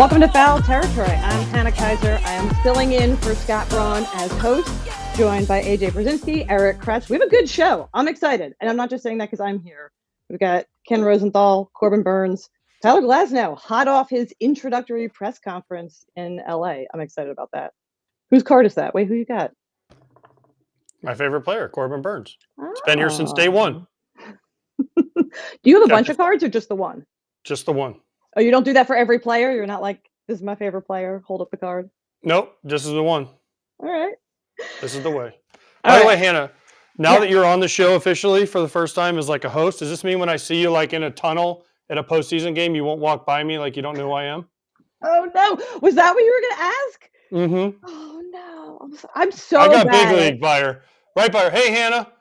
Welcome to Foul Territory. I'm Hannah Kaiser. I am filling in for Scott Braun as host, joined by AJ Pierzynski, Erik Kratz. We have a good show. I'm excited. And I'm not just saying that because I'm here. We've got Ken Rosenthal, Corbin Burnes, Tyler Glasnow, hot off his introductory press conference in LA. I'm excited about that. Whose card is that? Wait, who you got? My favorite player, Corbin Burnes. It's been here since day one. Do you have a bunch of cards or just the one? Just the one. Oh, you don't do that for every player? You're not like, this is my favorite player, hold up the card? Nope, this is the one. All right. This is the way. By the way, Hannah, now that you're on the show officially for the first time as like a host, does this mean when I see you like in a tunnel at a postseason game, you won't walk by me like you don't know who I am? Oh, no. Was that what you were going to ask? Mm-hmm. Oh, no. I'm so I got bad. big league buyer. Right by her. Hey, Hannah.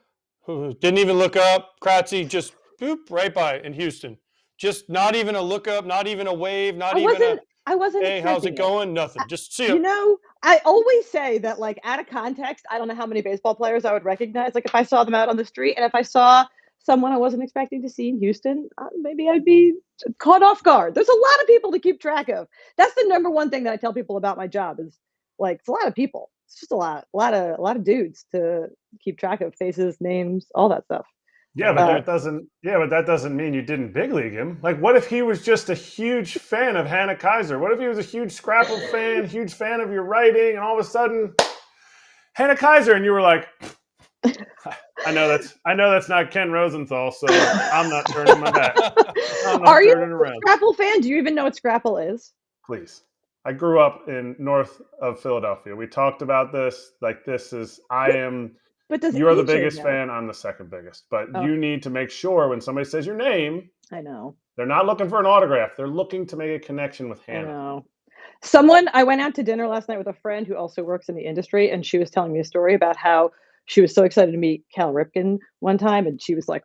Who didn't even look up. Kratzy just boop, right by in Houston. Just not even a look up, not even a wave, not even I wasn't hey, how's it going? Nothing. Just see you know, I always say that, like, out of context, I don't know how many baseball players I would recognize. Like, if I saw them out on the street and if I saw someone I wasn't expecting to see in Houston, maybe I'd be caught off guard. There's a lot of people to keep track of. That's the number one thing that I tell people about my job is, like, it's a lot of people. It's just a lot of dudes to keep track of, faces, names, all that stuff. Yeah, but that doesn't mean you didn't big league him. Like, what if he was just a huge fan of Hannah Kaiser? What if he was a huge Scrapple fan, huge fan of your writing, and all of a sudden, Hannah Kaiser, and you were like, I know that's not Ken Rosenthal, so I'm not turning my back. Are you a Scrapple fan? Do you even know what Scrapple is? Please. I grew up in north of Philadelphia. We talked about this. Like, you're the biggest fan. I'm the second biggest. But you need to make sure when somebody says your name, I know they're not looking for an autograph. They're looking to make a connection with Hannah. I know. I went out to dinner last night with a friend who also works in the industry, and she was telling me a story about how she was so excited to meet Cal Ripken one time, and she was like,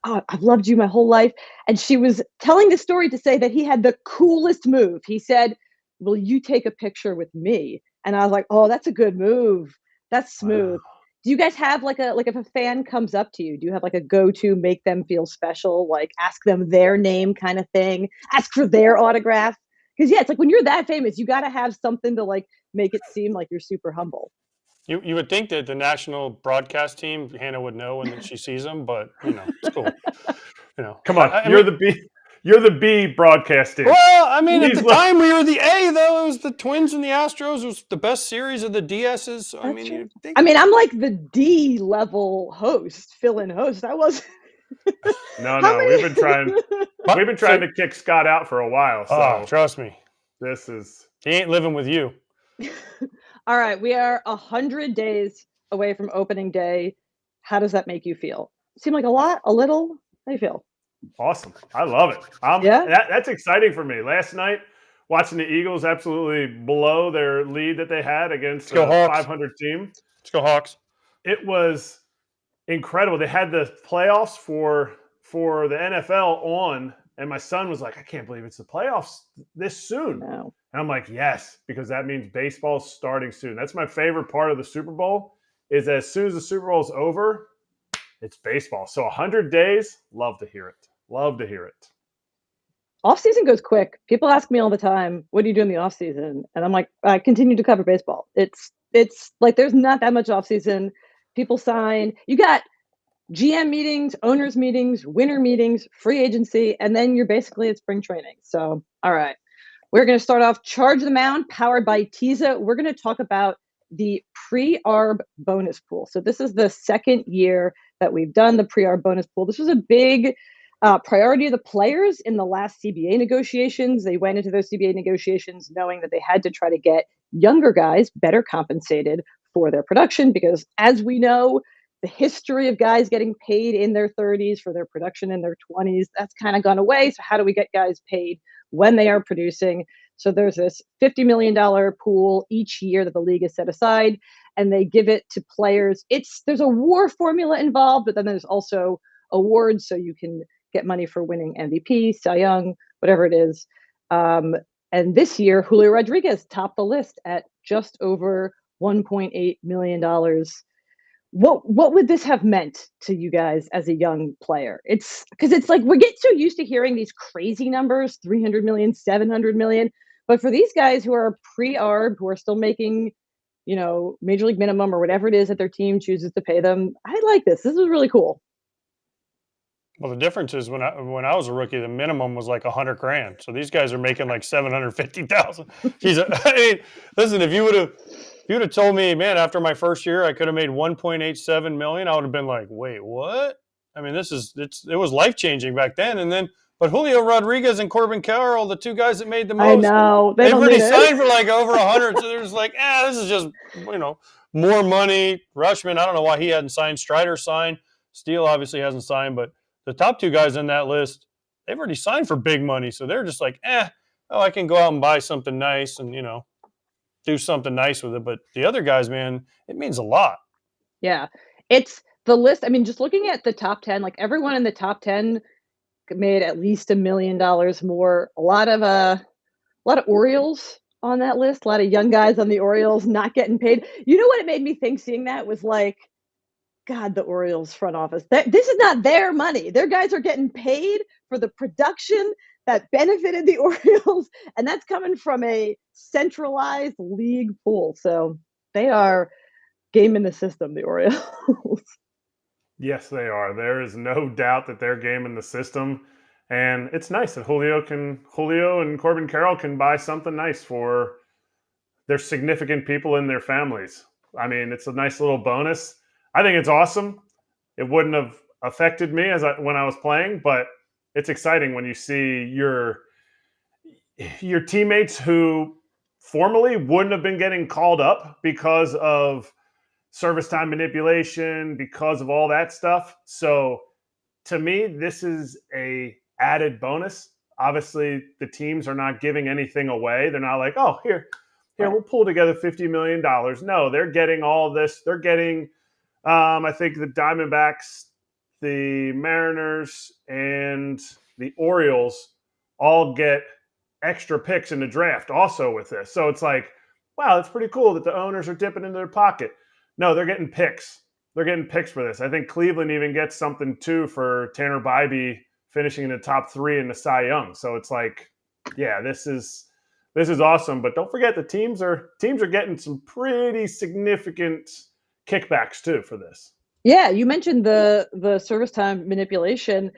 "Oh, I've loved you my whole life." And she was telling the story to say that he had the coolest move. He said, "Will you take a picture with me?" And I was like, "Oh, that's a good move. That's smooth." Wow. Do you guys have like if a fan comes up to you, do you have like a go-to, make them feel special, like ask them their name kind of thing, ask for their autograph? Because it's like when you're that famous, you got to have something to like make it seem like you're super humble. You would think that the national broadcast team, Hannah would know when she sees them, but it's cool. Come on, You're the B broadcast team. Well, I mean, at the time we were the A, though. It was the Twins and the Astros. It was the best series of the DSs. So, I'm like the D level host, fill-in host. I was. No, we've been trying to kick Scott out for a while. So trust me, he ain't living with you. All right, we are 100 days away from opening day. How does that make you feel? Seem like a lot, a little? How do you feel? Awesome. I love it. That's exciting for me. Last night, watching the Eagles absolutely blow their lead that they had against a 500 team. Let's go Hawks. It was incredible. They had the playoffs for the NFL on, and my son was like, I can't believe it's the playoffs this soon. No. And I'm like, yes, because that means baseball's starting soon. That's my favorite part of the Super Bowl is as soon as the Super Bowl is over, it's baseball. So 100 days, love to hear it. Love to hear it. Off season goes quick. People ask me all the time, what do you do in the off season? And I'm like, I continue to cover baseball. It's like there's not that much off season. People sign. You got GM meetings, owners meetings, winter meetings, free agency, and then you're basically at spring training. So, all right. We're going to start off Charge the Mound, powered by Teza. We're going to talk about the pre-arb bonus pool. So this is the second year that we've done the pre-arb bonus pool. This was a big priority of the players in the last CBA negotiations. They went into those CBA negotiations knowing that they had to try to get younger guys better compensated for their production, because as we know, the history of guys getting paid in their 30s for their production in their 20s, that's kind of gone away. So how do we get guys paid when they are producing? So there's this $50 million pool each year that the league has set aside, and they give it to players. There's a WAR formula involved, but then there's also awards, so you can get money for winning MVP, Cy Young, whatever it is. And this year, Julio Rodríguez topped the list at just over $1.8 million. What would this have meant to you guys as a young player? It's because it's like we get so used to hearing these crazy numbers, 300 million, 700 million. But for these guys who are pre-arb, who are still making, major league minimum or whatever it is that their team chooses to pay them, I like this. This is really cool. Well, the difference is when I was a rookie, the minimum was like $100,000. So these guys are making like $750,000. I mean, listen, if you would have told me, man, after my first year I could have made $1.87 million, I would have been like, wait, what? I mean, it was life changing back then. But Julio Rodríguez and Corbin Carroll, the two guys that made the most, I know they've already signed for like over 100. So there's like, this is just more money. Rushman, I don't know why he hadn't signed. Strider signed. Steele obviously hasn't signed, but the top two guys on that list, they've already signed for big money. So they're just like, I can go out and buy something nice and, do something nice with it. But the other guys, man, it means a lot. Yeah. It's the list. I mean, just looking at the top 10, like everyone in the top 10 made at least $1 million more. A lot of Orioles on that list, a lot of young guys on the Orioles not getting paid. You know what it made me think seeing that was like, God, the Orioles front office. This is not their money. Their guys are getting paid for the production that benefited the Orioles, and that's coming from a centralized league pool. So they are gaming the system, the Orioles. Yes, they are. There is no doubt that they're gaming the system, and it's nice that Julio and Corbin Carroll can buy something nice for their significant people in their families. I mean, it's a nice little bonus. I think it's awesome. It wouldn't have affected me when I was playing, but it's exciting when you see your teammates who formerly wouldn't have been getting called up because of service time manipulation, because of all that stuff. So to me, this is a added bonus. Obviously, the teams are not giving anything away. They're not like, oh, here, we'll pull together $50 million. No, they're getting all this. They're getting I think the Diamondbacks, the Mariners, and the Orioles all get extra picks in the draft also with this. So it's like, wow, it's pretty cool that the owners are dipping into their pocket. No, they're getting picks. They're getting picks for this. I think Cleveland even gets something too for Tanner Bybee finishing in the top 3 in the Cy Young. So it's like, yeah, this is awesome. But don't forget the teams are getting some pretty significant kickbacks too for this. Yeah, you mentioned the service time manipulation.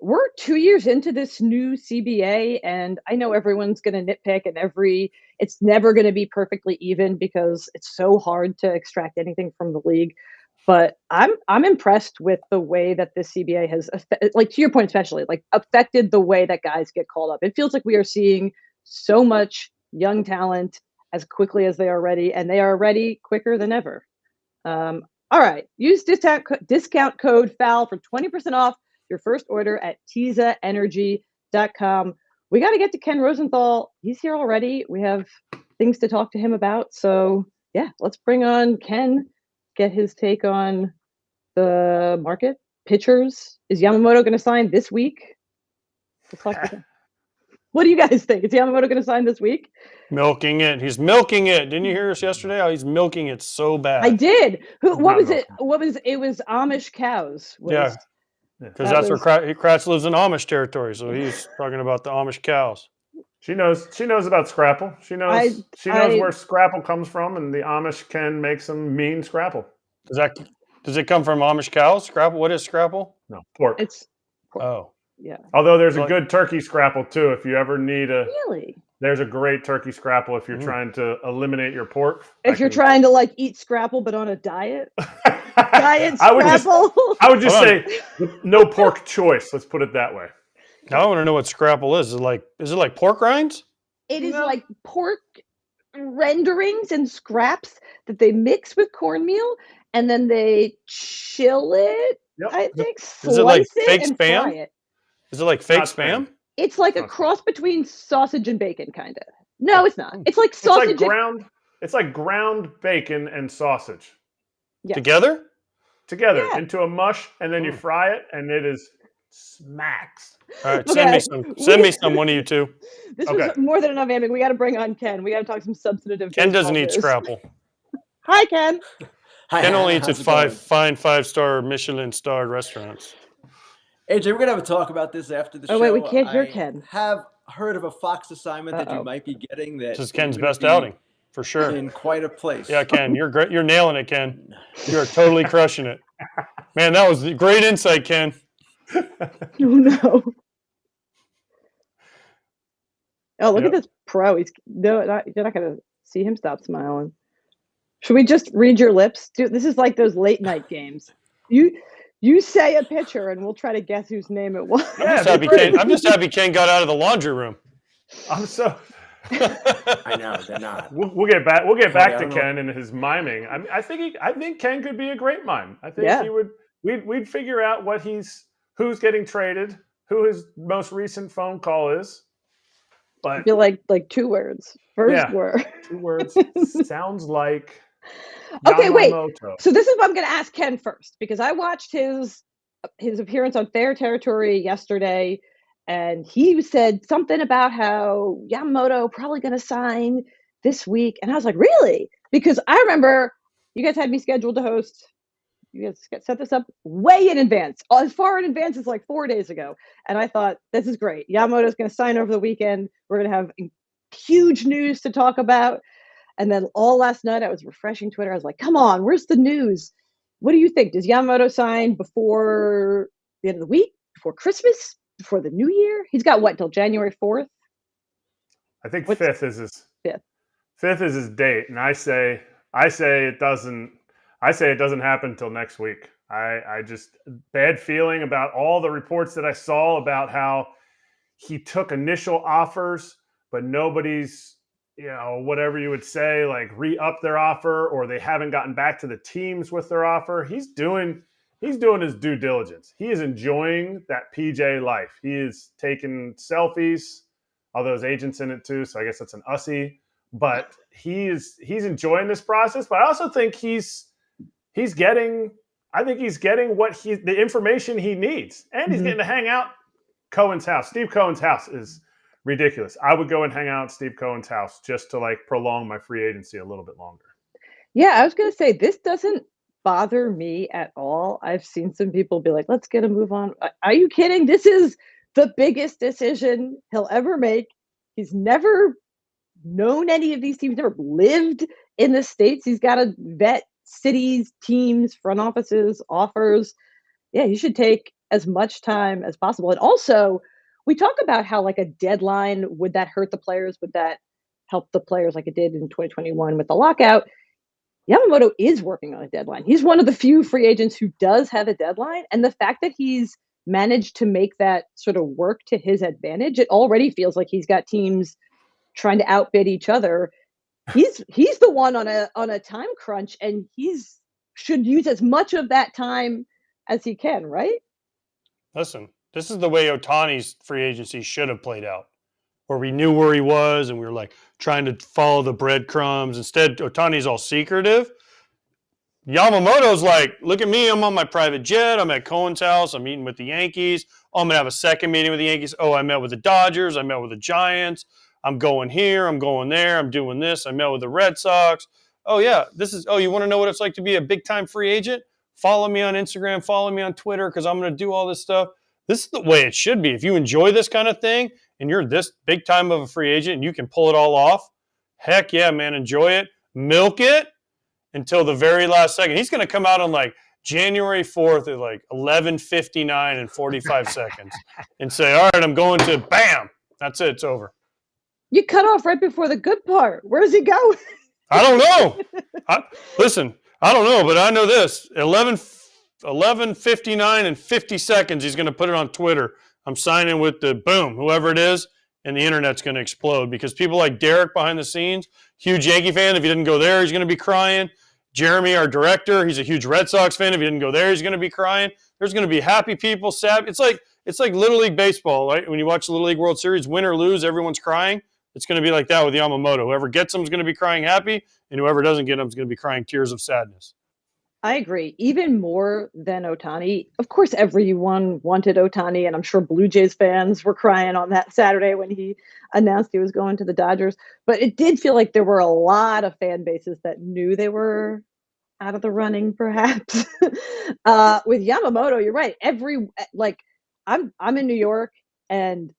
We're 2 years into this new CBA, and I know everyone's going to nitpick, and it's never going to be perfectly even because it's so hard to extract anything from the league. But I'm impressed with the way that the CBA has, like to your point especially, like affected the way that guys get called up. It feels like we are seeing so much young talent as quickly as they are ready, and they are ready quicker than ever. All right. Use discount code FOUL for 20% off your first order at TizaEnergy.com. We got to get to Ken Rosenthal. He's here already. We have things to talk to him about. So, yeah, let's bring on Ken, get his take on the market. Pitchers. Is Yamamoto going to sign this week? Let's talk to him. What do you guys think? Is Yamamoto going to sign this week? Milking it. He's milking it. Didn't you hear us yesterday? How he's milking it so bad. I did. What was it? It was Amish cows. Yeah. Because that's where Kratz lives in Amish territory. So he's talking about the Amish cows. She knows about Scrapple. She knows where Scrapple comes from, and the Amish can make some mean Scrapple. Does it come from Amish cows? Scrapple? What is Scrapple? No, pork. It's pork. Oh. Yeah. Although there's a good turkey Scrapple too. If you ever need Really? There's a great turkey Scrapple if you're trying to eliminate your pork. If you're trying to like eat Scrapple but on a diet. Diet Scrapple. I would just say no pork choice. Let's put it that way. Now I want to know what Scrapple is. Is it like pork rinds? It is like pork renderings and scraps that they mix with cornmeal and then they chill it. Yep. I think is it like fake and spam? fry it. Is it like fake spam? It's like a cross between sausage and bacon, kind of. No, it's not. It's like sausage. It's like ground bacon and sausage. Yeah. Together into a mush, and then you fry it, and it is smacks. All right, send me some. Send me some. One of you two. This was more than enough aiming. We got to bring on Ken. We got to talk some substantive. Ken doesn't eat Scrapple. Hi, Ken. Hi, Ken only eats at fine 5-star Michelin-starred restaurants. AJ, we're gonna have a talk about this after the show. Oh wait, we can't hear Ken. Have heard of a Fox assignment that you might be getting. That this is Ken's best outing for sure. In quite a place. Yeah, Ken, you're great. You're nailing it, Ken. You're totally crushing it. Man, that was great insight, Ken. Oh no. Oh, look at this pro. You're not going to see him stop smiling. Should we just read your lips? Dude, this is like those late night games. You say a pitcher, and we'll try to guess whose name it was. Yeah, I'm just happy Ken got out of the laundry room. I'm so. I know they're not. We'll get back. We'll get back to Ken and his miming. I think Ken could be a great mime. I think he would. We'd figure out who's getting traded, who his most recent phone call is. But I feel like 2 words. First word. 2 words. Sounds like. Okay, Yamamoto. wait. So this is what I'm going to ask Ken first, because I watched his appearance on Fair Territory yesterday, and he said something about how Yamamoto probably going to sign this week, and I was like, really? Because I remember you guys had me scheduled to host. You guys set this up way in advance, as far in advance as like 4 days ago, and I thought this is great. Yamamoto's going to sign over the weekend. We're going to have huge news to talk about. And then all last night, I was refreshing Twitter. I was like, come on, where's the news? What do you think? Does Yamamoto sign before the end of the week, before Christmas, before the new year? He's got what, till January 4th? I think 5th is his 5th. 5th is his date, and I say it doesn't happen until next week. I just bad feeling about all the reports that I saw about how he took initial offers, but nobody's, whatever you would say, like re-up their offer, or they haven't gotten back to the teams with their offer. He's doing his due diligence. He is enjoying that PJ life. He is taking selfies, although his agent's in it too, so I guess that's an ussy. But he's enjoying this process. But I also think he's getting the information he needs, and he's getting to hang out Cohen's house. Steve Cohen's house is ridiculous. I would go and hang out at Steve Cohen's house just to prolong my free agency a little bit longer. Yeah, I was going to say, this doesn't bother me at all. I've seen some people be like, let's get a move on. Are you kidding? This is the biggest decision he'll ever make. He's never known any of these teams, never lived in the States. He's got to vet cities, teams, front offices, offers. Yeah, he should take as much time as possible. And also, we talk about how a deadline, would that hurt the players? Would that help the players like it did in 2021 with the lockout? Yamamoto is working on a deadline. He's one of the few free agents who does have a deadline. And the fact that he's managed to make that sort of work to his advantage, it already feels like he's got teams trying to outbid each other. He's the one on a time crunch, and should use as much of that time as he can, right? Listen, this is the way Ohtani's free agency should have played out, where we knew where he was and we were trying to follow the breadcrumbs. Instead, Ohtani's all secretive. Yamamoto's look at me, I'm on my private jet, I'm at Cohen's house, I'm meeting with the Yankees. Oh, I'm going to have a second meeting with the Yankees. Oh, I met with the Dodgers, I met with the Giants. I'm going here, I'm going there, I'm doing this. I met with the Red Sox. Oh, yeah, you want to know what it's like to be a big-time free agent? Follow me on Instagram, follow me on Twitter, because I'm going to do all this stuff. This is the way it should be. If you enjoy this kind of thing and you're this big time of a free agent and you can pull it all off, heck yeah, man, enjoy it. Milk it until the very last second. He's going to come out on January 4th at 11:59 and 45 seconds and say, all right, I'm going to, bam, that's it, it's over. You cut off right before the good part. Where's he going? I don't know. Listen, I don't know, but I know this. 11:59 and 50 seconds, he's going to put it on Twitter. I'm signing with the boom, whoever it is, and the internet's going to explode because people like Derek behind the scenes, huge Yankee fan. If he didn't go there, he's going to be crying. Jeremy, our director, he's a huge Red Sox fan. If he didn't go there, he's going to be crying. There's going to be happy people, sad. It's like Little League baseball, right? When you watch the Little League World Series, win or lose, everyone's crying. It's going to be like that with Yamamoto. Whoever gets him is going to be crying happy, and whoever doesn't get him is going to be crying tears of sadness. I agree. Even more than Ohtani. Of course, everyone wanted Ohtani, and I'm sure Blue Jays fans were crying on that Saturday when he announced he was going to the Dodgers. But it did feel like there were a lot of fan bases that knew they were out of the running, perhaps. With Yamamoto, you're right. I'm in New York, and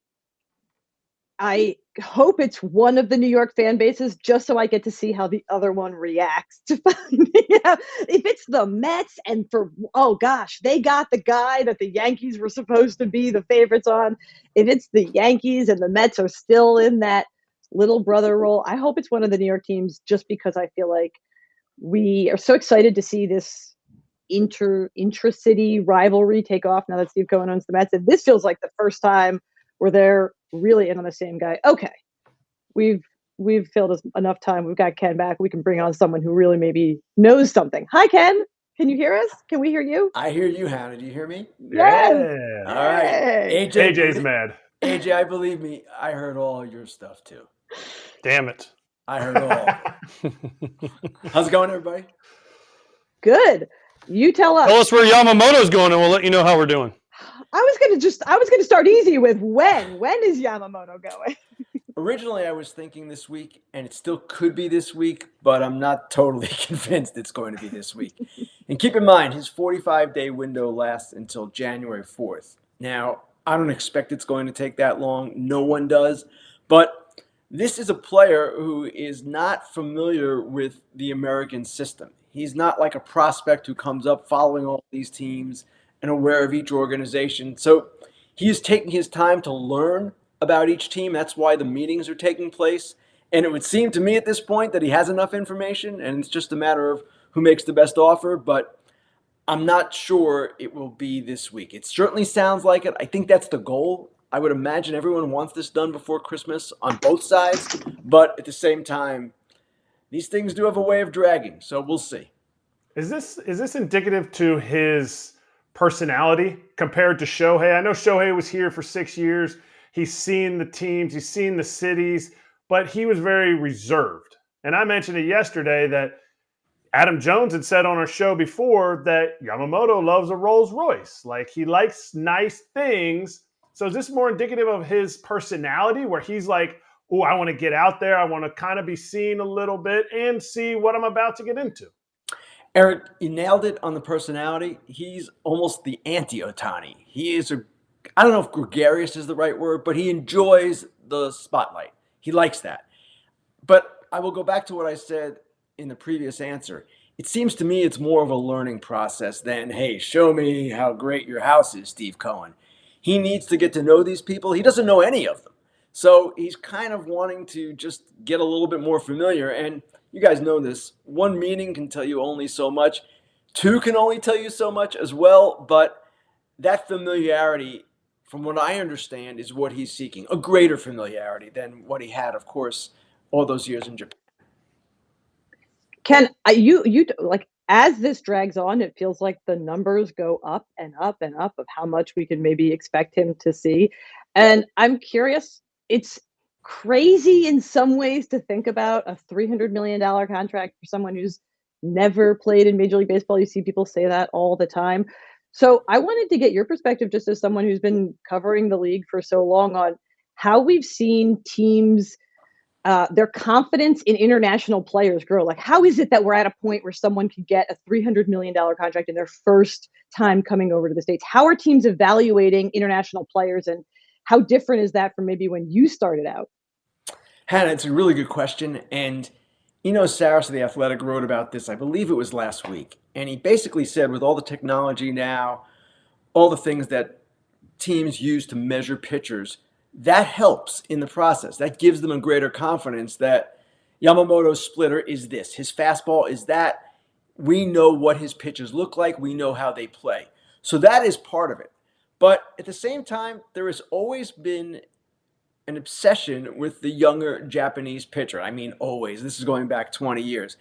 I hope it's one of the New York fan bases just so I get to see how the other one reacts to finding out. If it's the Mets and oh gosh, they got the guy that the Yankees were supposed to be the favorites on. If it's the Yankees and the Mets are still in that little brother role, I hope it's one of the New York teams just because I feel like we are so excited to see this intra-city rivalry take off now that Steve Cohen owns the Mets. And this feels like the first time where they're really in on the same guy. Okay, we've filled enough time. We've got Ken back. We can bring on someone who really maybe knows something. Hi, Ken. Can you hear us? Can we hear you? I hear you, Hannah. Do you hear me? Yes. Yeah. All right. AJ's mad. AJ, I believe me, I heard all your stuff too. Damn it. I heard all. How's it going, everybody? Good. You tell us. Tell us where Yamamoto's going, and we'll let you know how we're doing. I was gonna start easy with when. When is Yamamoto going? Originally, I was thinking this week, and it still could be this week, but I'm not totally convinced it's going to be this week. And keep in mind, his 45-day window lasts until January 4th. Now, I don't expect it's going to take that long. No one does. But this is a player who is not familiar with the American system. He's not like a prospect who comes up following all these teams and aware of each organization. So he is taking his time to learn about each team. That's why the meetings are taking place. And it would seem to me at this point that he has enough information, and it's just a matter of who makes the best offer. But I'm not sure it will be this week. It certainly sounds like it. I think that's the goal. I would imagine everyone wants this done before Christmas on both sides. But at the same time, these things do have a way of dragging. So we'll see. Is this indicative to his personality compared to Shohei? I know Shohei was here for 6 years. He's seen the teams, he's seen the cities, but he was very reserved. And I mentioned it yesterday that Adam Jones had said on our show before that Yamamoto loves a Rolls Royce. Like, he likes nice things. So is this more indicative of his personality where he's like, oh, I want to get out there. I want to kind of be seen a little bit and see what I'm about to get into? Eric, you nailed it on the personality. He's almost the anti-Ohtani. He is I don't know if gregarious is the right word, but he enjoys the spotlight. He likes that. But I will go back to what I said in the previous answer. It seems to me it's more of a learning process than, hey, show me how great your house is, Steve Cohen. He needs to get to know these people. He doesn't know any of them. So he's kind of wanting to just get a little bit more familiar. And you guys know this. One meeting can tell you only so much. Two can only tell you so much as well. But that familiarity, from what I understand, is what he's seeking. A greater familiarity than what he had, of course, all those years in Japan. Ken, you like, as this drags on, it feels like the numbers go up and up and up of how much we can maybe expect him to see. And I'm curious, it's crazy in some ways to think about a $300 million contract for someone who's never played in Major League Baseball. You see people say that all the time. So I wanted to get your perspective, just as someone who's been covering the league for so long, on how we've seen teams, their confidence in international players grow. Like, how is it that we're at a point where someone could get a $300 million contract in their first time coming over to the States? How are teams evaluating international players, and how different is that from maybe when you started out? Hannah, it's a really good question. And, Saris of The Athletic wrote about this, I believe it was last week. And he basically said, with all the technology now, all the things that teams use to measure pitchers, that helps in the process. That gives them a greater confidence that Yamamoto's splitter is this, his fastball is that. We know what his pitches look like. We know how they play. So that is part of it. But at the same time, there has always been an obsession with the younger Japanese pitcher. I mean, always. This is going back 20 years.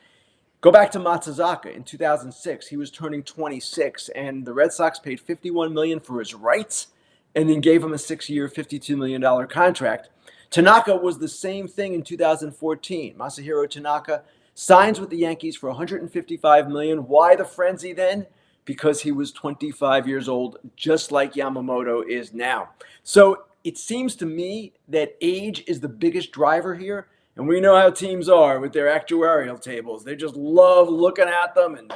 Go back to Matsuzaka in 2006. He was turning 26, and the Red Sox paid $51 million for his rights and then gave him a 6-year, $52 million contract. Tanaka was the same thing in 2014. Masahiro Tanaka signs with the Yankees for $155 million. Why the frenzy then? Because he was 25 years old, just like Yamamoto is now. So it seems to me that age is the biggest driver here. And we know how teams are with their actuarial tables. They just love looking at them and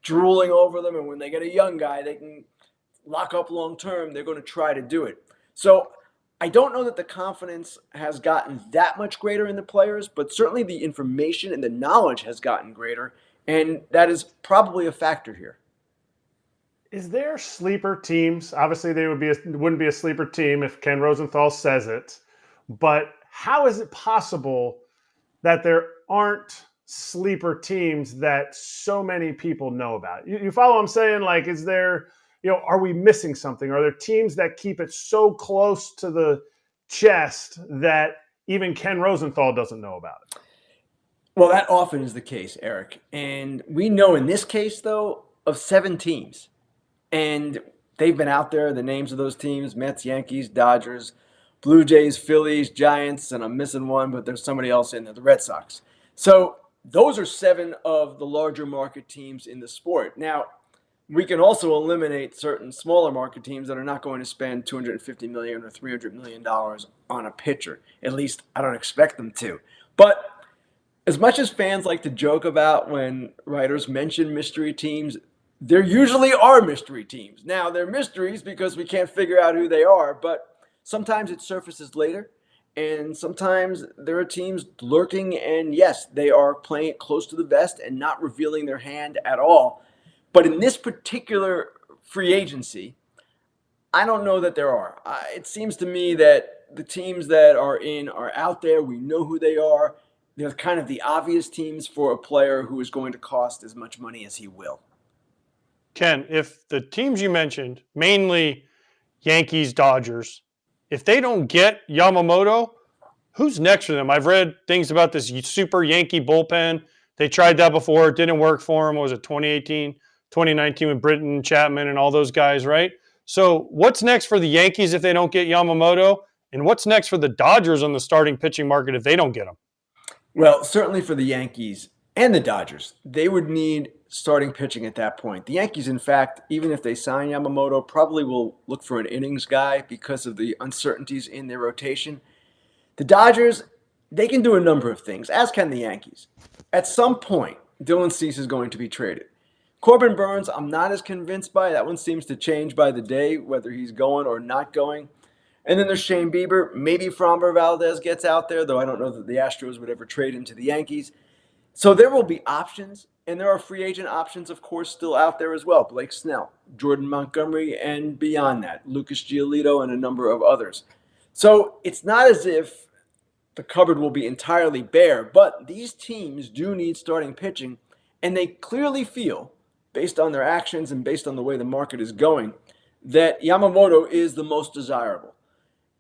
drooling over them. And when they get a young guy, they can lock up long term. They're going to try to do it. So I don't know that the confidence has gotten that much greater in the players, but certainly the information and the knowledge has gotten greater, and that is probably a factor here. Is there sleeper teams? Obviously, they wouldn't be a sleeper team if Ken Rosenthal says it. But how is it possible that there aren't sleeper teams that so many people know about? You follow what I'm saying? Like, is there, are we missing something? Are there teams that keep it so close to the chest that even Ken Rosenthal doesn't know about it? Well, that often is the case, Eric. And we know in this case, though, of 7 teams. And they've been out there, the names of those teams: Mets, Yankees, Dodgers, Blue Jays, Phillies, Giants, and I'm missing one, but there's somebody else in there, the Red Sox. So those are 7 of the larger market teams in the sport. Now, we can also eliminate certain smaller market teams that are not going to spend $250 million or $300 million on a pitcher. At least I don't expect them to. But as much as fans like to joke about when writers mention mystery teams, there usually are mystery teams. Now, they're mysteries because we can't figure out who they are, but sometimes it surfaces later, and sometimes there are teams lurking, and yes, they are playing it close to the vest and not revealing their hand at all. But in this particular free agency, I don't know that there are. It seems to me that the teams that are in are out there. We know who they are. They're kind of the obvious teams for a player who is going to cost as much money as he will. Ken, if the teams you mentioned, mainly Yankees, Dodgers, if they don't get Yamamoto, who's next for them? I've read things about this super Yankee bullpen. They tried that before. It didn't work for them. What was it, 2018, 2019 with Britton, Chapman, and all those guys, right? So what's next for the Yankees if they don't get Yamamoto? And what's next for the Dodgers on the starting pitching market if they don't get him? Well, certainly for the Yankees and the Dodgers, they would need starting pitching at that point. The Yankees, in fact, even if they sign Yamamoto, probably will look for an innings guy because of the uncertainties in their rotation. The Dodgers, they can do a number of things, as can the Yankees. At some point, Dylan Cease is going to be traded. Corbin Burnes, I'm not as convinced by. That one seems to change by the day, whether he's going or not going. And then there's Shane Bieber. Maybe Framber Valdez gets out there, though I don't know that the Astros would ever trade him to the Yankees. So there will be options, and there are free agent options, of course, still out there as well. Blake Snell, Jordan Montgomery, and beyond that, Lucas Giolito and a number of others. So it's not as if the cupboard will be entirely bare, but these teams do need starting pitching, and they clearly feel, based on their actions and based on the way the market is going, that Yamamoto is the most desirable.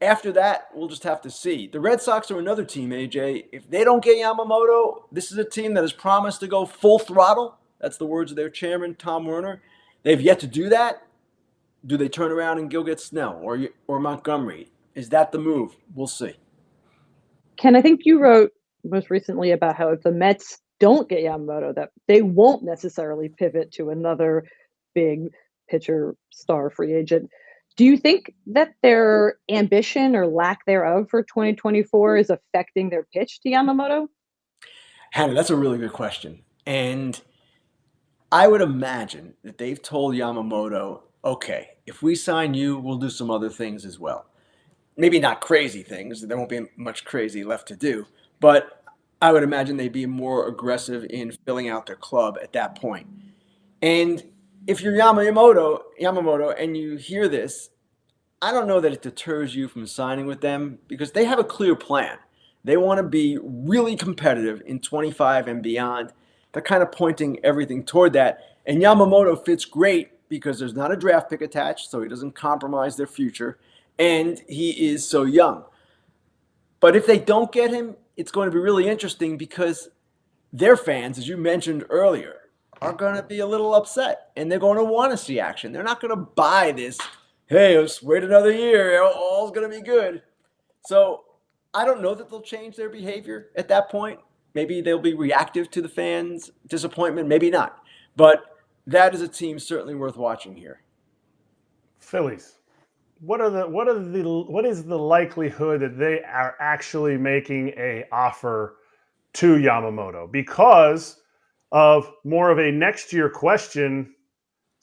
After that, we'll just have to see. The Red Sox are another team, AJ. If they don't get Yamamoto, this is a team that has promised to go full throttle. That's the words of their chairman, Tom Werner. They've yet to do that. Do they turn around and go get Snell or Montgomery? Is that the move? We'll see. Ken, I think you wrote most recently about how if the Mets don't get Yamamoto, that they won't necessarily pivot to another big pitcher star free agent. Do you think that their ambition or lack thereof for 2024 is affecting their pitch to Yamamoto? Hannah, that's a really good question. And I would imagine that they've told Yamamoto, okay, if we sign you, we'll do some other things as well. Maybe not crazy things. There won't be much crazy left to do. But I would imagine they'd be more aggressive in filling out their club at that point. And if you're Yamamoto and you hear this, I don't know that it deters you from signing with them because they have a clear plan. They want to be really competitive in 25 and beyond. They're kind of pointing everything toward that. And Yamamoto fits great because there's not a draft pick attached, so he doesn't compromise their future. And he is so young. But if they don't get him, it's going to be really interesting because their fans, as you mentioned earlier, are going to be a little upset, and they're going to want to see action. They're not going to buy this, hey, let's wait another year, all's going to be good. So I don't know that they'll change their behavior at that point. Maybe they'll be reactive to the fans' disappointment, maybe not. But that is a team certainly worth watching here. Phillies. What is the likelihood that they are actually making an offer to Yamamoto? Because of more of a next year question,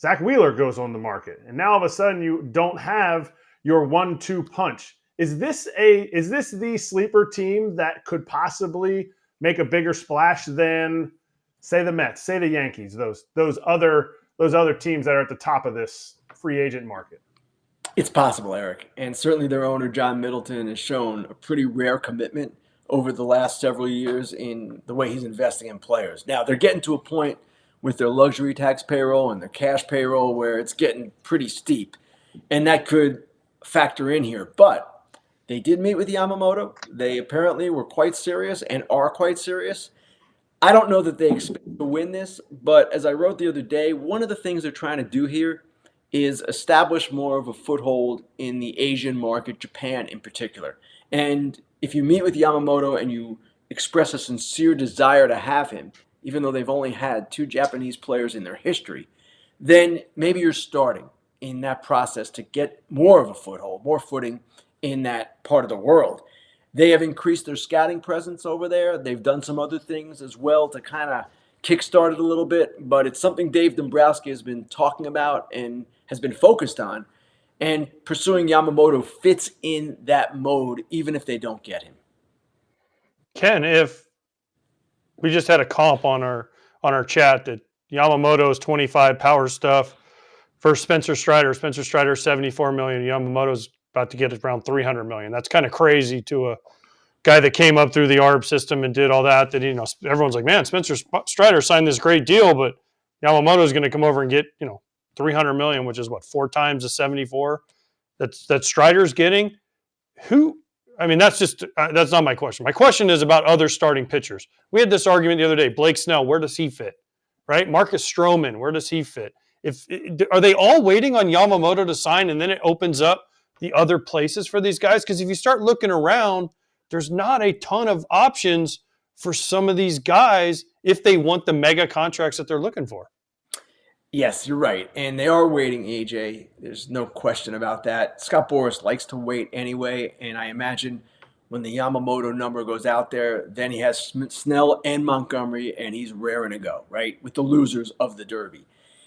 Zach Wheeler goes on the market. And now all of a sudden you don't have your 1-2 punch. Is this the sleeper team that could possibly make a bigger splash than, say, the Mets, say the Yankees, those other teams that are at the top of this free agent market? It's possible, Eric. And certainly their owner, John Middleton, has shown a pretty rare commitment over the last several years in the way he's investing in players. Now, they're getting to a point with their luxury tax payroll and their cash payroll where it's getting pretty steep. And that could factor in here. But they did meet with Yamamoto. They apparently were quite serious and are quite serious. I don't know that they expect to win this, but as I wrote the other day, one of the things they're trying to do here is establish more of a foothold in the Asian market, Japan in particular. And if you meet with Yamamoto and you express a sincere desire to have him, even though they've only had 2 Japanese players in their history, then maybe you're starting in that process to get more of a foothold, more footing in that part of the world. They have increased their scouting presence over there. They've done some other things as well to kind of kickstart it a little bit, but it's something Dave Dombrowski has been talking about and has been focused on. And pursuing Yamamoto fits in that mode, even if they don't get him. Ken, if we just had a comp on our chat that Yamamoto's 25 power stuff for Spencer Strider. Spencer Strider 74 million. Yamamoto's about to get around 300 million. That's kind of crazy to a guy that came up through the ARB system and did all that. That everyone's like, man, Spencer Strider signed this great deal, but Yamamoto's going to come over and get 300 million, which is what, 4 times the 74 that Strider's getting. That's not my question. My question is about other starting pitchers. We had this argument the other day. Blake Snell, where does he fit? Right? Marcus Stroman, where does he fit? Are they all waiting on Yamamoto to sign and then it opens up the other places for these guys? Because if you start looking around, there's not a ton of options for some of these guys if they want the mega contracts that they're looking for. Yes, you're right. And they are waiting, AJ. There's no question about that. Scott Boras likes to wait anyway. And I imagine when the Yamamoto number goes out there, then he has Snell and Montgomery, and he's raring to go, right? With the losers of the Derby.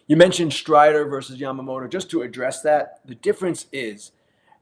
You mentioned Strider versus Yamamoto. Just to address that, the difference is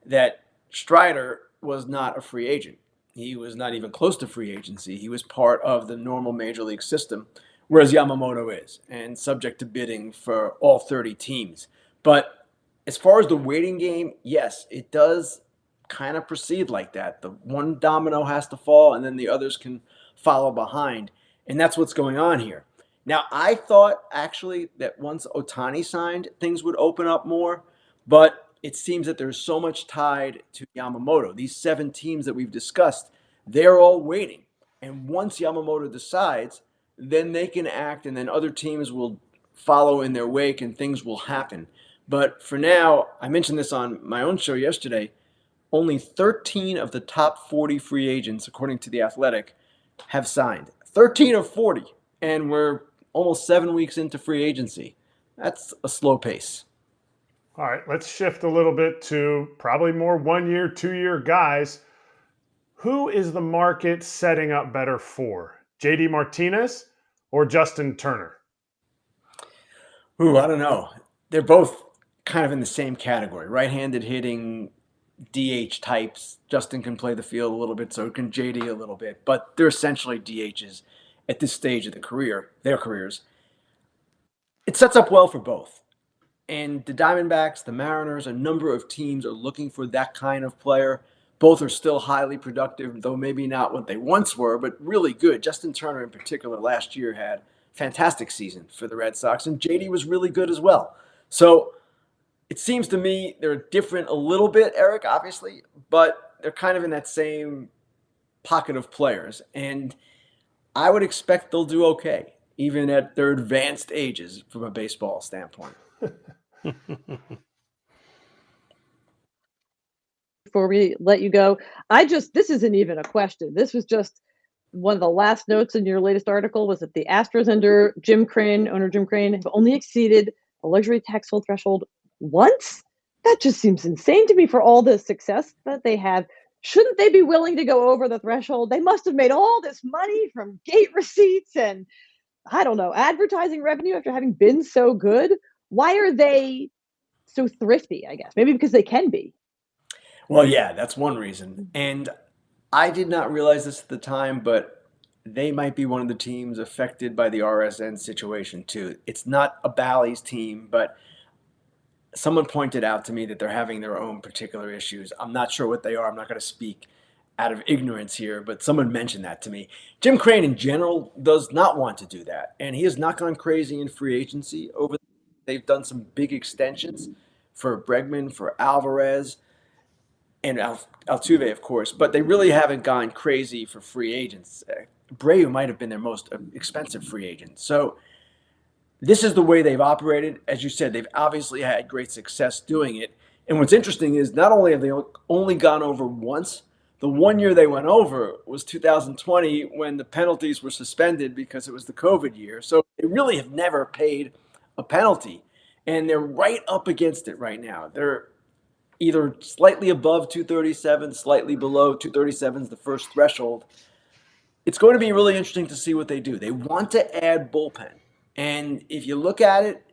that Strider was not a free agent. He was not even close to free agency. He was part of the normal major league system, whereas Yamamoto is, and subject to bidding for all 30 teams. But as far as the waiting game, yes, it does kind of proceed like that. The one domino has to fall, and then the others can follow behind. And that's what's going on here. Now, I thought actually that once Ohtani signed, things would open up more, but it seems that there's so much tied to Yamamoto. These 7 teams that we've discussed, they're all waiting. And once Yamamoto decides, then they can act, and then other teams will follow in their wake, and things will happen. But for now, I mentioned this on my own show yesterday, only 13 of the top 40 free agents, according to The Athletic, have signed. 13 of 40, and we're almost 7 weeks into free agency. That's a slow pace. All right, let's shift a little bit to probably more 1-year, 2-year guys. Who is the market setting up better for? JD Martinez or Justin Turner? Ooh, I don't know. They're both kind of in the same category. Right-handed hitting DH types. Justin can play the field a little bit, so can JD a little bit. But they're essentially DHs at this stage of their careers. It sets up well for both. And the Diamondbacks, the Mariners, a number of teams are looking for that kind of player. Both are still highly productive, though maybe not what they once were, but really good. Justin Turner in particular last year had a fantastic season for the Red Sox, and JD was really good as well. So it seems to me they're different a little bit, Eric, obviously, but they're kind of in that same pocket of players. And I would expect they'll do okay, even at their advanced ages from a baseball standpoint. Before we let you go, this isn't even a question. This was just one of the last notes in your latest article was that the Astros under owner Jim Crane, have only exceeded the luxury tax hold threshold once? That just seems insane to me for all the success that they have. Shouldn't they be willing to go over the threshold? They must have made all this money from gate receipts and, I don't know, advertising revenue after having been so good. Why are they so thrifty, I guess? Maybe because they can be. Well, yeah, that's one reason. And I did not realize this at the time, but they might be one of the teams affected by the RSN situation too. It's not a Bally's team, but someone pointed out to me that they're having their own particular issues. I'm not sure what they are. I'm not going to speak out of ignorance here, but someone mentioned that to me. Jim Crane in general does not want to do that, and he has not gone crazy in free agency. They've done some big extensions for Bregman, for Alvarez, and Altuve, of course, but they really haven't gone crazy for free agents. Abreu might have been their most expensive free agent. So this is the way they've operated. As you said, they've obviously had great success doing it. And what's interesting is not only have they only gone over once, the 1 year they went over was 2020 when the penalties were suspended because it was the COVID year. So they really have never paid a penalty. And they're right up against it right now. They're either slightly above 237, slightly below 237 is the first threshold. It's going to be really interesting to see what they do. They want to add bullpen. And if you look at it,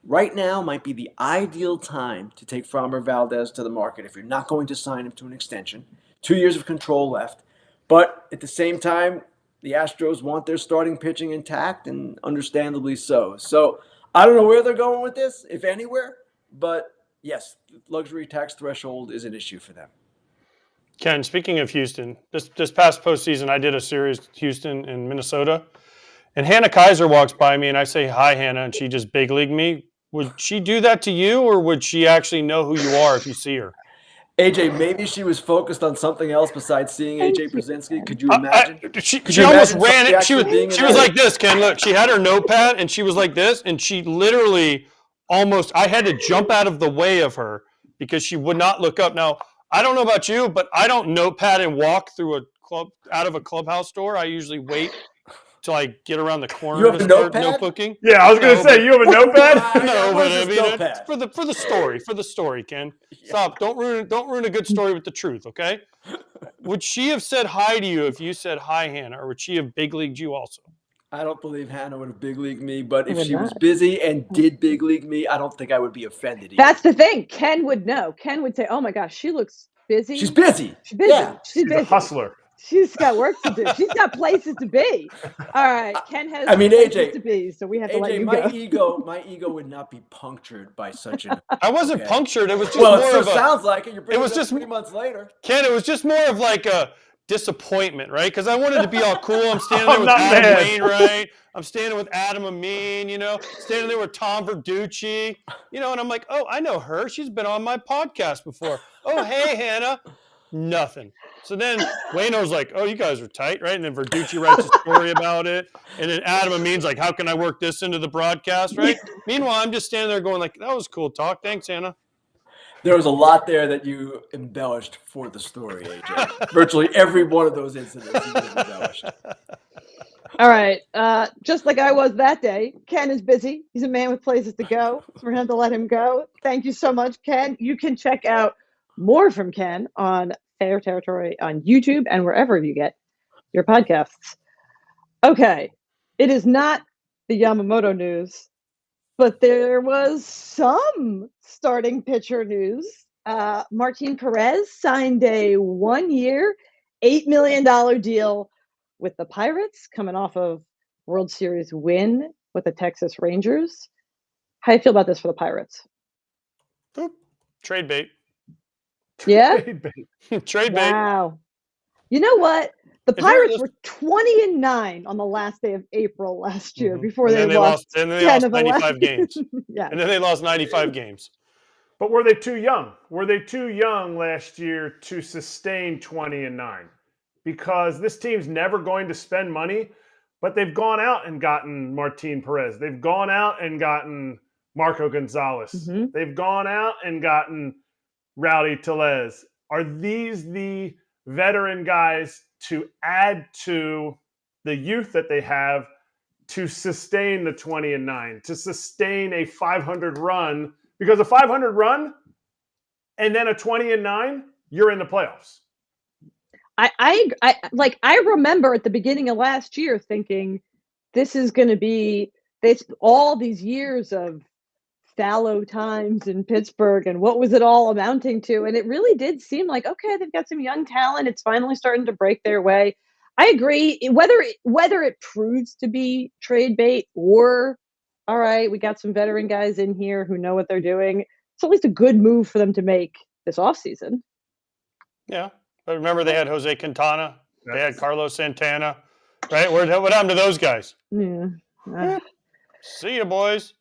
right now might be the ideal time to take Framber Valdez to the market if you're not going to sign him to an extension. 2 years of control left. But at the same time, the Astros want their starting pitching intact, and understandably so. So I don't know where they're going with this, if anywhere, but yes, the luxury tax threshold is an issue for them. Ken, speaking of Houston, this past postseason, I did a series Houston and Minnesota, and Hannah Kaiser walks by me, and I say, "Hi, Hannah," and she just big league me. Would she do that to you, or would she actually know who you are if you see her? AJ, maybe she was focused on something else besides seeing AJ Pierzynski. Could you imagine? She almost ran it. She was like this, Ken. Look, she had her notepad, and she was like this, and she literally almost – I had to jump out of the way of her because she would not look up. Now, I don't know about you, but I don't notepad and walk through out of a clubhouse door. I usually wait till I get around the corner to start notebooking. Yeah, I was going to say, you have a notepad? No, but I mean, it's for the story, Ken. Stop! Don't ruin a good story with the truth, okay? Would she have said hi to you if you said hi, Hannah, or would she have big leagued you also? I don't believe Hannah would have big leagued me, but if she was busy and did big league me, I don't think I would be offended either. That's the thing. Ken would know. Ken would say, "Oh my gosh, she looks busy. She's busy. She's busy. Yeah. She's busy. A hustler. She's got work to do. She's got places to be." All right, Ken has places AJ, to be, so we have to let you go. My ego would not be punctured by such an. I wasn't punctured. It was just sounds like it. It was just 3 months later. Ken, it was just more of like a disappointment, right? Because I wanted to be all cool. I'm standing there with Adam Wainwright. I'm standing with Adam Amin, standing there with Tom Verducci, and I'm like, oh, I know her. She's been on my podcast before. Oh, hey, Hannah. Nothing. So then Waino's like, oh, you guys are tight, right? And then Verducci writes a story about it. And then Adam Amin's like, how can I work this into the broadcast, right? Meanwhile, I'm just standing there going like, that was cool talk. Thanks, Hannah. There was a lot there that you embellished for the story, AJ. Virtually every one of those incidents you embellished. All right. Just like I was that day, Ken is busy. He's a man with places to go. So we're going to have to let him go. Thank you so much, Ken. You can check out more from Ken on Fair Territory on YouTube and wherever you get your podcasts. Okay. It is not the Yamamoto news, but there was some starting pitcher news. Martin Perez signed a 1-year, $8 million deal with the Pirates, coming off of World Series win with the Texas Rangers. How do you feel about this for the Pirates? Boop. Trade bait. Yeah? Trade bait. Wow. You know what? The Pirates were 20-9 on the last day of April last year before they lost 10 of 95 games. Yeah. And then they lost 95 games. But were they too young? Were they too young last year to sustain 20-9? Because this team's never going to spend money, but they've gone out and gotten Martin Perez. They've gone out and gotten Marco Gonzalez. Mm-hmm. They've gone out and gotten Rowdy Tellez. Are these the veteran guys to add to the youth that they have to sustain the 20-9, to sustain a 500 run? Because a 500 run and then a 20-9, you're in the playoffs. I remember at the beginning of last year thinking this is going to be all these years of fallow times in Pittsburgh and what was it all amounting to? And it really did seem like, okay, they've got some young talent. It's finally starting to break their way. I agree. Whether it proves to be trade bait or, all right, we got some veteran guys in here who know what they're doing. It's at least a good move for them to make this offseason. Yeah. But remember, they had Jose Quintana. They had Carlos Santana. Right? What happened to those guys? Yeah. See you, boys.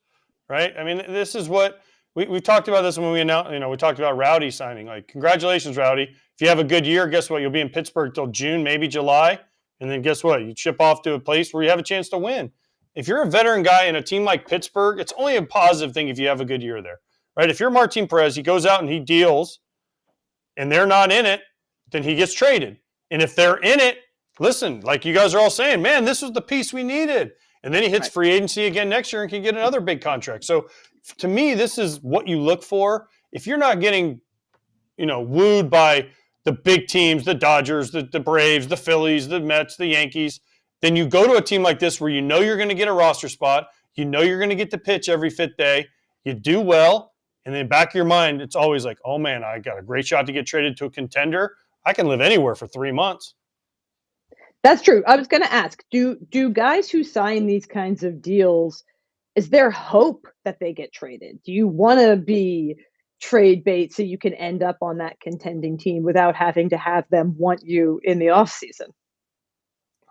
Right? I mean, this is what we talked about this when we announced, we talked about Rowdy signing. Like, congratulations, Rowdy. If you have a good year, guess what? You'll be in Pittsburgh till June, maybe July. And then guess what? You ship off to a place where you have a chance to win. If you're a veteran guy in a team like Pittsburgh, it's only a positive thing if you have a good year there. Right? If you're Martin Perez, he goes out and he deals, and they're not in it, then he gets traded. And if they're in it, listen, like you guys are all saying, man, this was the piece we needed. And then he hits free agency again next year and can get another big contract. So to me, this is what you look for. If you're not getting, wooed by the big teams, the Dodgers, the Braves, the Phillies, the Mets, the Yankees, then you go to a team like this where you know you're going to get a roster spot. You know you're going to get the pitch every fifth day. You do well. And in the back of your mind, it's always like, oh, man, I got a great shot to get traded to a contender. I can live anywhere for 3 months. That's true. I was going to ask, do guys who sign these kinds of deals, is there hope that they get traded? Do you want to be trade bait so you can end up on that contending team without having to have them want you in the offseason?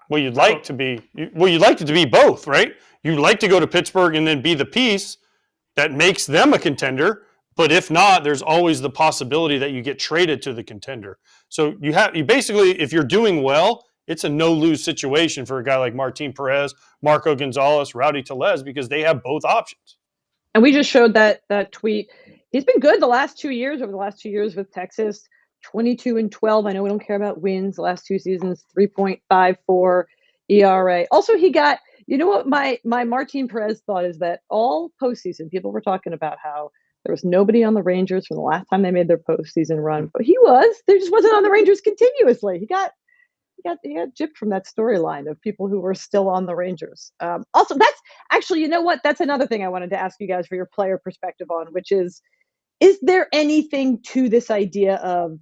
Well, you'd like to be it to be both, right? You'd like to go to Pittsburgh and then be the piece that makes them a contender. But if not, there's always the possibility that you get traded to the contender. So you basically, if you're doing well, it's a no-lose situation for a guy like Martin Perez, Marco Gonzalez, Rowdy Tellez, because they have both options. And we just showed that tweet. He's been good over the last 2 years with Texas, 22-12. I know we don't care about wins. The last 2 seasons, 3.54 ERA. Also, he got, what my Martin Perez thought is that all postseason, people were talking about how there was nobody on the Rangers from the last time they made their postseason run, but there just wasn't on the Rangers continuously. He got gypped from that storyline of people who were still on the Rangers. Also, that's actually, that's another thing I wanted to ask you guys for your player perspective on, which is there anything to this idea of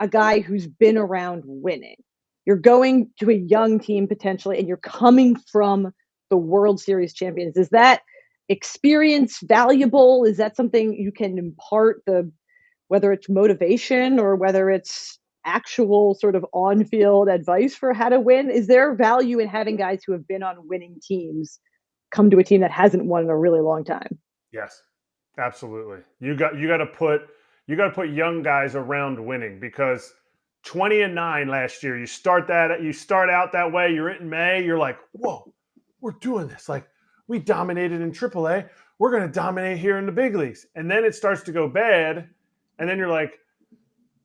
a guy who's been around winning? You're going to a young team potentially, and you're coming from the World Series champions. Is that experience valuable? Is that something you can impart, whether it's motivation or whether it's actual sort of on-field advice for how to win? Is there value in having guys who have been on winning teams come to a team that hasn't won in a really long time? Yes, absolutely. You got to put young guys around winning, because 20-9 last year, you start out that way. You're in May. You're like, whoa, we're doing this. Like, we dominated in AAA. We're going to dominate here in the big leagues. And then it starts to go bad. And then you're like,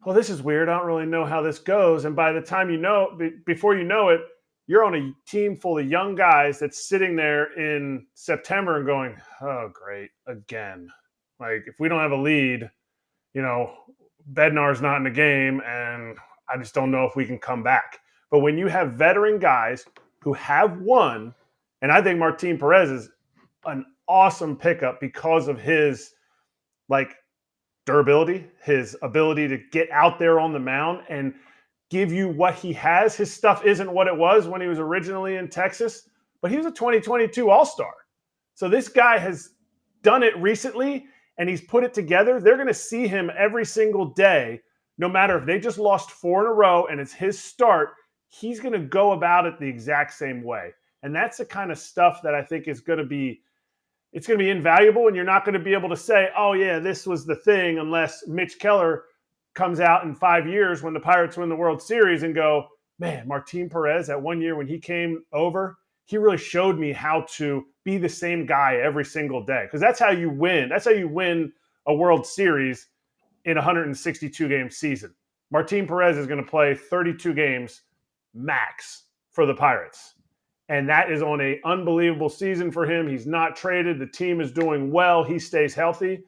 well, this is weird. I don't really know how this goes. And by the time before you know it, you're on a team full of young guys that's sitting there in September and going, oh, great, again. Like, if we don't have a lead, Bednar's not in the game, and I just don't know if we can come back. But when you have veteran guys who have won, and I think Martin Perez is an awesome pickup because of his, durability, his ability to get out there on the mound and give you what he has. His stuff isn't what it was when he was originally in Texas, but he was a 2022 All-Star. So this guy has done it recently, and he's put it together. They're going to see him every single day, no matter if they just lost 4 in a row and it's his start. He's going to go about it the exact same way. And that's the kind of stuff that I think is going to be invaluable, and you're not going to be able to say, oh, yeah, this was the thing, unless Mitch Keller comes out in 5 years when the Pirates win the World Series and go, man, Martin Perez, that 1 year when he came over, he really showed me how to be the same guy every single day. Because that's how you win. That's how you win a World Series in a 162-game season. Martin Perez is going to play 32 games max for the Pirates. And that is on an unbelievable season for him. He's not traded. The team is doing well. He stays healthy.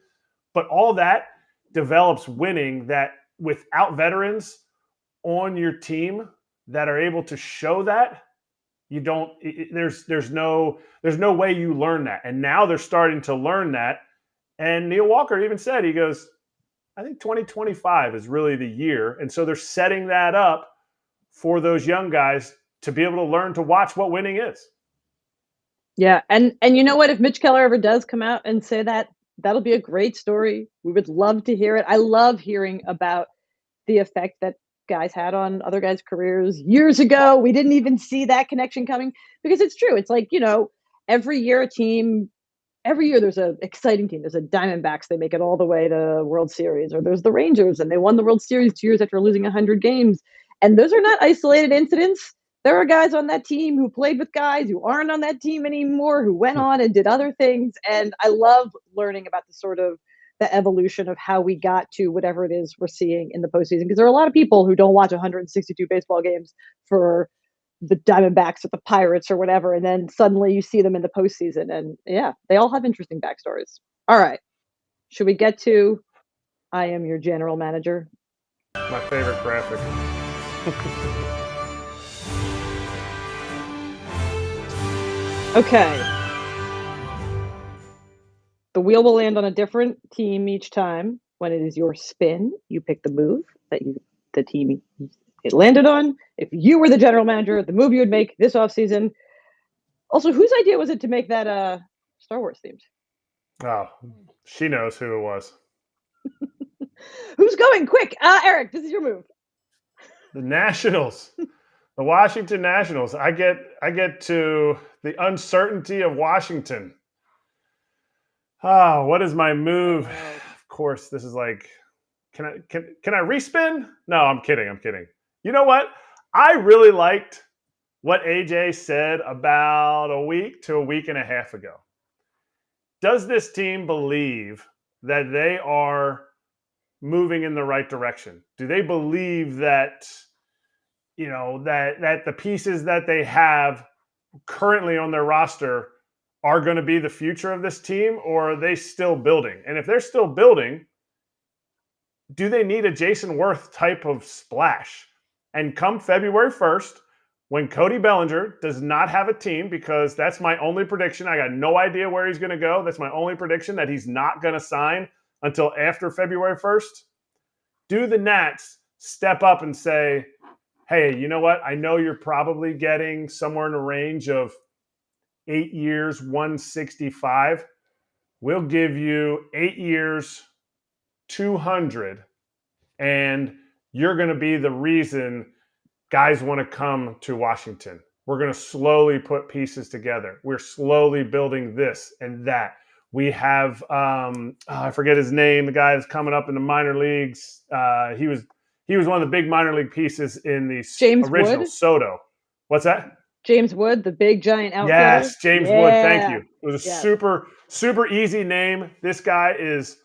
But all that develops winning, that without veterans on your team that are able to show that, there's no way you learn that. And now they're starting to learn that. And Neil Walker even said, he goes, I think 2025 is really the year. And so they're setting that up for those young guys to be able to learn to watch what winning is. Yeah. And you know what? If Mitch Keller ever does come out and say that, that'll be a great story. We would love to hear it. I love hearing about the effect that guys had on other guys' careers years ago. We didn't even see that connection coming, because it's true. It's like, every year there's an exciting team. There's a Diamondbacks, they make it all the way to World Series, or there's the Rangers and they won the World Series 2 years after losing 100 games. And those are not isolated incidents. There are guys on that team who played with guys who aren't on that team anymore, who went on and did other things. And I love learning about the evolution of how we got to whatever it is we're seeing in the postseason. Because there are a lot of people who don't watch 162 baseball games for the Diamondbacks or the Pirates or whatever, and then suddenly you see them in the postseason, and yeah, they all have interesting backstories. All right, should we get to I am your general manager? My favorite graphic. Okay. The wheel will land on a different team each time. When it is your spin, you pick the move that the team it landed on. If you were the general manager, the move you would make this offseason. Also, whose idea was it to make that Star Wars themed? Oh, she knows who it was. Who's going? Quick. Eric, this is your move. The Nationals. The Washington Nationals. I get to the uncertainty of Washington. What is my move? Of course, this is like, can I respin? No, I'm kidding. You know what? I really liked what AJ said about a week to a week and a half ago. Does this team believe that they are moving in the right direction? Do they believe that, that the pieces that they have currently on their roster are going to be the future of this team, or are they still building? And if they're still building, do they need a Jason Worth type of splash? And come February 1st, when Cody Bellinger does not have a team, because that's my only prediction. I got no idea where he's going to go. That's my only prediction, that he's not going to sign until after February 1st. Do the Nats step up and say, hey, you know what? I know you're probably getting somewhere in the range of 8 years, 165. We'll give you 8 years, 200, and you're going to be the reason guys want to come to Washington. We're going to slowly put pieces together. We're slowly building this and that. We have, I forget his name, the guy that's coming up in the minor leagues. He was one of the big minor league pieces in the original Wood? Soto. What's that? James Wood, the big giant outfielder. Yes, James Wood. Thank you. It was a super easy name. This guy is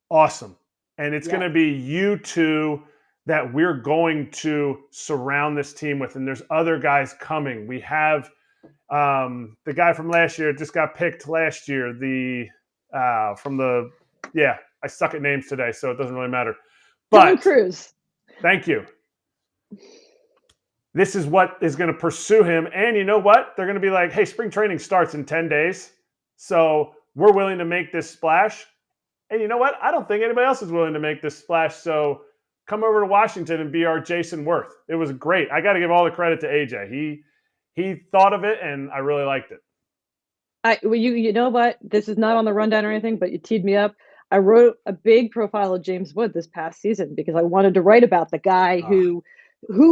awesome. And it's going to be you two that we're going to surround this team with. And there's other guys coming. We have the guy from last year just got picked last year. I suck at names today, so it doesn't really matter. But Dylan Cruz. Thank you. This is what is going to pursue him. And you know what? They're going to be like, hey, spring training starts in 10 days. So we're willing to make this splash. And you know what? I don't think anybody else is willing to make this splash. So come over to Washington and be our Jason Worth. It was great. I got to give all the credit to AJ. He thought of it, and I really liked it. You know what? This is not on the rundown or anything, but you teed me up. I wrote a big profile of James Wood this past season because I wanted to write about the guy who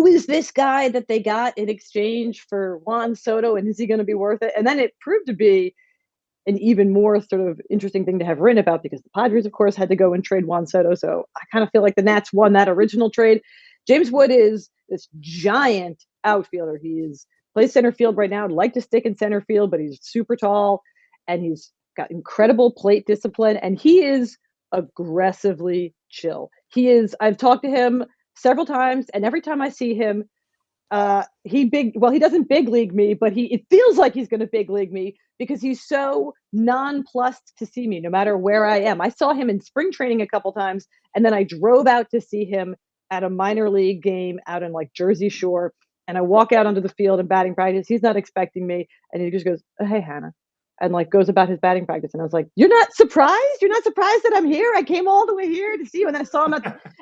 is this guy that they got in exchange for Juan Soto, and is he going to be worth it? And then it proved to be an even more sort of interesting thing to have written about, because the Padres, of course, had to go and trade Juan Soto. So I kind of feel like the Nats won that original trade. James Wood is this giant outfielder. Plays center field right now. I'd like to stick in center field, but he's super tall and he's got incredible plate discipline, and he is aggressively chill. I've talked to him several times, and every time I see him, he doesn't big league me, but it feels like he's going to big league me because he's so nonplussed to see me no matter where I am. I saw him in spring training a couple times, and then I drove out to see him at a minor league game out in like Jersey Shore. And I walk out onto the field in batting practice. He's not expecting me. And he just goes, oh, hey, Hannah. and like goes about his batting practice. And I was like, "You're not surprised? You're not surprised that I'm here? I came all the way here to see you." And then I saw him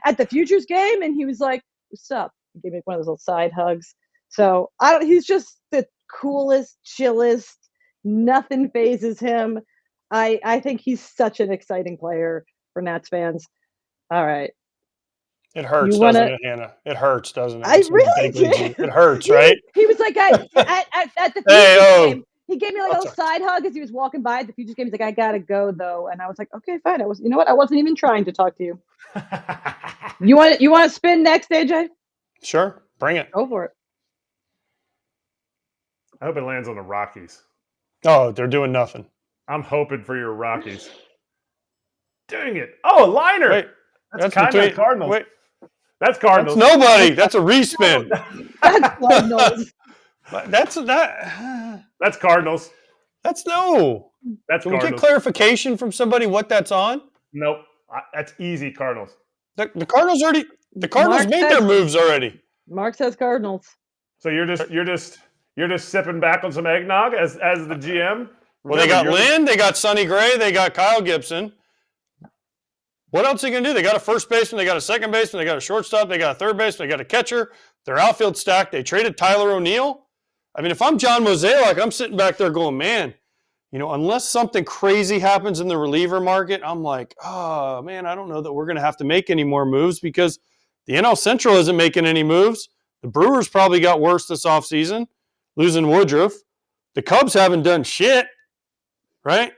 at the Futures game, and he was like, "What's up?" He gave me one of those little side hugs. So he's just the coolest, chillest. Nothing phases him. I think he's such an exciting player for Nats fans. All right. It hurts, doesn't it, Hannah? It hurts, doesn't it? I really did. It hurts, right? He was like, at the Futures game, he gave me like a little side hug as he was walking by at the Futures game. He's like, "I gotta go though," and I was like, "Okay, fine." You know what? I wasn't even trying to talk to you. You want to spin next, AJ? Sure, bring it. Go for it. I hope it lands on the Rockies. Oh, they're doing nothing. I'm hoping for your Rockies. Dang it! Oh, a liner. Wait, that's kind of Cardinals. Wait. That's Cardinals. That's nobody. That's a respin. That's Cardinals. That's Cardinals. That's no. That's Can Cardinals. we get clarification from somebody what that's on? Nope. That's easy Cardinals. The Cardinals already. The Cardinals made their moves already. Mark says Cardinals. So you're just sipping back on some eggnog as the GM. Well, they got Lynn, they got Sonny Gray, they got Kyle Gibson. What else are they going to do? They got a first baseman, they got a second baseman, they got a shortstop, they got a third baseman, they got a catcher. Their outfield stacked. They traded Tyler O'Neill. I mean, if I'm John Mozeliak, I'm sitting back there going, man, unless something crazy happens in the reliever market, I'm like, oh, man, I don't know that we're going to have to make any more moves because the NL Central isn't making any moves. The Brewers probably got worse this offseason, losing Woodruff. The Cubs haven't done shit, right?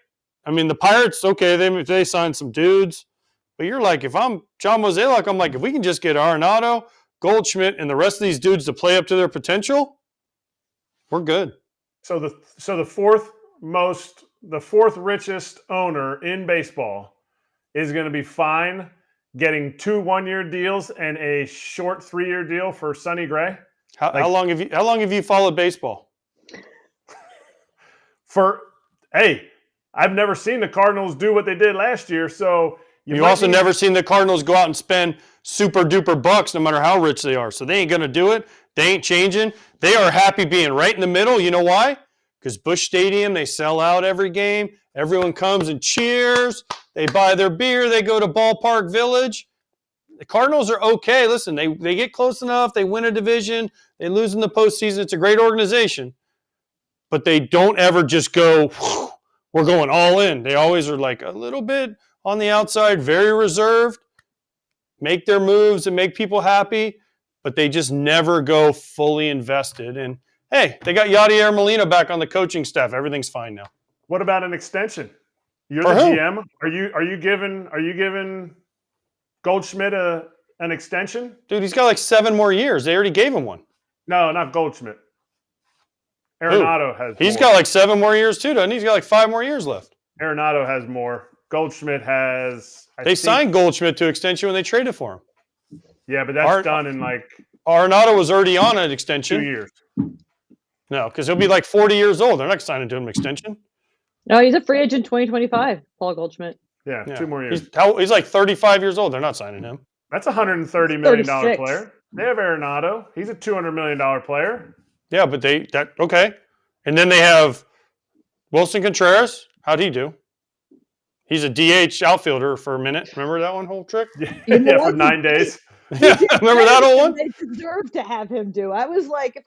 I mean, the Pirates, okay, they signed some dudes. But you're like, if I'm John Mozeliak, I'm like, if we can just get Arenado, Goldschmidt, and the rest of these dudes to play up to their potential, we're good. So the fourth richest owner in baseball is going to be fine getting 2 1-year deals and a short 3-year deal for Sonny Gray. How long have you followed baseball? I've never seen the Cardinals do what they did last year, so. You've also never seen the Cardinals go out and spend super duper bucks no matter how rich they are. So they ain't going to do it. They ain't changing. They are happy being right in the middle. You know why? Because Busch Stadium, they sell out every game. Everyone comes and cheers. They buy their beer. They go to Ballpark Village. The Cardinals are okay. Listen, they get close enough. They win a division. They lose in the postseason. It's a great organization. But they don't ever just go, we're going all in. They always are like a little bit on the outside, very reserved, make their moves and make people happy, but they just never go fully invested. And hey, they got Yadier Molina back on the coaching staff. Everything's fine now. What about an extension? You're For the who? GM. Are you giving Goldschmidt an extension? Dude, he's got like 7 more years. They already gave him one. No, not Goldschmidt. Arenado has. He's more. got like 7 more years too, doesn't he? He's got like 5 more years left. Arenado has more. Goldschmidt has. They signed Goldschmidt to extension when they traded for him. Yeah, but that's done in like. Arenado was already on an extension. 2 years. No, because he'll be like 40 years old. They're not signing to him an extension. No, he's a free agent 2025, Paul Goldschmidt. Yeah, 2 more years. He's like 35 years old. They're not signing him. That's a $130 million 36. player. They have Arenado. He's a $200 million player. Yeah, but okay. And then they have Wilson Contreras. How'd he do? He's a DH outfielder for a minute. Remember that one whole trick? Yeah, for 9 days. Yeah, remember that old one? They deserve to have him do. I was like,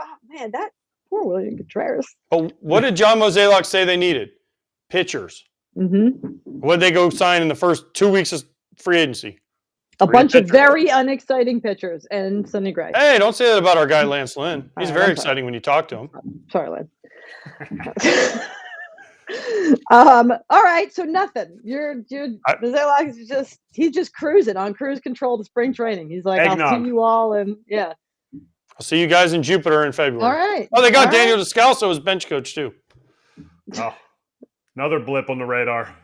that poor William Contreras. But what did John Mozeliak say they needed? Pitchers. Mm-hmm. What did they go sign in the first 2 weeks of free agency? A bunch of very unexciting pitchers and Sonny Gray. Hey, don't say that about our guy Lance Lynn. He's All right, very I'm exciting when you talk to him. Sorry, Lynn. All right, so nothing. Mozeliak is he's just cruising on cruise control to spring training. He's like, Eggnog. I'll see you all, and yeah. I'll see you guys in Jupiter in February. All right. Oh, they got All Daniel right. Descalso as bench coach too. Oh, another blip on the radar.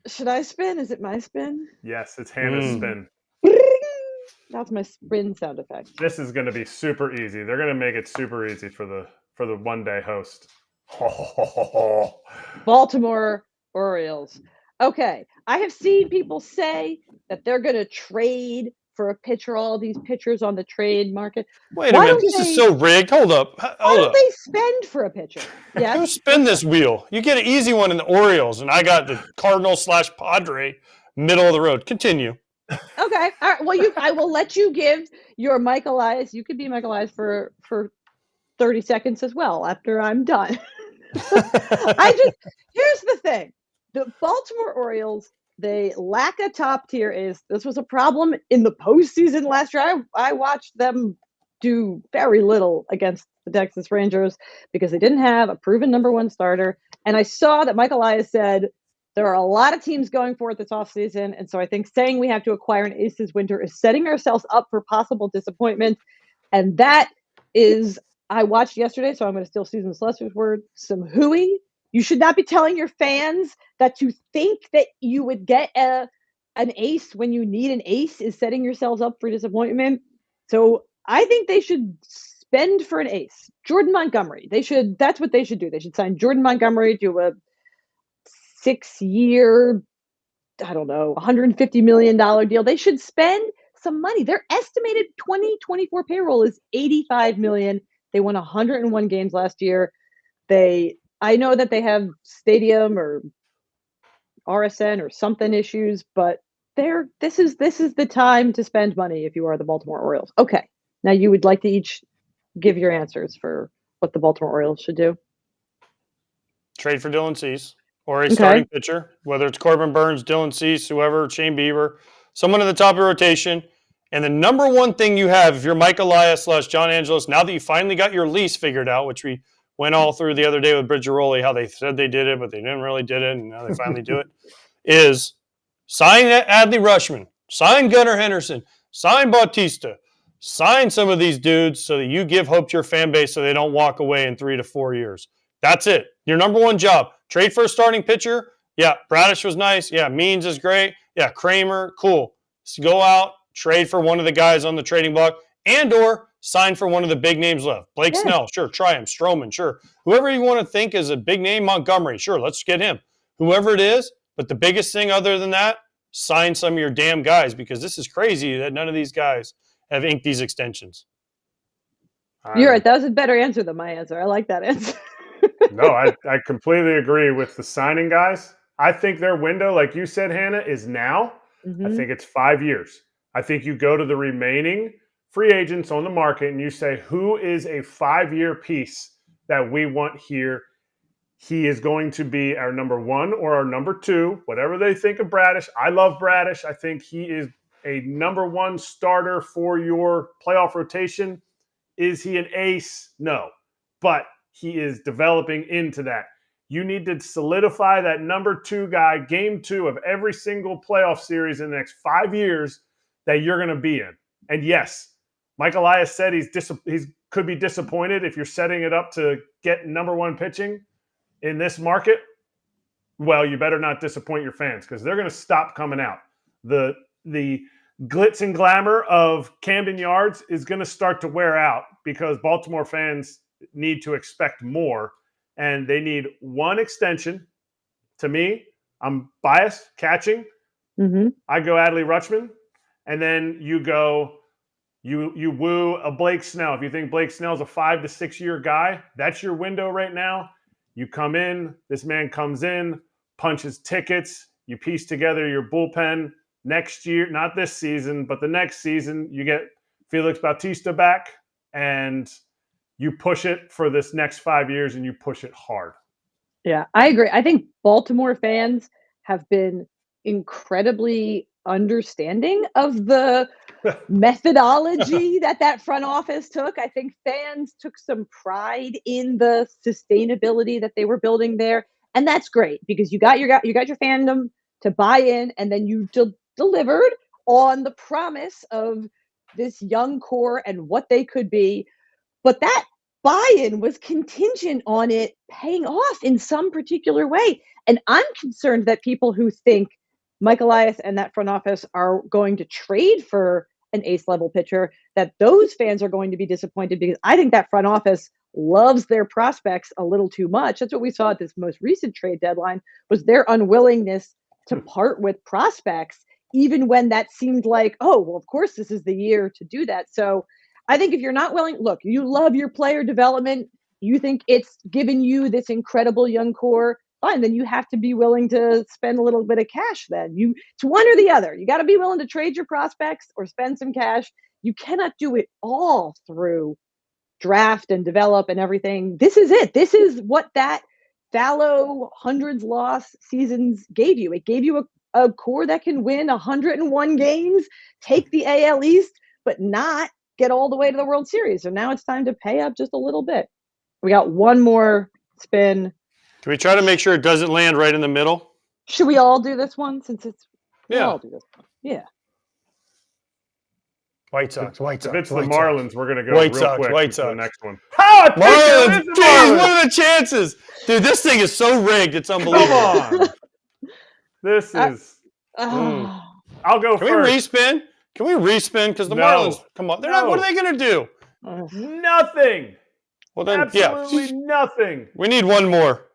Should I spin? Is it my spin? Yes, it's Hannah's spin. That's my spin sound effect. This is going to be super easy. They're going to make it super easy for the one-day host. Baltimore Orioles. Okay, I have seen people say that they're going to trade for a pitcher, all these pitchers on the trade market. Wait a minute, this is so rigged. Hold up. Why don't they spend for a pitcher? Yeah. Who spin this wheel? You get an easy one in the Orioles, and I got the Cardinal/Padre, middle of the road. Continue. Okay. All right. Well, I will let you give your Mike Elias. You could be Mike Elias for 30 seconds as well after I'm done. Here's the thing. The Baltimore Orioles, they lack a top tier ace. This was a problem in the postseason last year. I watched them do very little against the Texas Rangers because they didn't have a proven number one starter. And I saw that Mike Elias said there are a lot of teams going for it this offseason. And so I think saying we have to acquire an ace this winter is setting ourselves up for possible disappointment. And that is, I watched yesterday, so I'm going to steal Susan Slusser's word, some hooey. You should not be telling your fans that to think that you would get an ace when you need an ace is setting yourselves up for disappointment. So I think they should spend for an ace. Jordan Montgomery. That's what they should do. They should sign Jordan Montgomery to a 6-year, I don't know, $150 million deal. They should spend some money. Their estimated 2024 payroll is $85 million. They won 101 games last year. I know that they have stadium or RSN or something issues, but this is the time to spend money if you are the Baltimore Orioles. Okay. Now you would like to each give your answers for what the Baltimore Orioles should do. Trade for Dylan Cease or a starting pitcher, whether it's Corbin Burnes, Dylan Cease, whoever, Shane Bieber, someone at the top of the rotation. And the number one thing you have, if you're Mike Elias/John Angelos, now that you finally got your lease figured out, which we went all through the other day with Bridgeroli, how they said they did it, but they didn't really did it, and now they finally do it, is sign Adley Rutschman, sign Gunnar Henderson, sign Bautista, sign some of these dudes so that you give hope to your fan base so they don't walk away in 3 to 4 years. That's it. Your number one job. Trade for a starting pitcher. Yeah, Bradish was nice. Yeah, Means is great. Yeah, Kramer, cool. So go out, trade for one of the guys on the trading block, and or sign for one of the big names left. Blake Snell, sure. Try him. Stroman, sure. Whoever you want to think is a big name, Montgomery, sure. Let's get him. Whoever it is. But the biggest thing other than that, sign some of your damn guys, because this is crazy that none of these guys have inked these extensions. You're right. That was a better answer than my answer. I like that answer. No, I completely agree with the signing guys. I think their window, like you said, Hannah, is now. Mm-hmm. I think it's 5 years. I think you go to the remaining free agents on the market and you say, who is a 5-year piece that we want here? He is going to be our number one or our number two, whatever they think of Bradish. I love Bradish. I think he is a number one starter for your playoff rotation. Is he an ace? No, but he is developing into that. You need to solidify that number two guy, game 2 of every single playoff series in the next 5 years that you're going to be in. And yes, Mike Elias said he could be disappointed if you're setting it up to get number one pitching in this market. Well, you better not disappoint your fans because they're going to stop coming out. The glitz and glamour of Camden Yards is going to start to wear out because Baltimore fans need to expect more, and they need one extension. To me, I'm biased, catching. Mm-hmm. I go Adley Rutschman, and then you go, you woo a Blake Snell. If you think Blake Snell's a 5 to 6 year guy, that's your window right now. You come in, this man comes in, punches tickets, you piece together your bullpen next year, not this season, but the next season, you get Felix Bautista back, and you push it for this next 5 years, and you push it hard. Yeah, I agree. I think Baltimore fans have been incredibly understanding of the methodology that front office took. I think fans took some pride in the sustainability that they were building there, and that's great because you got your fandom to buy in, and then you delivered on the promise of this young core and what they could be. But that buy-in was contingent on it paying off in some particular way. And I'm concerned that people who think Mike Elias and that front office are going to trade for an ace-level pitcher, that those fans are going to be disappointed because I think that front office loves their prospects a little too much. That's what we saw at this most recent trade deadline, was their unwillingness to part with prospects even when that seemed like, oh, well, of course, this is the year to do that. So I think if you're not willing, look, you love your player development, you think it's given you this incredible young core, fine, then you have to be willing to spend a little bit of cash then. It's one or the other. You got to be willing to trade your prospects or spend some cash. You cannot do it all through draft and develop and everything. This is it. This is what that fallow hundreds loss seasons gave you. It gave you a core that can win 101 games, take the AL East, but not get all the way to the World Series. So now it's time to pay up just a little bit. We got one more spin. Can we try to make sure it doesn't land right in the middle? Should we all do this one since it's Yeah. we'll all do this one. Yeah. White Sox. If it's the Marlins, we're going to go White real Sox, quick White to the Sox. next one. Oh, Marlins! Jeez, what are the chances? Dude, this thing is so rigged. It's unbelievable. Come on. This is... I'll go Can first. Can we respin? Because the No. Marlins, come on. They're not. What are they going to do? Nothing. Well, then, Absolutely nothing. We need one more.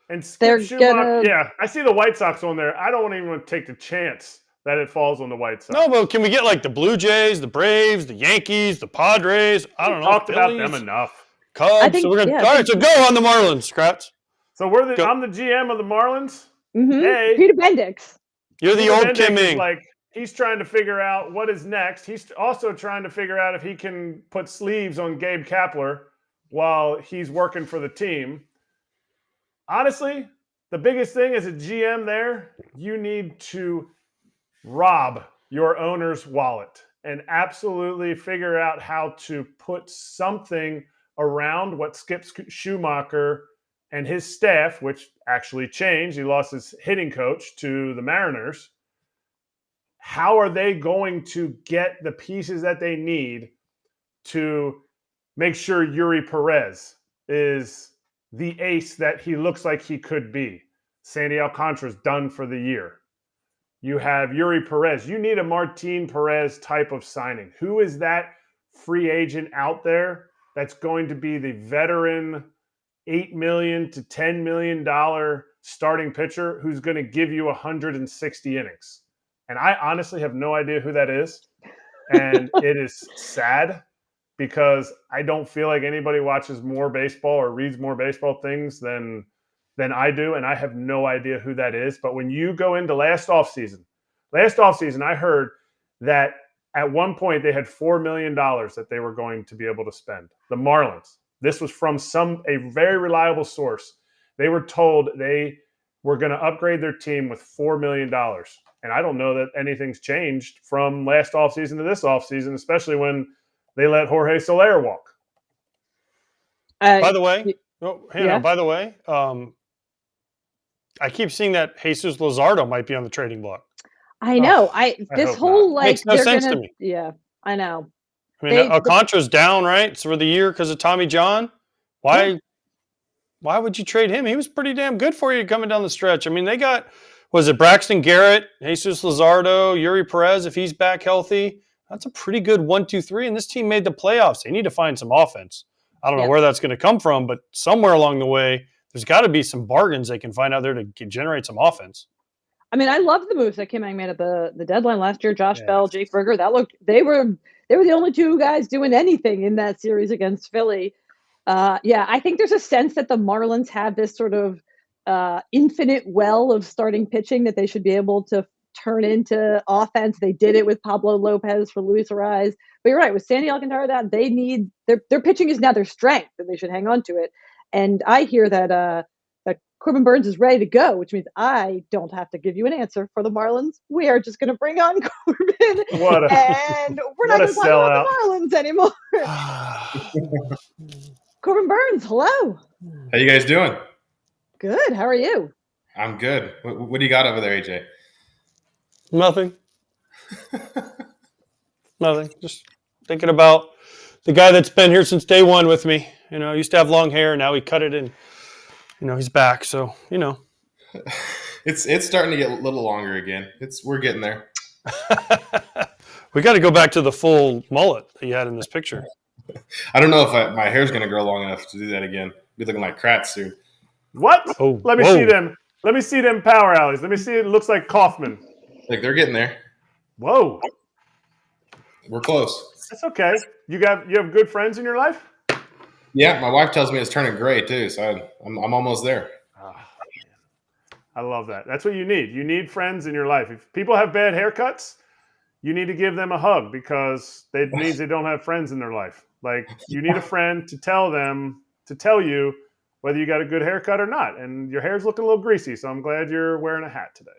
And They're Skip Schumacher, gonna- yeah, I see the White Sox on there. I don't even want to take the chance that it falls on the White Sox. No, but can we get like the Blue Jays, the Braves, the Yankees, the Padres? I don't know. Talked about Phillies, them enough. Cubs. I think- So we're gonna. yeah, All right, so go on the Marlins, Kratz. So I'm the GM of the Marlins. Mm-hmm. Hey. Peter Bendix. You're the Peter old Bendix Kim is Ng. like he's trying to figure out what is next. He's also trying to figure out if he can put sleeves on Gabe Kapler while he's working for the team. Honestly, the biggest thing as a GM there, you need to rob your owner's wallet and absolutely figure out how to put something around what Skip Schumacher and his staff, which actually changed. He lost his hitting coach to the Mariners. How are they going to get the pieces that they need to make sure Yuri Perez is the ace that he looks like he could be? Sandy Alcantara's done for the year. You have Yuri Perez. You need a Martin Perez type of signing. Who is that free agent out there that's going to be the veteran $8 million to $10 million starting pitcher who's going to give you 160 innings? And I honestly have no idea who that is. And it is sad because I don't feel like anybody watches more baseball or reads more baseball things than I do. And I have no idea who that is. But when you go into last offseason, I heard that at one point they had $4 million that they were going to be able to spend. The Marlins. This was from a very reliable source. They were told they were going to upgrade their team with $4 million. And I don't know that anything's changed from last offseason to this offseason, especially when they let Jorge Soler walk. By the way, yeah. by the way, I keep seeing that Jesus Luzardo might be on the trading block. I know. hope whole not. like Makes no they're sense gonna, to me. Yeah, I know. I mean, Alcantara's down, right? So for the year because of Tommy John. Why would you trade him? He was pretty damn good for you coming down the stretch. I mean, they got, was it Braxton Garrett, Jesus Luzardo, Yuri Perez, if he's back healthy? That's a pretty good 1, 2, 3. And this team made the playoffs. They need to find some offense. I don't know where that's going to come from, but somewhere along the way, there's got to be some bargains they can find out there to generate some offense. I mean, I love the moves that Kim Ng made at the deadline last year. Josh Bell, Jake Burger. They were the only two guys doing anything in that series against Philly. I think there's a sense that the Marlins have this sort of infinite well of starting pitching that they should be able to turn into offense. They did it with Pablo Lopez for Luis Arraez. But you're right, with Sandy Alcantara, that they need their pitching is now their strength, and they should hang on to it. And I hear that Corbin Burnes is ready to go, which means I don't have to give you an answer for the Marlins. We are just going to bring on Corbin, and we're not going to talk about the Marlins anymore. Corbin Burnes, hello. How you guys doing? Good. How are you? I'm good. What do you got over there, AJ? Nothing. Nothing. Just thinking about the guy that's been here since day one with me. You know, used to have long hair. Now he cut it and, he's back. So, It's starting to get a little longer again. We're getting there. We got to go back to the full mullet that you had in this picture. I don't know if my hair's going to grow long enough to do that again. Be looking like Kratz soon. What? Oh, Let me see them. Let me see them power alleys. Let me see it. Looks like Kaufman. Like they're getting there. Whoa. We're close. That's okay. You have good friends in your life? Yeah, my wife tells me it's turning gray too, so I'm almost there. Oh, I love that. That's what you need. You need friends in your life. If people have bad haircuts, you need to give them a hug because it means they don't have friends in their life. Like you need a friend to tell you whether you got a good haircut or not. And your hair's looking a little greasy, so I'm glad you're wearing a hat today.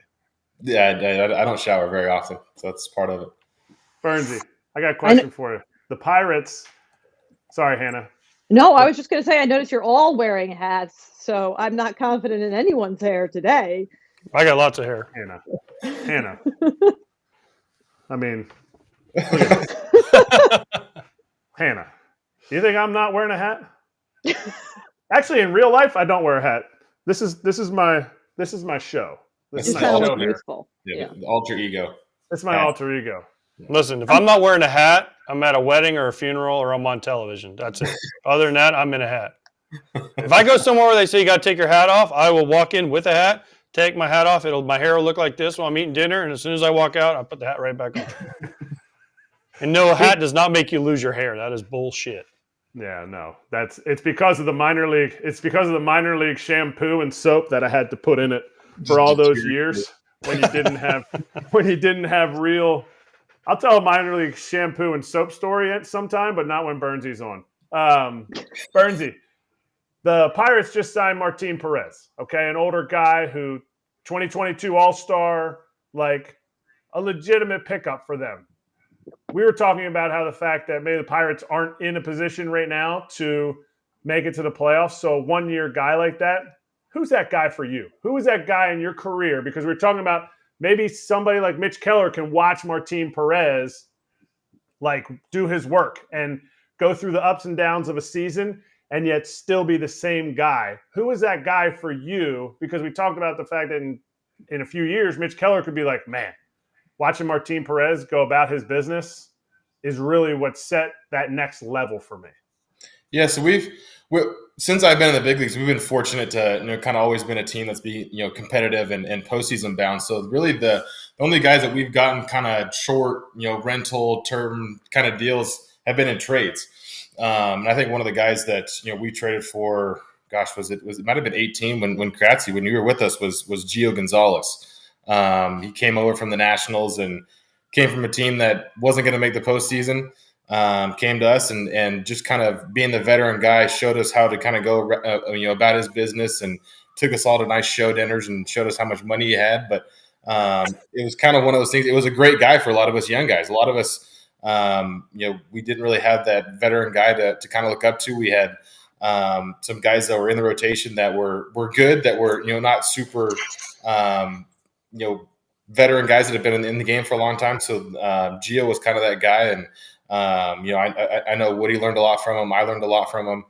Yeah, I don't shower very often, so that's part of it. Burnsy, I got a question for you. The Pirates. Sorry, Hannah. No, I was just going to say, I noticed you're all wearing hats, so I'm not confident in anyone's hair today. I got lots of hair. Hannah. I mean, look at this. Hannah, do you think I'm not wearing a hat? Actually, in real life, I don't wear a hat. This is my show. This is my show here. Yeah, the alter ego. It's my alter ego. Listen, if I'm not wearing a hat, I'm at a wedding or a funeral or I'm on television. That's it. Other than that, I'm in a hat. If I go somewhere where they say you got to take your hat off, I will walk in with a hat, take my hat off. My hair will look like this while I'm eating dinner. And as soon as I walk out, I put the hat right back on. And no, a hat does not make you lose your hair. That is bullshit. Yeah, no. It's because of the minor league. It's because of the minor league shampoo and soap that I had to put in it for all those years when you didn't have real. I'll tell a minor league shampoo and soap story sometime, but not when Burnsy's on. Burnsy, the Pirates just signed Martin Perez, okay, an older guy who 2022 All-Star, like a legitimate pickup for them. We were talking about how the fact that maybe the Pirates aren't in a position right now to make it to the playoffs. So a one-year guy like that, who's that guy for you? Who is that guy in your career? Because we're talking about maybe somebody like Mitch Keller can watch Martin Perez like do his work and go through the ups and downs of a season and yet still be the same guy. Who is that guy for you? Because we talked about the fact that in a few years, Mitch Keller could be like, man, watching Martin Perez go about his business is really what set that next level for me. Yeah, so we've since I've been in the big leagues, we've been fortunate to kind of always been a team that's competitive and postseason bound. So really the only guys that we've gotten kind of short rental term kind of deals have been in trades. And I think one of the guys that we traded for, it might have been 18 when Kratzy, when you were with us, was Gio Gonzalez. He came over from the Nationals and came from a team that wasn't going to make the postseason. Came to us and just kind of being the veteran guy showed us how to kind of go about his business and took us all to nice show dinners and showed us how much money he had. But it was kind of one of those things. It was a great guy for a lot of us young guys. A lot of us, we didn't really have that veteran guy to kind of look up to. We had some guys that were in the rotation that were good, that were not super veteran guys that have been in the game for a long time. So Gio was kind of that guy, and I know Woody learned a lot from him. I learned a lot from him.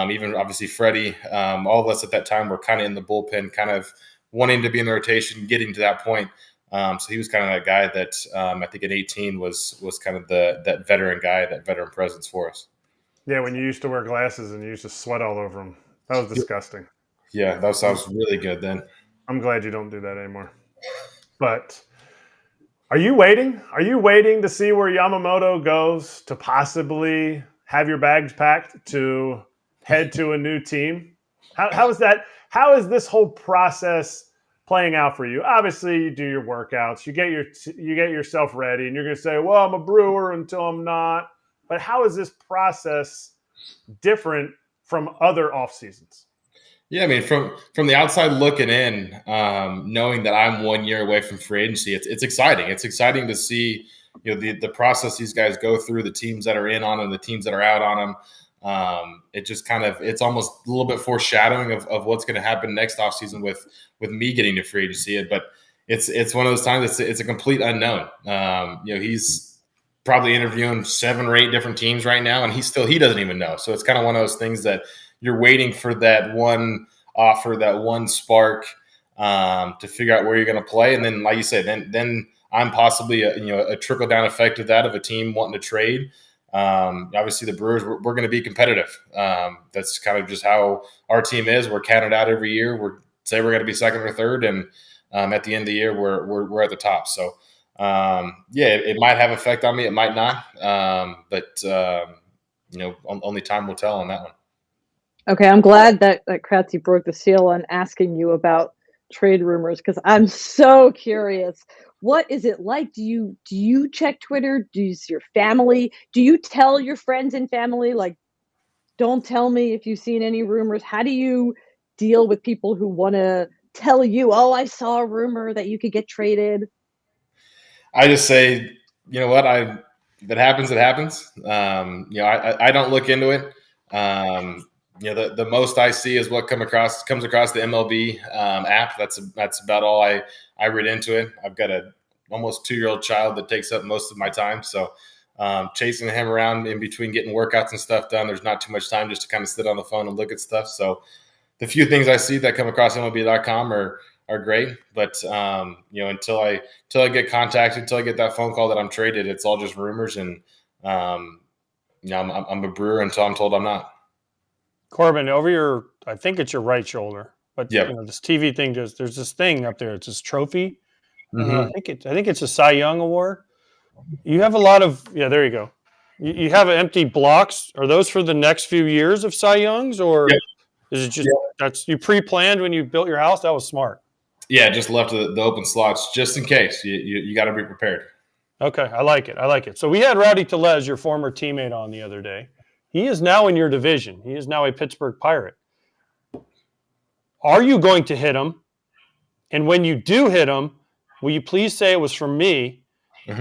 Even obviously Freddie. All of us at that time were kind of in the bullpen, kind of wanting to be in the rotation, getting to that point. So he was kind of that guy that I think at 18 was kind of that veteran guy, that veteran presence for us. Yeah, when you used to wear glasses and you used to sweat all over them. That was disgusting. Yeah, that sounds really good then. I'm glad you don't do that anymore. But are you waiting? Are you waiting to see where Yamamoto goes to possibly have your bags packed to head to a new team? How is that? How is this whole process playing out for you? Obviously, you do your workouts, you get yourself ready, and you're going to say, "Well, I'm a Brewer until I'm not." But how is this process different from other off seasons? Yeah, I mean, from the outside looking in, knowing that I'm 1 year away from free agency, it's exciting. It's exciting to see the process these guys go through, the teams that are in on them, the teams that are out on them. It just it's almost a little bit foreshadowing of what's going to happen next offseason with me getting to free agency. But it's one of those times it's a complete unknown. He's probably interviewing 7 or 8 different teams right now, and he doesn't even know. So it's kind of one of those things that you're waiting for that one offer, that one spark to figure out where you're going to play. And then, like you said, then I'm possibly a trickle down effect of that, of a team wanting to trade. Obviously the Brewers, we're going to be competitive. That's kind of just how our team is. We're counted out every year. We're going to be second or third. And at the end of the year, we're at the top. So it might have effect on me. It might not. But only time will tell on that one. Okay, I'm glad that Kratzy broke the seal on asking you about trade rumors because I'm so curious. What is it like? Do you check Twitter? Does your family? Do you tell your friends and family, like, don't tell me if you've seen any rumors? How do you deal with people who want to tell you, oh, I saw a rumor that you could get traded? I just say, you know what? If it happens, it happens. I don't look into it. The most I see is what comes across the MLB app. That's about all I read into it. I've got a almost 2-year-old child that takes up most of my time. So chasing him around in between getting workouts and stuff done, there's not too much time just to kind of sit on the phone and look at stuff. So the few things I see that come across MLB.com are great. But until I get contacted, until I get that phone call that I'm traded, it's all just rumors. And I'm a Brewer until I'm told I'm not. Corbin, I think it's your right shoulder, but yep. This TV thing there's this thing up there. It's this trophy. Mm-hmm. I think it's a Cy Young award. You have a lot of there you go. You have empty blocks. Are those for the next few years of Cy Youngs, or is it just that's you pre-planned when you built your house? That was smart. Yeah, just left the open slots just in case. You got to be prepared. Okay, I like it. So we had Rowdy Tellez, your former teammate, on the other day. He is now in your division. He is now a Pittsburgh Pirate. Are you going to hit him? And when you do hit him, will you please say it was from me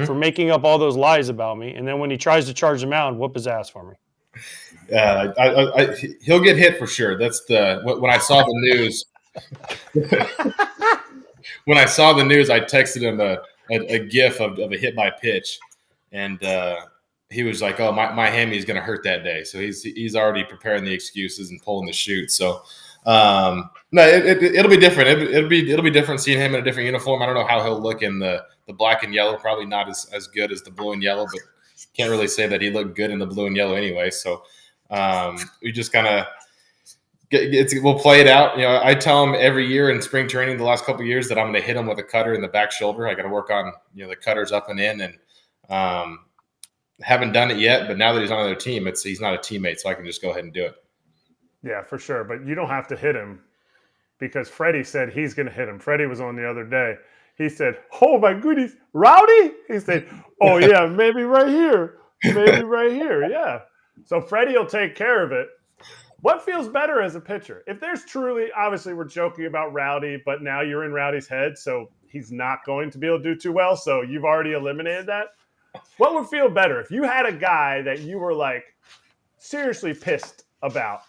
for making up all those lies about me? And then when he tries to charge the mound, whoop his ass for me. He'll get hit for sure. That's when I saw the news. When I saw the news, I texted him a GIF of a hit by pitch, and he was like, "Oh, my hammy is going to hurt that day." So he's already preparing the excuses and pulling the chute. So no, it'll be different. It'll be different seeing him in a different uniform. I don't know how he'll look in the black and yellow. Probably not as good as the blue and yellow, but can't really say that he looked good in the blue and yellow anyway. So we just kind of. We'll play it out. I tell him every year in spring training the last couple of years that I'm going to hit him with a cutter in the back shoulder. I got to work on the cutters up and in, and haven't done it yet. But now that he's on another team, he's not a teammate, so I can just go ahead and do it. Yeah, for sure. But you don't have to hit him because Freddie said he's going to hit him. Freddie was on the other day. He said, "Oh my goodness, Rowdy!" He said, "Oh yeah, maybe right here, yeah." So Freddie will take care of it. What feels better as a pitcher? If there's truly, obviously we're joking about Rowdy, but now you're in Rowdy's head, so he's not going to be able to do too well, so you've already eliminated that. What would feel better if you had a guy that you were like seriously pissed about?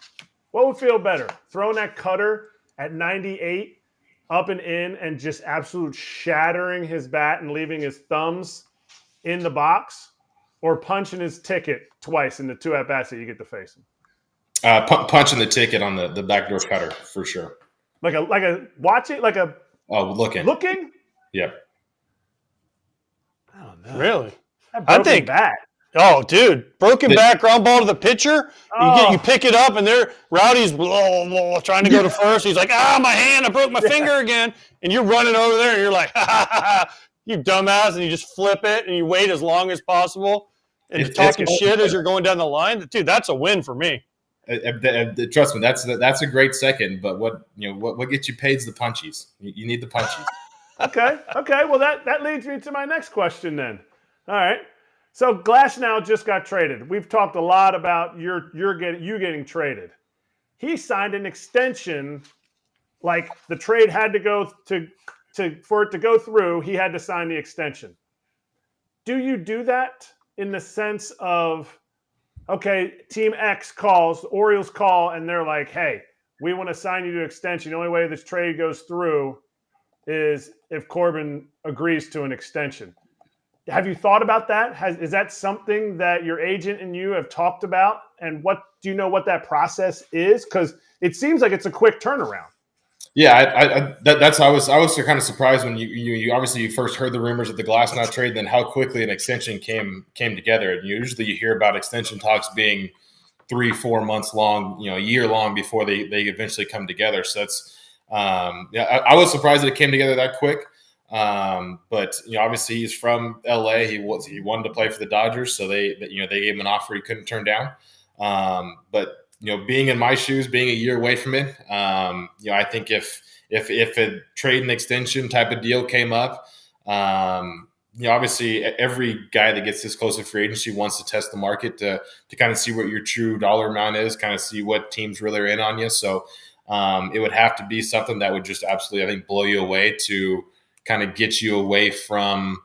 What would feel better? Throwing that cutter at 98 up and in and just absolute shattering his bat and leaving his thumbs in the box, or punching his ticket twice in the 2 at-bats that you get to face him? Punching the ticket on the backdoor cutter for sure. Like a watching, like a looking. Yeah. I don't know. Really? I think bat. Oh, dude, broken back, ground ball to the pitcher. You pick it up, and Rowdy's trying to go to first. He's like, my hand, I broke my finger again. And you're running over there, and you're like, you dumbass, and you just flip it, and you wait as long as possible, and you're talking shit as you're going down the line. Dude, that's a win for me. Trust me, that's a great second. But what gets you paid is the punchies. You need the punchies. Okay. Well, that leads me to my next question then. All right. So Glasnow just got traded. We've talked a lot about you getting traded. He signed an extension. Like the trade had to go for it to go through. He had to sign the extension. Do you do that in the sense of, okay, Team X calls, the Orioles call, and they're like, hey, we want to sign you to extension. The only way this trade goes through is if Corbin agrees to an extension. Have you thought about that? Is that something that your agent and you have talked about? And do you know what that process is? Because it seems like it's a quick turnaround. Yeah, that's I was kind of surprised when you obviously you first heard the rumors of the Glasnow trade, then how quickly an extension came together. And usually you hear about extension talks being 3-4 months long, a year long before they eventually come together. So that's I was surprised that it came together that quick. But obviously he's from LA. He wanted to play for the Dodgers, so they gave him an offer he couldn't turn down. But being in my shoes, being a year away from it, I think if a trade and extension type of deal came up, obviously every guy that gets this close to free agency wants to test the market to kind of see what your true dollar amount is, kind of see what teams really are in on you. So it would have to be something that would just absolutely, I think, blow you away to kind of get you away from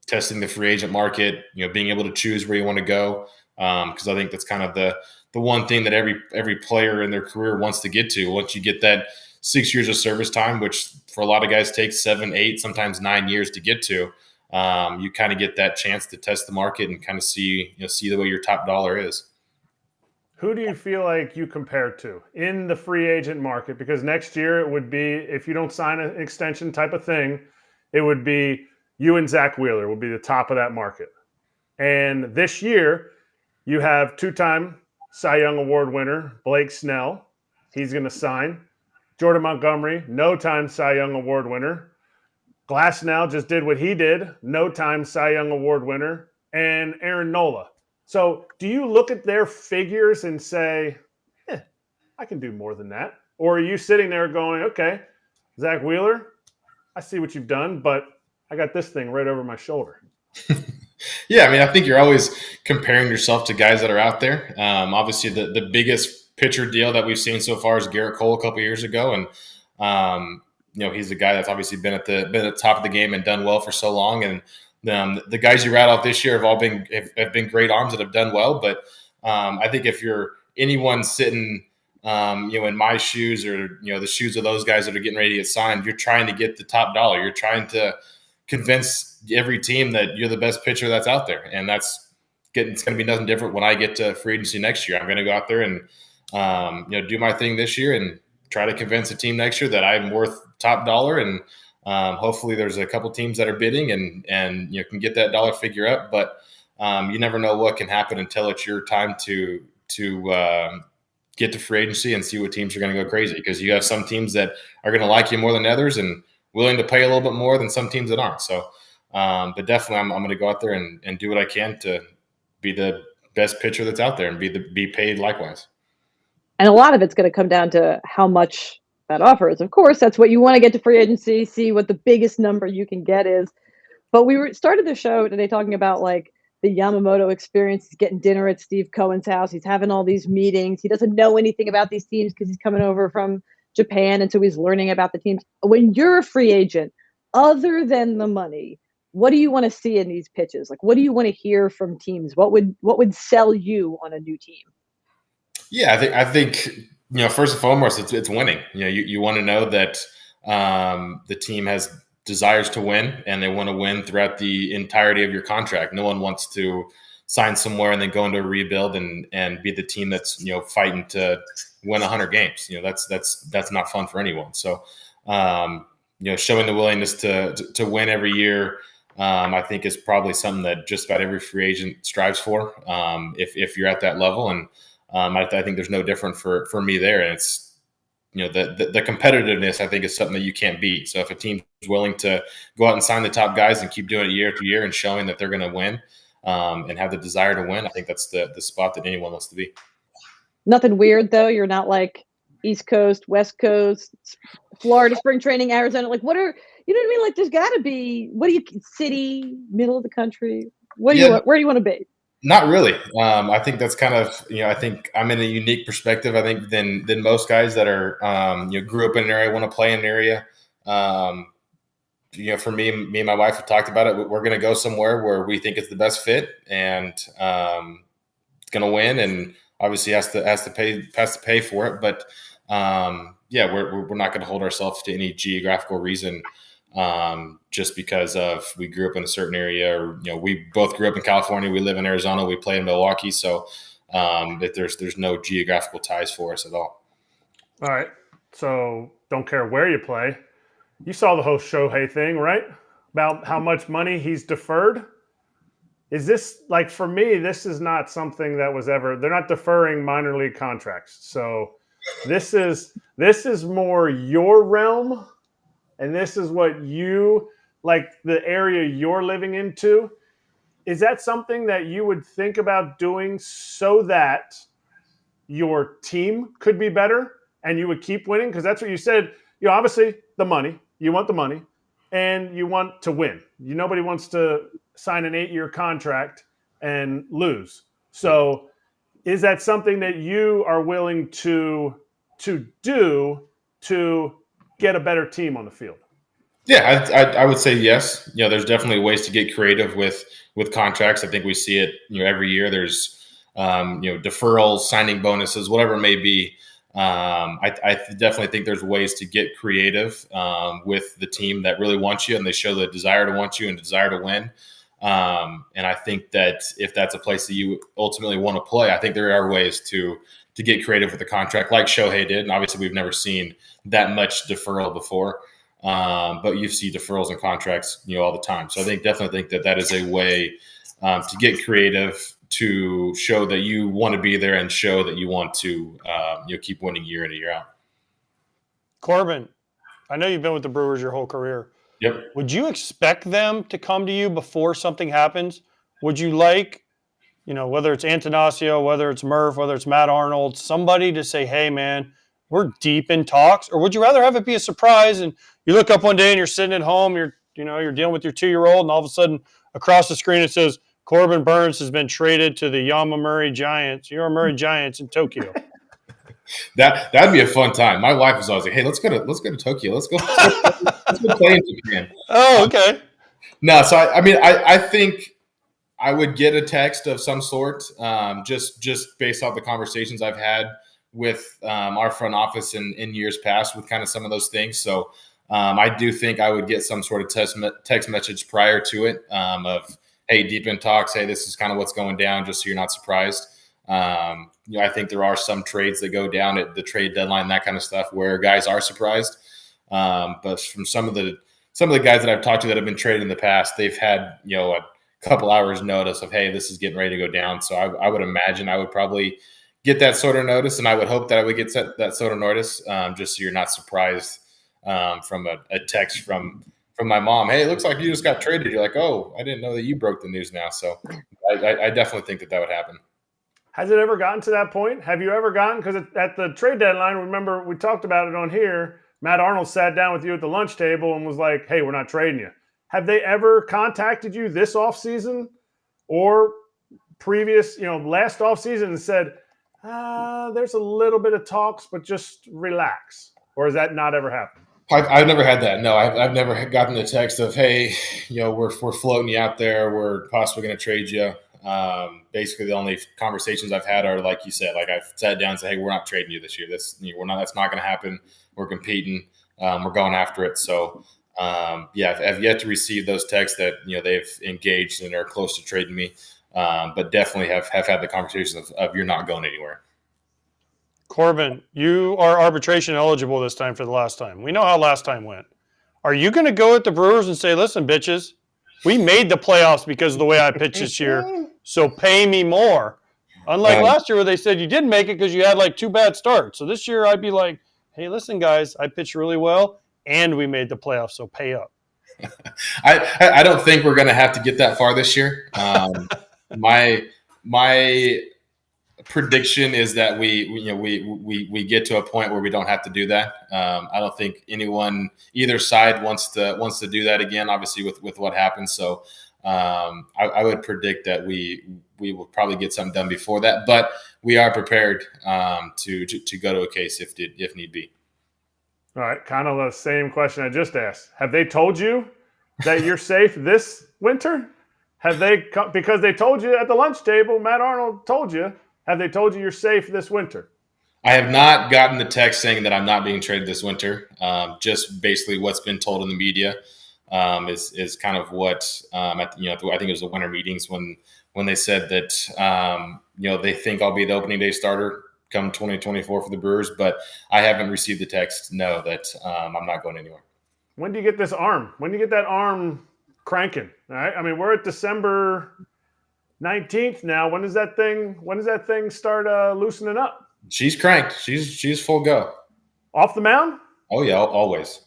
testing the free agent market, being able to choose where you want to go. Because I think that's kind of the one thing that every player in their career wants to get to. Once you get that 6 years of service time, which for a lot of guys takes 7, 8, sometimes 9 years to get to, you kind of get that chance to test the market and kind of see the way your top dollar is. Who do you feel like you compare to in the free agent market? Because next year it would be, if you don't sign an extension type of thing, it would be you and Zach Wheeler would be the top of that market. And this year you have 2-time Cy Young Award winner Blake Snell. He's going to sign. Jordan Montgomery, no-time Cy Young Award winner. Glasnow just did what he did, no-time Cy Young Award winner. And Aaron Nola. So do you look at their figures and say, I can do more than that? Or are you sitting there going, okay, Zach Wheeler, I see what you've done, but I got this thing right over my shoulder. Yeah, I mean, I think you're always comparing yourself to guys that are out there. Obviously, the biggest pitcher deal that we've seen so far is Garrett Cole a couple years ago, and he's a guy that's obviously been at the top of the game and done well for so long. And the guys you rat off this year have been great arms that have done well. But I think if you're anyone sitting in my shoes or the shoes of those guys that are getting ready to get signed, you're trying to get the top dollar. You're trying to convince every team that you're the best pitcher that's out there, and it's going to be nothing different when I get to free agency next year. I'm going to go out there and do my thing this year and try to convince a team next year that I'm worth top dollar, and hopefully there's a couple teams that are bidding and can get that dollar figure up. But you never know what can happen until it's your time to get to free agency and see what teams are going to go crazy, because you have some teams that are going to like you more than others and willing to pay a little bit more than some teams that aren't. So, but definitely I'm going to go out there and do what I can to be the best pitcher that's out there and be paid likewise. And a lot of it's going to come down to how much that offers. Of course, that's what you want to get to free agency, see what the biggest number you can get is. But we started the show today talking about like the Yamamoto experience. He's getting dinner at Steve Cohen's house. He's having all these meetings. He doesn't know anything about these teams because he's coming over from Japan, and so he's learning about the teams. When you're a free agent, other than the money, what do you want to see in these pitches? Like, what do you want to hear from teams? What would sell you on a new team? Yeah, I think first and foremost, it's winning. You want to know that the team has desires to win, and they want to win throughout the entirety of your contract. No one wants to sign somewhere and then go into a rebuild and be the team that's fighting to win 100 games. That's not fun for anyone. So showing the willingness to win every year, I think is probably something that just about every free agent strives for. If you're at that level, and I think there's no different for me there. And it's the competitiveness, I think, is something that you can't beat. So if a team is willing to go out and sign the top guys and keep doing it year after year and showing that they're going to win and have the desire to win, I think that's the spot that anyone wants to be. Nothing weird, though. You're not like East Coast, West Coast, Florida, spring training, Arizona. Like, what are, you know what I mean? Like, there's got to be, city, middle of the country? Where do you want to be? Not really. I think that's kind of, I think I'm in a unique perspective, I think, than most guys that are, grew up in an area, want to play in an area. For me and my wife have talked about it. We're going to go somewhere where we think it's the best fit, and it's going to win, and obviously has to pay for it. But we're not going to hold ourselves to any geographical reason just because of we grew up in a certain area, or we both grew up in California, we live in Arizona, we play in Milwaukee, so that there's no geographical ties for us at all. All right, so don't care where you play. You saw the whole Shohei thing, right? About how much money he's deferred. Is this, like, for me, this is not something that was ever, they're not deferring minor league contracts. So this is more your realm, and this is what you like the area you're living into. Is that something that you would think about doing so that your team could be better and you would keep winning? Because that's what you said. Obviously the money. You want the money, and you want to win. Nobody wants to sign an 8-year contract and lose. So, is that something that you are willing to do to get a better team on the field? Yeah, I would say yes. There's definitely ways to get creative with contracts. I think we see it, every year. There's, deferrals, signing bonuses, whatever it may be. I definitely think there's ways to get creative with the team that really wants you, and they show the desire to want you and desire to win. And I think that if that's a place that you ultimately want to play, I think there are ways to get creative with the contract, like Shohei did. And obviously, we've never seen that much deferral before. But you see deferrals in contracts, all the time. So I definitely think that is a way to get creative, to show that you want to be there and show that you want to keep winning year in and year out. Corbin, I know you've been with the Brewers your whole career. Yep. Would you expect them to come to you before something happens? Would you like, whether it's Antanasio, whether it's Murph, whether it's Matt Arnold, somebody to say, hey, man, we're deep in talks? Or would you rather have it be a surprise and you look up one day and you're sitting at home, you're dealing with your 2-year-old, and all of a sudden across the screen it says Corbin Burnes has been traded to the Yomiuri Giants in Tokyo? That'd be a fun time. My wife was always like, "Hey, let's go to Tokyo. Let's go play in Japan." Oh, okay. No, so I think I would get a text of some sort, just based off the conversations I've had with our front office in years past with kind of some of those things. So I do think I would get some sort of text message prior to it of, hey, deep in talks. Hey, this is kind of what's going down, just so you're not surprised. I think there are some trades that go down at the trade deadline, that kind of stuff, where guys are surprised. But from some of the guys that I've talked to that have been traded in the past, they've had a couple hours notice of, hey, this is getting ready to go down. So I would imagine I would probably get that sort of notice, and I would hope that I would get that sort of notice, just so you're not surprised from a text from my mom. Hey, it looks like you just got traded. You're like, oh, I didn't know that you broke the news now. So I definitely think that would happen. Has it ever gotten to that point? Have you ever gotten, because at the trade deadline, remember we talked about it on here, Matt Arnold sat down with you at the lunch table and was like, hey, we're not trading you. Have they ever contacted you this offseason or previous, last offseason and said, there's a little bit of talks, but just relax? Or has that not ever happened? I've never had that. No, I've never gotten the text of, hey, we're floating you out there. We're possibly going to trade you. Basically, the only conversations I've had are, like you said, like I've sat down and said, hey, we're not trading you this year. That's not going to happen. We're competing. We're going after it. So, I've yet to receive those texts that, they've engaged and are close to trading me. But definitely have had the conversations of you're not going anywhere. Corbin, you are arbitration eligible this time for the last time. We know how last time went. Are you going to go at the Brewers and say, listen, bitches, we made the playoffs because of the way I pitched this year, so pay me more? Unlike last year where they said you didn't make it because you had like 2 bad starts. So this year I'd be like, hey, listen, guys, I pitched really well and we made the playoffs, so pay up. I don't think we're going to have to get that far this year. My prediction is that we get to a point where we don't have to do that. I don't think either side wants to do that again, obviously with what happened. So I would predict that we will probably get something done before that, but we are prepared to go to a case if need be. All right, kind of the same question I just asked. Have they told you that you're safe this winter? Have they, because they told you at the lunch table, Matt Arnold told you, have they told you you're safe this winter? I have not gotten the text saying that I'm not being traded this winter. Just basically what's been told in the media is kind of what I think it was the winter meetings when they said that they think I'll be the opening day starter come 2024 for the Brewers, but I haven't received the text that I'm not going anywhere. When do you get this arm? When do you get that arm cranking? All right. I mean, we're at December 19th now. When does that thing start loosening up? She's cranked. She's full go. Off the mound? Oh yeah, always.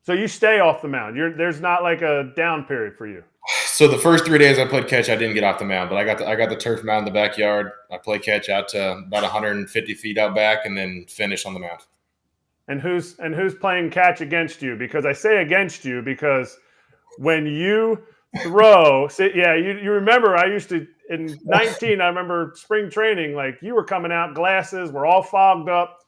So you stay off the mound. There's not like a down period for you. So the first 3 days I played catch, I didn't get off the mound, but I got the turf mound in the backyard. I play catch out to about 150 feet out back, and then finish on the mound. And who's playing catch against you? Because I say against you because when you throw, you remember I used to in 19. I remember spring training, like you were coming out, glasses were all fogged up,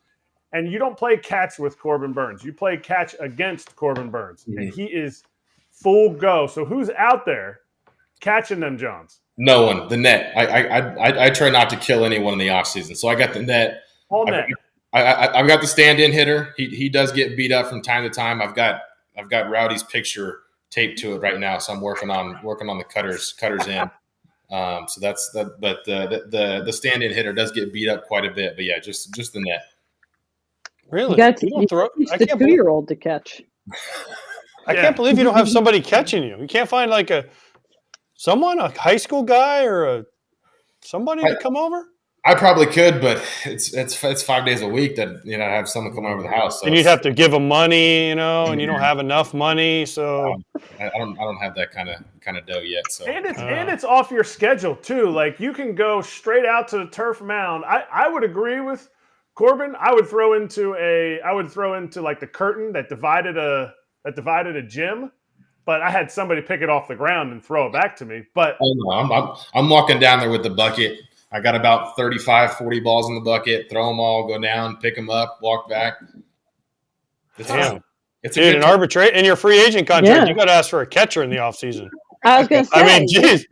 and you don't play catch with Corbin Burnes. You play catch against Corbin Burnes, and he is full go. So who's out there catching them Johns? No one. The net. I try not to kill anyone in the off season, so I got the net. All net. I've got the stand-in hitter. He does get beat up from time to time. I've got Rowdy's picture taped to it right now, so I'm working on the cutters in. So that's that. But the stand-in hitter does get beat up quite a bit. But yeah, just the net. Really? You got You don't throw. teach I the can't 2-year-old to catch. I can't believe you don't have somebody catching you. You can't find like a high school guy or somebody to come over. I probably could, but it's 5 days a week that I have someone come over the house. So and you'd have to give them money, and you don't have enough money, so I don't have that kind of dough yet. So and it's off your schedule too. Like you can go straight out to the turf mound. I would agree with Corbin. I would throw into like the curtain that divided a gym. But I had somebody pick it off the ground and throw it back to me. But I'm walking down there with the bucket. I got about 35, 40 balls in the bucket, throw them all, go down, pick them up, walk back. Damn. It's an arbitrate in your free agent contract. You got to ask for a catcher in the offseason. I was going to say. I mean, geez.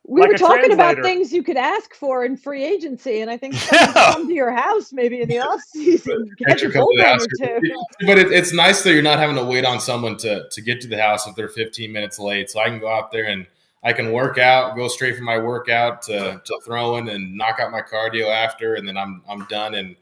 We Like were talking about translator. things you could ask for in free agency, and I think someone could come to your house maybe in the offseason. Get your bullpen or two. But it's nice that you're not having to wait on someone to get to the house if they're 15 minutes late. So I can go out there and I can work out, go straight from my workout to throwing and knock out my cardio after, and then I'm done in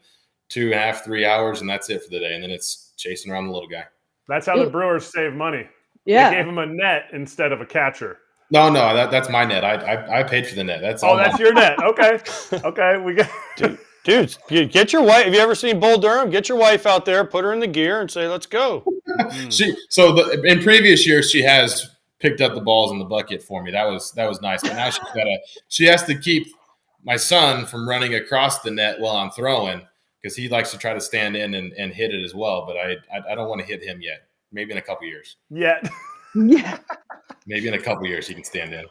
2.5, 3 hours, and that's it for the day. And then it's chasing around the little guy. that's how the Brewers save money. Yeah. They gave him a net instead of a catcher. No, that's my net. I paid for the net. That's all. That's your net. Okay, we got. Dude, get your wife. Have you ever seen Bull Durham? Get your wife out there, put her in the gear, and say, "Let's go." In previous years, she has picked up the balls in the bucket for me. That was nice. But now she has to keep my son from running across the net while I'm throwing because he likes to try to stand in and hit it as well. But I don't want to hit him yet. Maybe in a couple years. Yeah. Yeah. Maybe in a couple years he can stand in.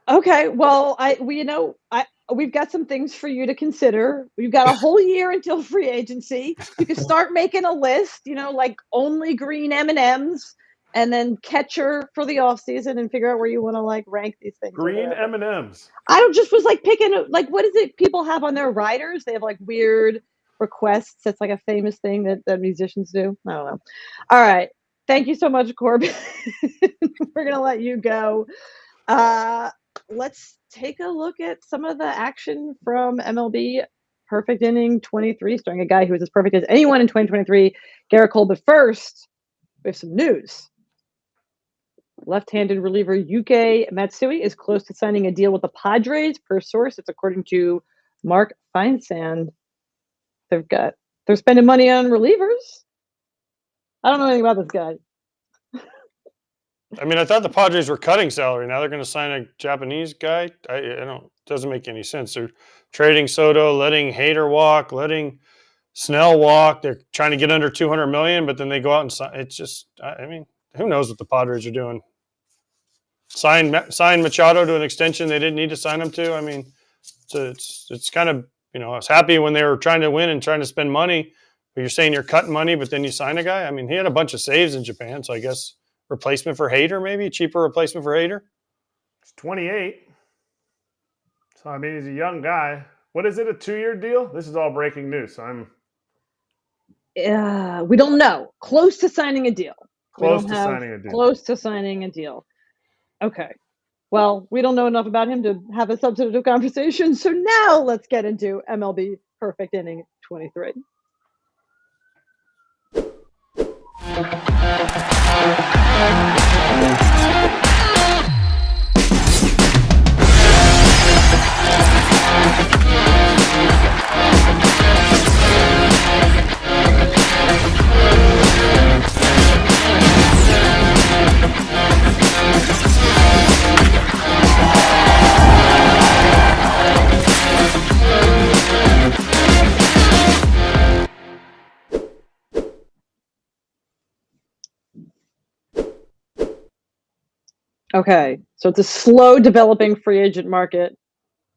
Okay. Well, we've got some things for you to consider. We've got a whole year until free agency. You can start making a list, like only green M&Ms, and then catcher for the offseason and figure out where you want to rank these things. Green M&Ms. I just was picking what is it people have on their riders? They have weird requests. That's a famous thing that musicians do. I don't know. All right. Thank you so much, Corbin. We're going to let you go. Let's take a look at some of the action from MLB Perfect Inning 23, starring a guy who was as perfect as anyone in 2023, Garrett Cole. But first, we have some news. Left-handed reliever Yuki Matsui is close to signing a deal with the Padres. Per source, it's according to Mark Feinsand. They're spending money on relievers. I don't know anything about this guy. I mean, I thought the Padres were cutting salary. Now they're going to sign a Japanese guy. It doesn't make any sense. They're trading Soto, letting Hader walk, letting Snell walk. They're trying to get under $200 million, but then they go out and sign. It's just, who knows what the Padres are doing? Sign Machado to an extension they didn't need to sign him to. I mean, it's kind of, I was happy when they were trying to win and trying to spend money. But you're saying you're cutting money, but then you sign a guy? I mean, he had a bunch of saves in Japan, so I guess replacement for Hader, maybe? Cheaper replacement for Hader? He's 28. So, he's a young guy. What is it, a 2-year deal? This is all breaking news. We don't know. Close to signing a deal. Close to signing a deal. Okay. Well, we don't know enough about him to have a substantive conversation. So now let's get into MLB Perfect Inning 23. Okay, so it's a slow developing free agent market.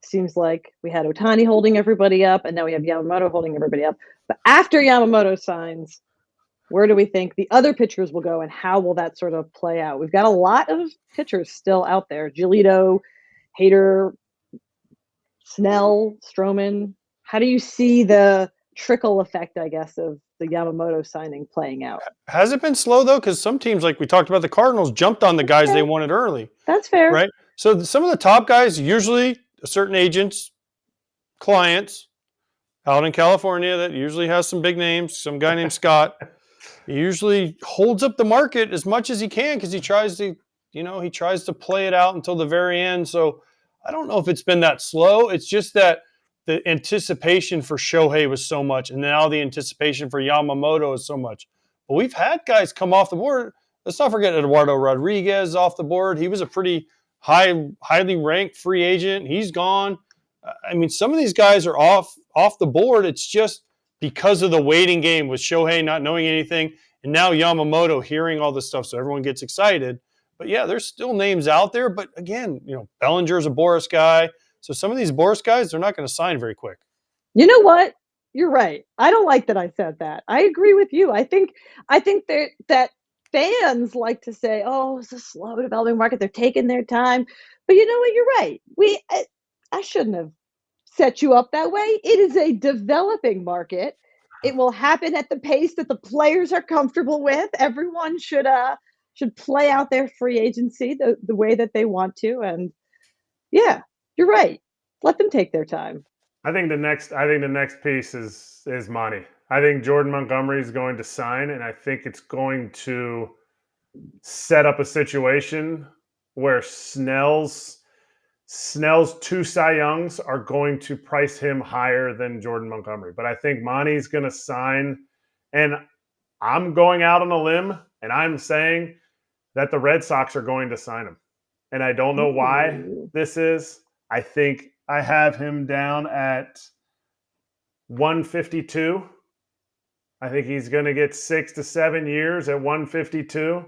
Seems like we had Ohtani holding everybody up, and now we have Yamamoto holding everybody up. But after Yamamoto signs, where do we think the other pitchers will go, and how will that sort of play out? We've got a lot of pitchers still out there. Giolito, Hader, Snell, Stroman. How do you see the trickle effect, I guess, of the Yamamoto signing playing out? Has it been slow, though? Because some teams, like we talked about, the Cardinals jumped on the guys they wanted early. That's fair. Right? So some of the top guys, usually certain agents, clients out in California that usually has some big names, some guy named Scott, he usually holds up the market as much as he can because he tries to play it out until the very end. So I don't know if it's been that slow. It's just that the anticipation for Shohei was so much, and now the anticipation for Yamamoto is so much. But we've had guys come off the board. Let's not forget Eduardo Rodriguez off the board. He was a pretty highly ranked free agent. He's gone. I mean, some of these guys are off the board. It's just because of the waiting game with Shohei not knowing anything, and now Yamamoto hearing all this stuff, so everyone gets excited. But yeah, there's still names out there. But again, Bellinger's a Boris guy. So some of these Boris guys, they're not going to sign very quick. You know what? You're right. I don't like that I said that. I agree with you. I think that fans like to say, "Oh, it's a slow developing market. They're taking their time." But you know what? You're right. I shouldn't have set you up that way. It is a developing market. It will happen at the pace that the players are comfortable with. Everyone should play out their free agency the way that they want to. And yeah, you're right. Let them take their time. I think the next piece is money. I think Jordan Montgomery is going to sign, and I think it's going to set up a situation where Snell's 2 Cy Youngs are going to price him higher than Jordan Montgomery. But I think Monty's going to sign, and I'm going out on a limb, and I'm saying that the Red Sox are going to sign him. And I don't know why this is. I think I have him down at 152. I think he's going to get 6 to 7 years at 152.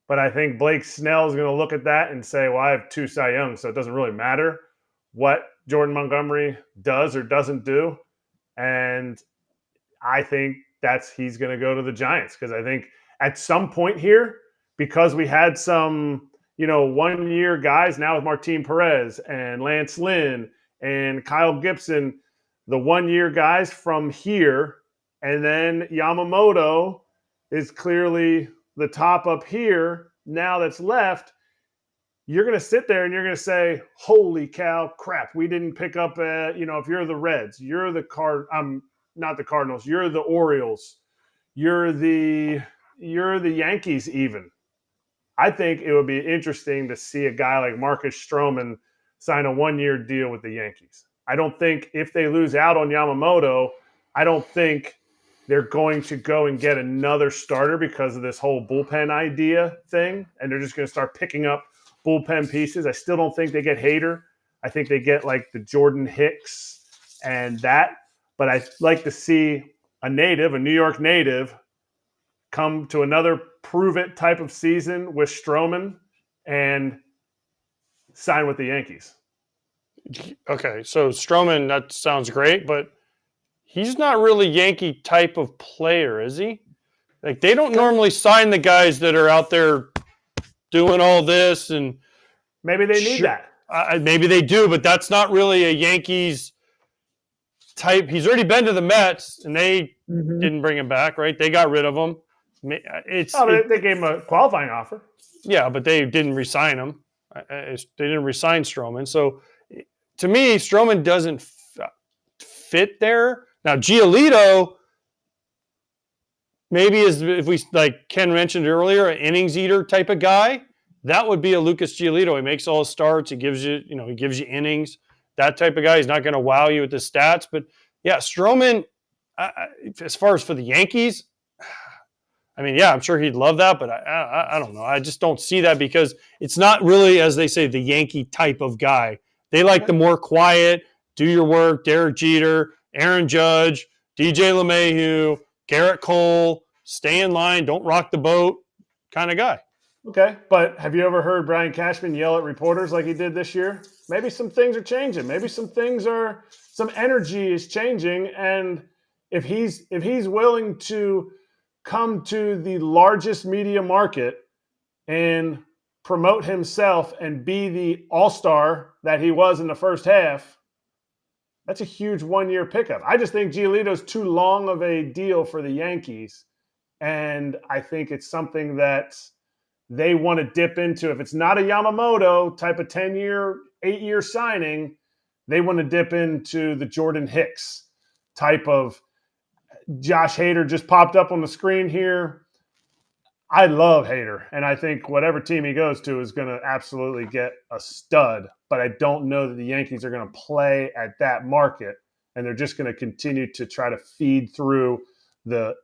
But I think Blake Snell is going to look at that and say, well, I have 2 Cy Youngs, so it doesn't really matter what Jordan Montgomery does or doesn't do. And I think he's going to go to the Giants, because I think at some point here, because we had some, 1-year guys now with Martin Perez and Lance Lynn and Kyle Gibson, the 1-year guys from here, and then Yamamoto is clearly the top up here now that's left. You're going to sit there and you're going to say, holy cow, crap, we didn't pick up, if you're the Reds, you're not the Cardinals, you're the Orioles, you're the Yankees even. I think it would be interesting to see a guy like Marcus Stroman sign a 1-year deal with the Yankees. I don't think if they lose out on Yamamoto, I don't think they're going to go and get another starter because of this whole bullpen idea thing, and they're just going to start picking up bullpen pieces. I still don't think they get Hader. I think they get like the Jordan Hicks and that. But I'd like to see a New York native, come to another prove-it type of season with Stroman and sign with the Yankees. Okay, so Stroman, that sounds great, but he's not really Yankee type of player, is he? Like, they don't normally sign the guys that are out there doing all this, and maybe they need that. Maybe they do, but that's not really a Yankees type. He's already been to the Mets, and they didn't bring him back, right? They got rid of him. They gave him a qualifying offer. Yeah, but they didn't re-sign him. They didn't re-sign Stroman. So, to me, Stroman doesn't fit there. Now, Giolito maybe is, if we, like Ken mentioned earlier, an innings eater type of guy. That would be a Lucas Giolito. He makes all his starts. He gives you, he gives you innings. That type of guy. He's not going to wow you with the stats. But yeah, Stroman, as far as for the Yankees, I mean, yeah, I'm sure he'd love that, but I don't know. I just don't see that, because it's not really, as they say, the Yankee type of guy. They like the more quiet, do your work, Derek Jeter, Aaron Judge, DJ LeMahieu, Garrett Cole, stay in line, don't rock the boat kind of guy. Okay, but have you ever heard Brian Cashman yell at reporters like he did this year? Maybe some things are changing. Maybe some energy is changing, and if he's willing to come to the largest media market and promote himself and be the all-star that he was in the first half, that's a huge one-year pickup. I just think Giolito's too long of a deal for the Yankees, and I think it's something that they want to dip into. If it's not a Yamamoto type of 10-year, 8-year signing, they want to dip into the Jordan Hicks type of. Josh Hader just popped up on the screen here. I love Hader, and I think whatever team he goes to is going to absolutely get a stud, but I don't know that the Yankees are going to play at that market, and they're just going to continue to try to feed through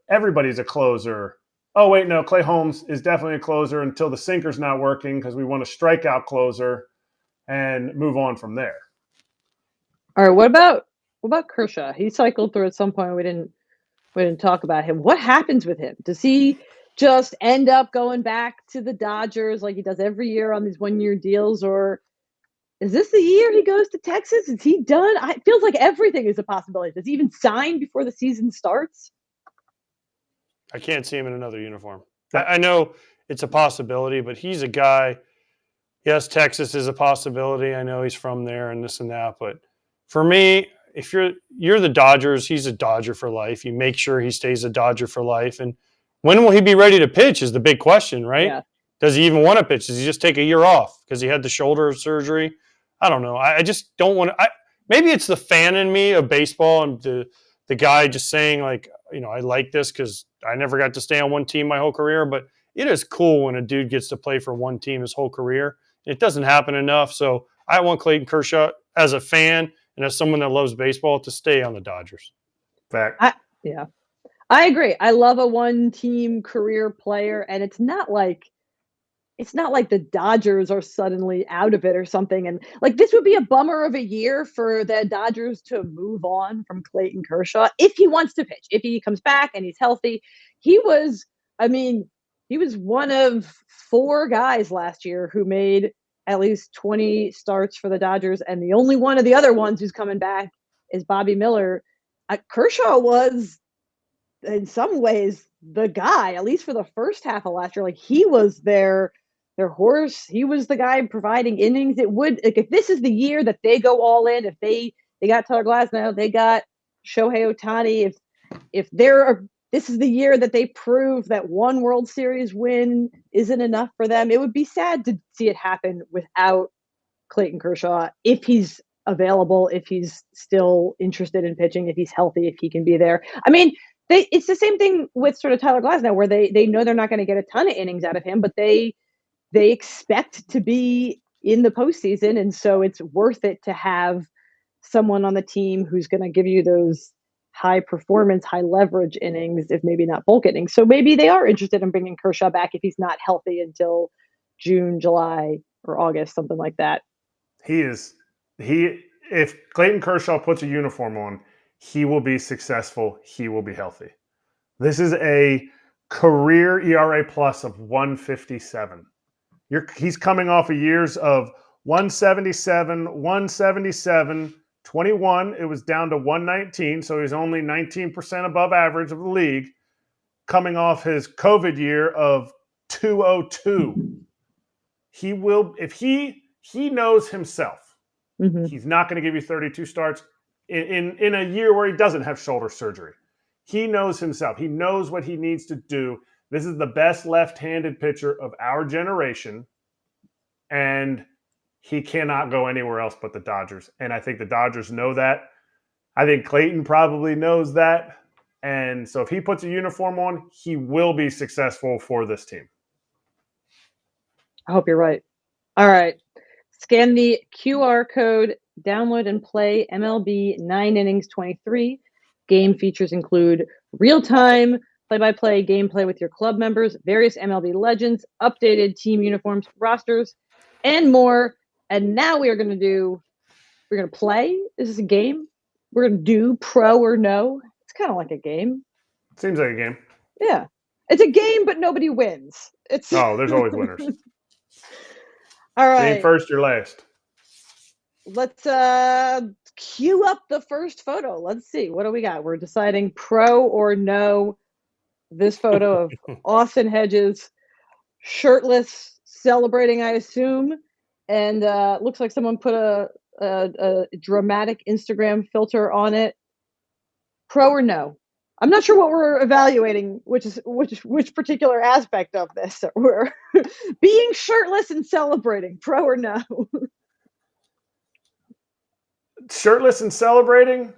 everybody's a closer. Oh, wait, no, Clay Holmes is definitely a closer until the sinker's not working because we want a strikeout closer and move on from there. All right, what about Kershaw? He cycled through at some point. We didn't talk about him. What happens with him? Does he just end up going back to the Dodgers like he does every year on these one-year deals, or is this the year he goes to Texas? Is he done? It feels like everything is a possibility. Does he even sign before the season starts? I can't see him in another uniform. I know it's a possibility, but he's a guy. Yes, Texas is a possibility. I know he's from there and this and that. But for me, if you're the Dodgers, he's a Dodger for life. You make sure he stays a Dodger for life. And when will he be ready to pitch is the big question, right? Yeah. Does he even want to pitch? Does he just take a year off because he had the shoulder surgery? I don't know. I just don't want to. Maybe it's the fan in me of baseball and the guy just saying, like, I like this because I never got to stay on one team my whole career, but it is cool when a dude gets to play for one team his whole career. It doesn't happen enough. So I want Clayton Kershaw as a fan and as someone that loves baseball to stay on the Dodgers. Fact. I agree. I love a one-team career player, and it's not like the Dodgers are suddenly out of it or something. And like, this would be a bummer of a year for the Dodgers to move on from Clayton Kershaw if he wants to pitch, if he comes back and he's healthy. He was one of 4 guys last year who made at least 20 starts for the Dodgers. And the only one of the other ones who's coming back is Bobby Miller. Kershaw was, in some ways, the guy, at least for the first half of last year. Like, he was their horse. He was the guy providing innings. It would, like, if this is the year that they go all in, if they got Tyler Glasnow, they got Shohei Ohtani, if this is the year that they prove that one World Series win isn't enough for them, it would be sad to see it happen without Clayton Kershaw, if he's available, if he's still interested in pitching, if he's healthy, if he can be there. I mean, it's the same thing with sort of Tyler Glasnow, where they know they're not going to get a ton of innings out of him, but they expect to be in the postseason, and so it's worth it to have someone on the team who's going to give you those high performance, high leverage innings, if maybe not bulk innings. So maybe they are interested in bringing Kershaw back if he's not healthy until June, July, or August, something like that. If Clayton Kershaw puts a uniform on, he will be successful. He will be healthy. This is a career ERA plus of 157. He's coming off of years of 177, 177, 21. It was down to 119, so he's only 19% above average of the league. Coming off his COVID year of 202. He will, if he knows himself, he's not going to give you 32 starts in a year where he doesn't have shoulder surgery. He knows himself. He knows what he needs to do. This is the best left-handed pitcher of our generation, and he cannot go anywhere else but the Dodgers. And I think the Dodgers know that. I think Clayton probably knows that. And so if he puts a uniform on, he will be successful for this team. I hope you're right. All right. Scan the QR code, download and play MLB 9 Innings 23. Game features include real-time play-by-play gameplay with your club members, various MLB legends, updated team uniforms, rosters, and more. And now we're going to play. This is a game. We're going to do pro or no. It's kind of like a game. Seems like a game. Yeah. It's a game, but nobody wins. It's No, there's always winners. all You right. ain't first, you're last. Let's cue up the first photo. Let's see. What do we got? We're deciding pro or no. This photo of Austin Hedges, shirtless, celebrating, I assume, and looks like someone put a dramatic Instagram filter on it. Pro or no? I'm not sure what we're evaluating, which particular aspect of this. We're being shirtless and celebrating. Pro or no? Shirtless and celebrating.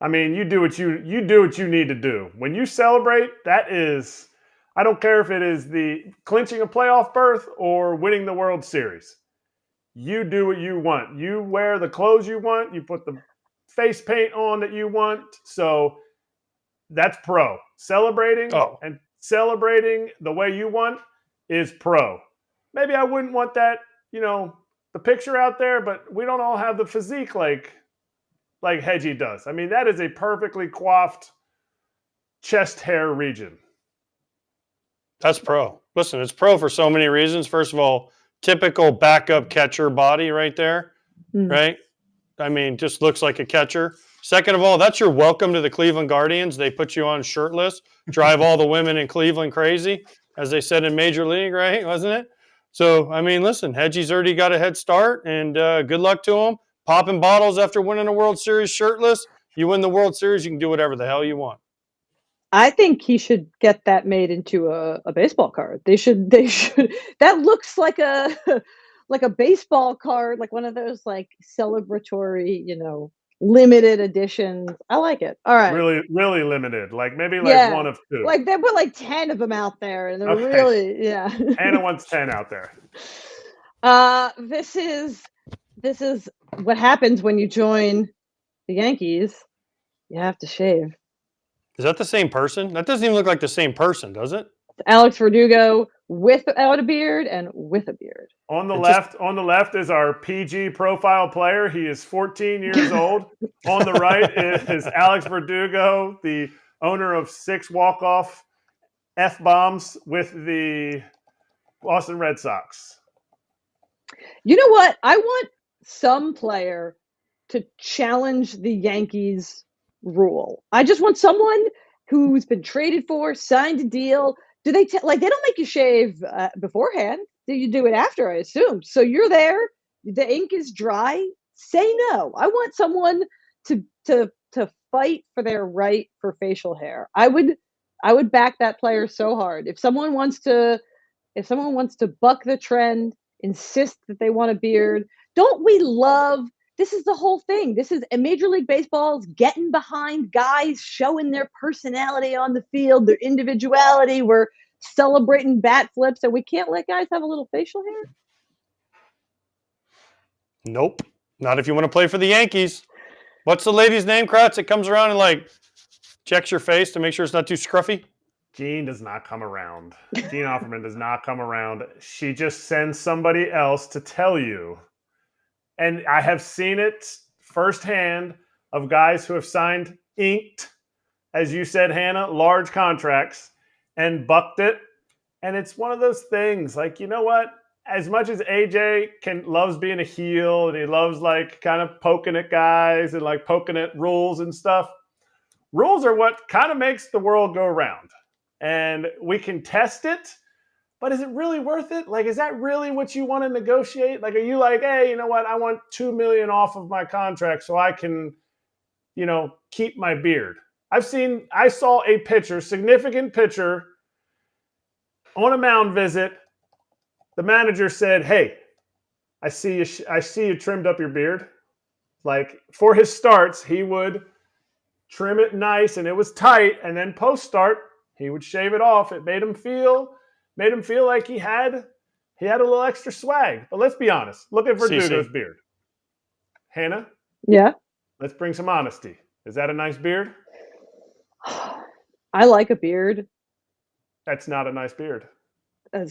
I mean, you do what you need to do. When you celebrate, that is, I don't care if it is the clinching a playoff berth or winning the World Series. You do what you want. You wear the clothes you want. You put the face paint on that you want. So that's pro. Celebrating and celebrating the way you want is pro. Maybe I wouldn't want that, the picture out there, but we don't all have the physique like Hedgie does. I mean, that is a perfectly coiffed chest hair region. That's pro. Listen, it's pro for so many reasons. First of all, typical backup catcher body right there, right? I mean, just looks like a catcher. Second of all, that's your welcome to the Cleveland Guardians. They put you on shirtless, drive all the women in Cleveland crazy, as they said in Major League, right? Wasn't it? So, I mean, listen, Hedgie's already got a head start, and good luck to him. Popping bottles after winning a World Series shirtless. You win the World Series, you can do whatever the hell you want. I think he should get that made into a baseball card. They should. That looks like a baseball card, like one of those like celebratory, limited editions. I like it. All right. Really, really limited. Like maybe one of two. Like they put like 10 of them out there, and they're really Hannah wants 10 out there. This is what happens when you join the Yankees. You have to shave. Is that the same person? That doesn't even look like the same person, does it? It's Alex Verdugo without a beard and with a beard. On the left is our PG profile player. He is 14 years old. On the right is Alex Verdugo, the owner of 6 walk-off F-bombs with the Boston Red Sox. You know what? I want some player to challenge the Yankees rule. I just want someone who's been traded for, signed a deal. Do they they don't make you shave beforehand? Do you do it after? I assume. So you're there. The ink is dry. Say no. I want someone to fight for their right for facial hair. I would back that player so hard. If someone wants to buck the trend, insist that they want a beard. Don't we love? This is the whole thing. This is Major League Baseball's getting behind guys, showing their personality on the field, their individuality. We're celebrating bat flips, and we can't let guys have a little facial hair? Nope. Not if you want to play for the Yankees. What's the lady's name, Kratz? It comes around and checks your face to make sure it's not too scruffy? Jean does not come around. Jean Offerman does not come around. She just sends somebody else to tell you. And I have seen it firsthand of guys who have signed inked, as you said, Hannah, large contracts and bucked it. And it's one of those things you know what? As much as AJ loves being a heel and he loves kind of poking at guys and poking at rules and stuff, rules are what kind of makes the world go round. And we can test it. But is it really worth it? Is that really what you want to negotiate? Are you hey, you know what? I want $2 million off of my contract so I can, keep my beard. I saw a pitcher, significant pitcher, on a mound visit. The manager said, "Hey, I see you trimmed up your beard." For his starts, he would trim it nice and it was tight, and then post start, he would shave it off. It made him feel like he had a little extra swag. But let's be honest. Look at Verdugo's beard. Hannah? Yeah? Let's bring some honesty. Is that a nice beard? I like a beard. That's not a nice beard. Look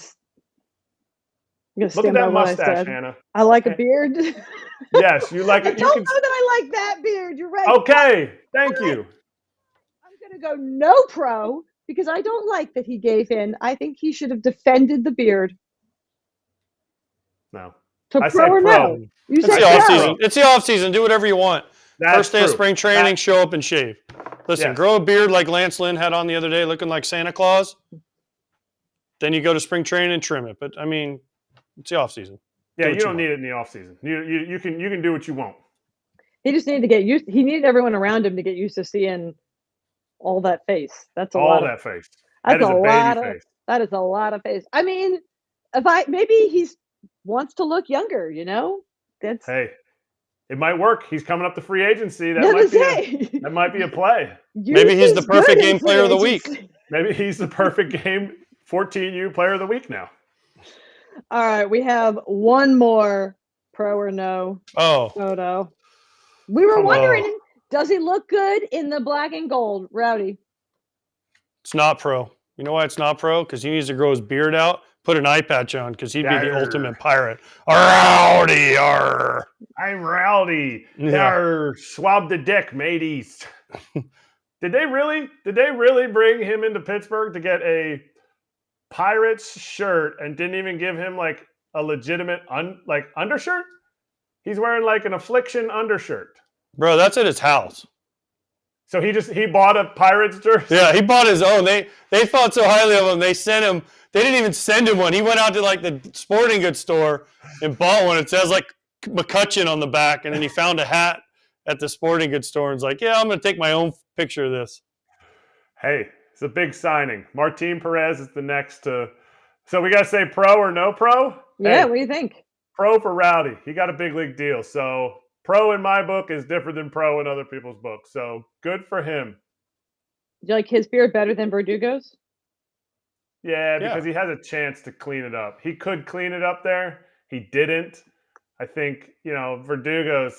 at that mustache, Hannah. I like a beard. Yes, you like it. I don't know that I like that beard. You're right. Okay, thank you. I'm going to go no pro. because I don't like that he gave in. I think he should have defended the beard. No. To I pro said or pro. no? You It's said the off pro. season. It's the off season. Do whatever you want. That's First day of true. spring training, show up and shave. Listen, Yes. grow a beard like Lance Lynn had on the other day, looking like Santa Claus. Then you go to spring training and trim it. But I mean, it's the off season. Yeah, you don't need it in the off season. You can do what you want. He just needed to get used. He needed everyone around him to get used to seeing all that face. That's a All lot. that face. That's That is a lot baby of. face. That is a lot of face. I mean, maybe he's wants to look younger. You know, that's. Hey, it might work. He's coming up to free agency. That might be a play. Maybe he's the perfect game player of the week. Maybe he's the perfect game 14U player of the week now. All right, we have one more pro or no photo. We were wondering, does he look good in the black and gold, Rowdy? It's not pro. You know why it's not pro? Because he needs to grow his beard out, put an eye patch on, because he'd be the ultimate pirate. Rowdy, arr. I'm Rowdy. Yeah. Arr, swab the dick, mateys. Did they really bring him into Pittsburgh to get a Pirates shirt and didn't even give him like a legitimate undershirt? He's wearing like an Affliction undershirt. Bro, that's at his house. So he bought a Pirates jersey? Yeah, he bought his own. They thought so highly of him. They didn't even send him one. He went out to like the sporting goods store and bought one. It says like McCutcheon on the back. And then he found a hat at the sporting goods store and was like, yeah, I'm going to take my own picture of this. Hey, it's a big signing. Martin Perez is the next to. So we got to say pro or no pro? Yeah, hey, what do you think? Pro for Rowdy. He got a big league deal. So pro in my book is different than pro in other people's books. So good for him. Do you like his beard better than Verdugo's? Yeah, because he has a chance to clean it up. He could clean it up there. He didn't. I think, Verdugo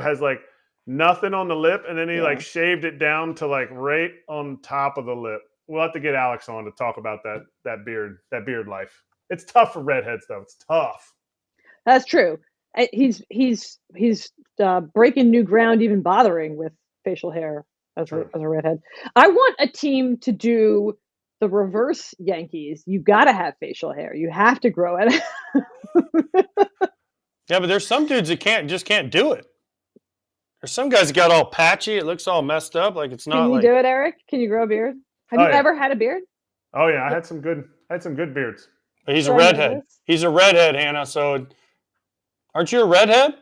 has like nothing on the lip, and then he like shaved it down to like right on top of the lip. We'll have to get Alex on to talk about that beard life. It's tough for redheads though. It's tough. That's true. He's breaking new ground, even bothering with facial hair as a redhead. I want a team to do the reverse Yankees. You got to have facial hair. You have to grow it. Yeah, but there's some dudes that just can't do it. There's some guys that got all patchy. It looks all messed up. Like it's not. Can you do it, Eric? Can you grow a beard? Have you ever had a beard? Oh yeah, I had some good beards. But he's a redhead. He's a redhead, Hannah. So, aren't you a redhead?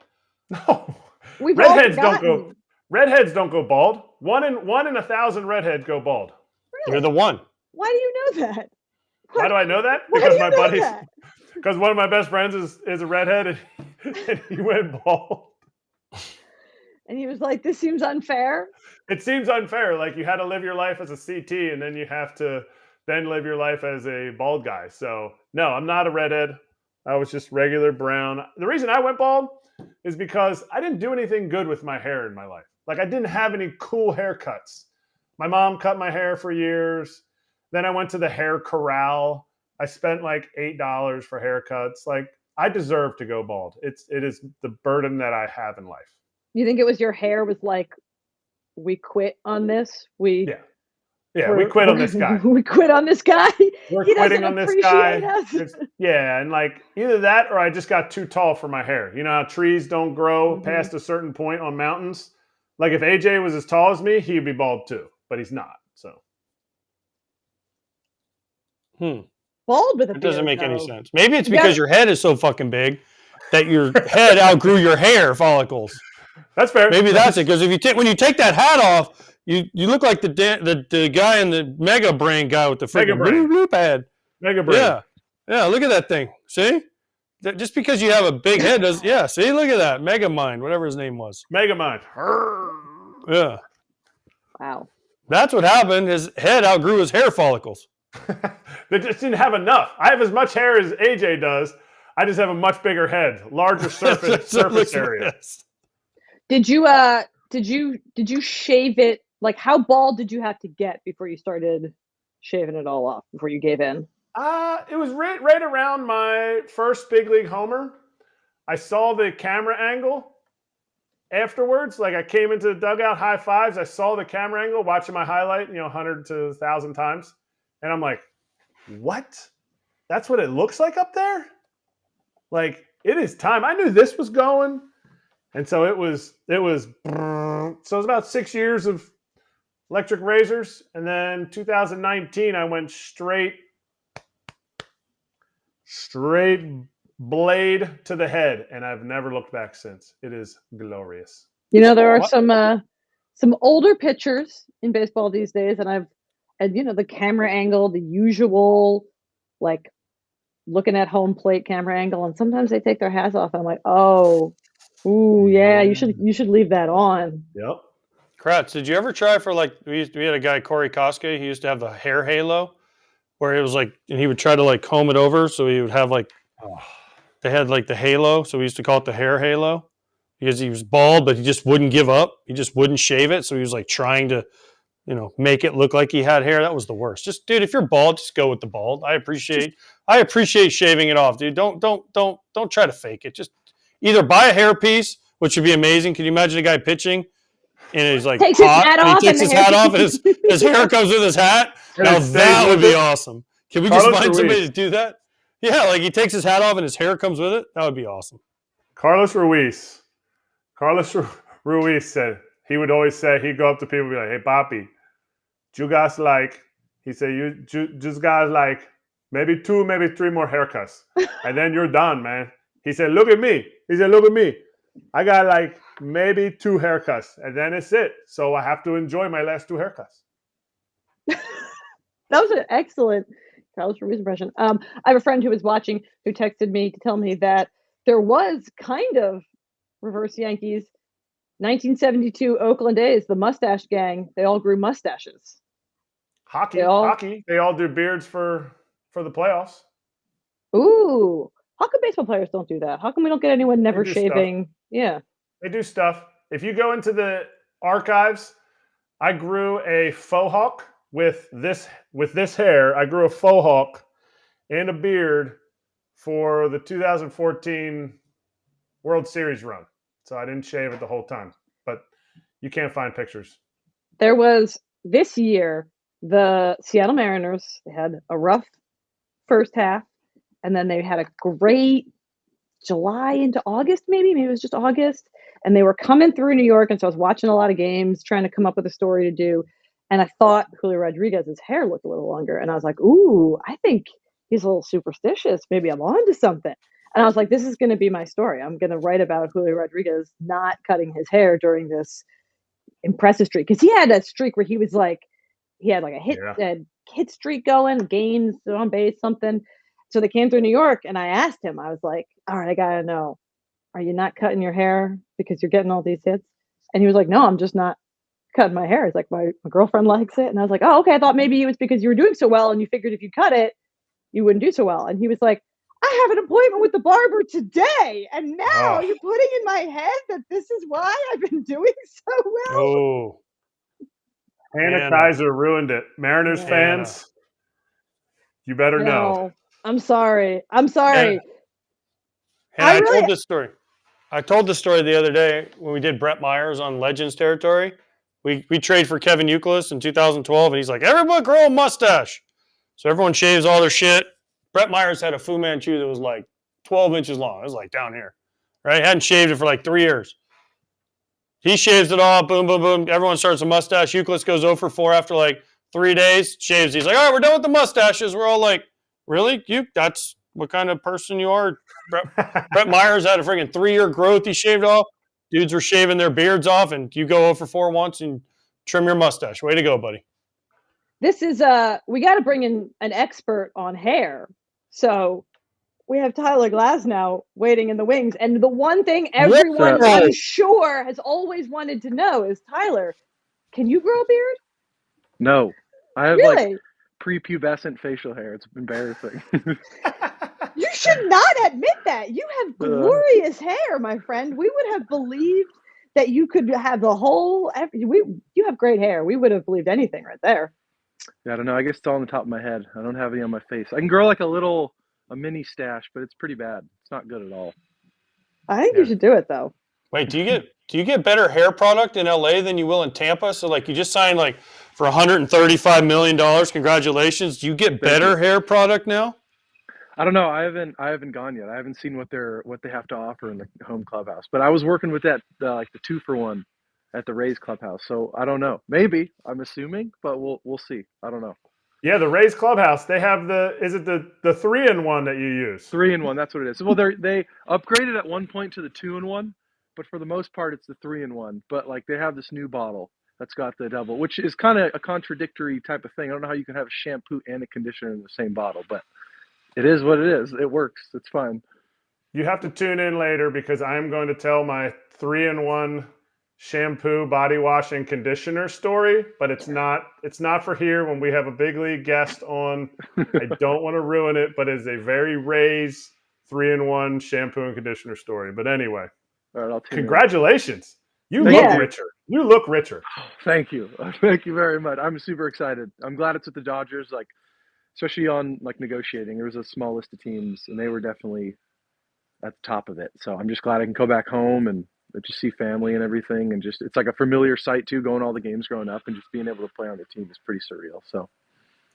No. Redheads don't go bald. One in 1,000 redheads go bald. Really? You're the one. Why do you know that? Why do I know that? Because one of my best friends is a redhead and he went bald. And he was like, this seems unfair. It seems unfair. Like you had to live your life as a CT and then you have to then live your life as a bald guy. So no, I'm not a redhead. I was just regular brown. The reason I went bald is because I didn't do anything good with my hair in my life. Like I didn't have any cool haircuts. My mom cut my hair for years. Then I went to the hair corral. I spent like $8 for haircuts. Like I deserve to go bald. It is the burden that I have in life. You think it was your hair was like, we quit on this? We quit on this guy. We quit on this guy. We're quitting on this guy. And like either that or I just got too tall for my hair. You know how trees don't grow past a certain point on mountains? Like if AJ was as tall as me, he'd be bald too, but he's not. So. Bald with a beard. It doesn't make any sense. Maybe it's because your head is so fucking big that your head outgrew your hair follicles. That's fair. Maybe that's it. Because when you take that hat off, you look like the guy in the Mega Brain guy with the freaking bloop head. Mega Brain. Yeah. Look at that thing. See, just because you have a big head does. Yeah. See, look at that Mega Mind, whatever his name was. Mega Mind. Yeah. Wow. That's what happened. His head outgrew his hair follicles. They just didn't have enough. I have as much hair as AJ does. I just have a much bigger head, larger surface area. Did you shave it? Like how bald did you have to get before you started shaving it all off? Before you gave in? It was right around my first big league homer. I saw the camera angle, afterwards, like I came into the dugout, high fives. I saw the camera angle, watching my highlight, 100 to 1,000 times. And I'm like, what? That's what it looks like up there? Like, it is time. I knew this was going. And so it was, so it was about 6 years of electric razors. And then 2019, I went straight blade to the head. And I've never looked back since. It is glorious. There are some older pitchers in baseball these days, and the camera angle, the usual, like, looking at home plate camera angle, and sometimes they take their hats off. I'm like, oh, ooh, yeah, you should leave that on. Yep. Kratz, did you ever try for, like, we had a guy, Corey Koska, he used to have the hair halo, where it was like, and he would try to, like, comb it over, so he would have, like, they had, like, the halo, so we used to call it the hair halo, because he was bald, but he just wouldn't give up. He just wouldn't shave it, so he was, like, trying to, make it look like he had hair. That was the worst. Just, dude, if you're bald, just go with the bald. I appreciate shaving it off, dude. Don't try to fake it. Just either buy a hair piece, which would be amazing. Can you imagine a guy pitching and he's like takes hot, his hat and off, he takes his hat off, and his hair comes with his hat? Now that would be awesome. Can we just find somebody to do that? Yeah, like he takes his hat off and his hair comes with it. That would be awesome. Carlos Ruiz said, he would always say, he'd go up to people and be like, hey, Papi, you guys he said, you just guys like maybe 2, maybe 3 more haircuts. And then you're done, man. He said, look at me. I got like maybe 2 haircuts, and then it's it. So I have to enjoy my last 2 haircuts. That was an excellent Carlos Ruiz impression. I have a friend who was watching who texted me to tell me that there was kind of reverse Yankees 1972 Oakland A's, the mustache gang. They all grew mustaches. Hockey. They all do beards for the playoffs. Ooh. How come baseball players don't do that? How come we don't get anyone never shaving? Stuff. Yeah. They do stuff. If you go into the archives, I grew a faux hawk with this hair. I grew a faux hawk and a beard for the 2014 World Series run. So I didn't shave it the whole time. But you can't find pictures. There was this year, the Seattle Mariners, they had a rough first half, and then they had a great July into August, maybe it was just August, and they were coming through New York, and so I was watching a lot of games, trying to come up with a story to do, and I thought Julio Rodríguez's hair looked a little longer, and I was like, ooh, I think he's a little superstitious. Maybe I'm onto something. And I was like, this is going to be my story. I'm going to write about Julio Rodríguez not cutting his hair during this impressive streak, because he had a streak where he was like, he had like a hit streak going, gains on base, something. So they came through New York, and I asked him, I was like, all right, I got to know, are you not cutting your hair because you're getting all these hits? And he was like, no, I'm just not cutting my hair. It's like, my girlfriend likes it. And I was like, oh, okay. I thought maybe it was because you were doing so well and you figured if you cut it, you wouldn't do so well. And he was like, I have an appointment with the barber today, and now you're putting in my head that this is why I've been doing so well. Oh. Hannah Kaiser ruined it. Mariners fans, you better know. I'm sorry. And I told this story. I told the story the other day when we did Brett Myers on Legends territory. We traded for Kevin Youkilis in 2012, and he's like, everyone grow a mustache. So everyone shaves all their shit. Brett Myers had a Fu Manchu that was like 12 inches long. It was like down here, right? Hadn't shaved it for like 3 years. He shaves it off, boom, boom, boom. Everyone starts a mustache. Youkilis goes 0 for 4 after like 3 days, shaves. He's like, all right, we're done with the mustaches. We're all like, really? That's what kind of person you are? Brett Myers had a freaking 3-year growth he shaved off. Dudes were shaving their beards off, and you go 0 for 4 once and trim your mustache. Way to go, buddy. This is, we got to bring in an expert on hair. So we have Tyler Glasnow waiting in the wings. And the one thing everyone, I'm sure, has always wanted to know is, Tyler, can you grow a beard? No. I have really? Like prepubescent facial hair. It's embarrassing. You should not admit that. You have glorious hair, my friend. We would have believed that you could have the whole, you have great hair. We would have believed anything right there. Yeah, I don't know. I guess it's all on the top of my head. I don't have any on my face. I can grow like a mini stash, but it's pretty bad. It's not good at all. I think you should do it, though. Wait, do you get better hair product in LA than you will in Tampa? So like you just signed like for $135 million. Congratulations. Do you get better hair product now? I don't know. I haven't gone yet. I haven't seen what they have to offer in the home clubhouse. But I was working with that like the 2-for-1 at the Rays clubhouse. So I don't know. Maybe, I'm assuming, but we'll see. I don't know. Yeah, the Rays clubhouse. They have is it the 3-in-1 that you use? 3-in-1. That's what it is. Well, they upgraded at one point to the 2-in-1, but for the most part, it's the 3-in-1. But like they have this new bottle that's got the double, which is kind of a contradictory type of thing. I don't know how you can have a shampoo and a conditioner in the same bottle, but it is what it is. It works. It's fine. You have to tune in later because I'm going to tell my 3-in-1 shampoo, body wash, and conditioner story, but it's not for here when we have a big league guest on. I don't want to ruin it, but it's a very Rays 3-in-1 shampoo and conditioner story. But anyway, all right, congratulations. You look richer. You look richer. Thank you. Thank you very much. I'm super excited. I'm glad it's with the Dodgers, like especially on like negotiating. There was a small list of teams and they were definitely at the top of it. So I'm just glad I can go back home and just see family and everything, and just it's like a familiar sight too, going to all the games growing up and just being able to play on the team is pretty surreal. So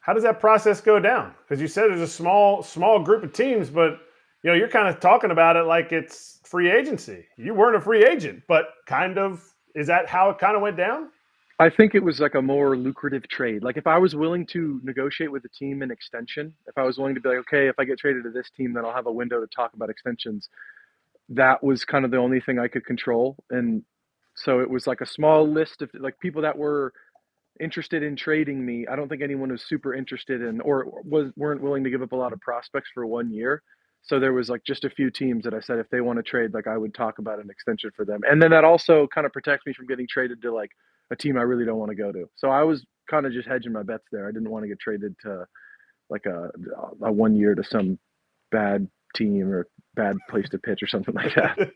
how does that process go down? Because you said there's a small group of teams, but you know you're kind of talking about it like it's free agency. You weren't a free agent, but kind of is that how it kind of went down? I think it was like a more lucrative trade. Like if I was willing to negotiate with the team an extension, if I was willing to be like, okay, if I get traded to this team, then I'll have a window to talk about extensions. That was kind of the only thing I could control. And so it was like a small list of like people that were interested in trading me. I don't think anyone was super interested in or weren't willing to give up a lot of prospects for 1 year. So there was like just a few teams that I said if they want to trade, like I would talk about an extension for them. And then that also kind of protects me from getting traded to like a team I really don't want to go to. So I was kind of just hedging my bets there. I didn't want to get traded to like a 1 year to some bad team or bad place to pitch or something like that.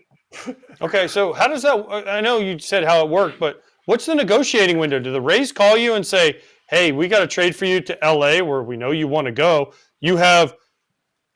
Okay, so how does that? I know you said how it worked, but what's the negotiating window? Do the Rays call you and say, "Hey, we got to trade for you to LA, where we know you want to go. You have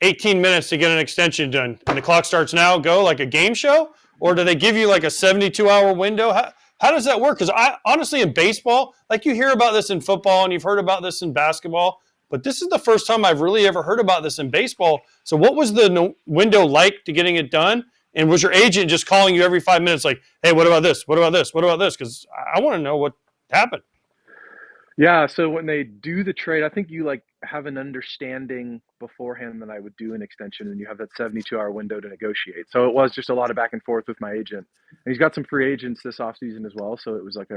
18 minutes to get an extension done, and the clock starts now. Go like a game show, or do they give you like a 72-hour window? How does that work? Because I honestly, in baseball, like you hear about this in football and you've heard about this in basketball. But this is the first time I've really ever heard about this in baseball. So what was the window like to getting it done? And was your agent just calling you every 5 minutes like, hey, what about this? What about this? What about this? Because I want to know what happened. Yeah, so when they do the trade, I think you like have an understanding beforehand that I would do an extension and you have that 72-hour window to negotiate. So it was just a lot of back and forth with my agent. And he's got some free agents this offseason as well. So it was like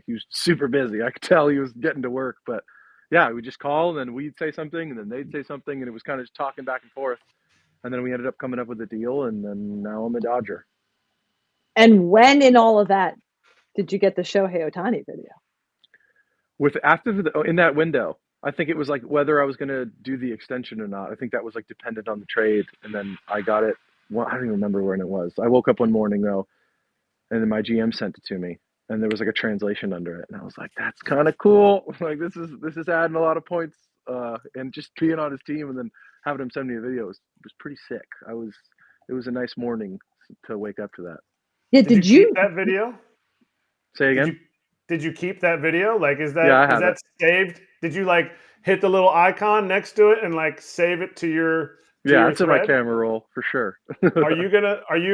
he was super busy. I could tell he was getting to work, but yeah, we just call and then we'd say something and then they'd say something and it was kind of just talking back and forth. And then we ended up coming up with a deal and then now I'm a Dodger. And when in all of that did you get the Shohei Ohtani video? In that window, I think it was like whether I was going to do the extension or not. I think that was like dependent on the trade. And then I got it. Well, I don't even remember when it was. I woke up one morning though, and then my GM sent it to me. And there was like a translation under it. And I was like, that's kind of cool. Like this is adding a lot of points. And just being on his team and then having him send me a video was pretty sick. It was a nice morning to wake up to that. Yeah, did you keep that video? Say again? Did you keep that video? Like is that saved? Did you like hit the little icon next to it and like save it to your it's in my camera roll for sure. Are you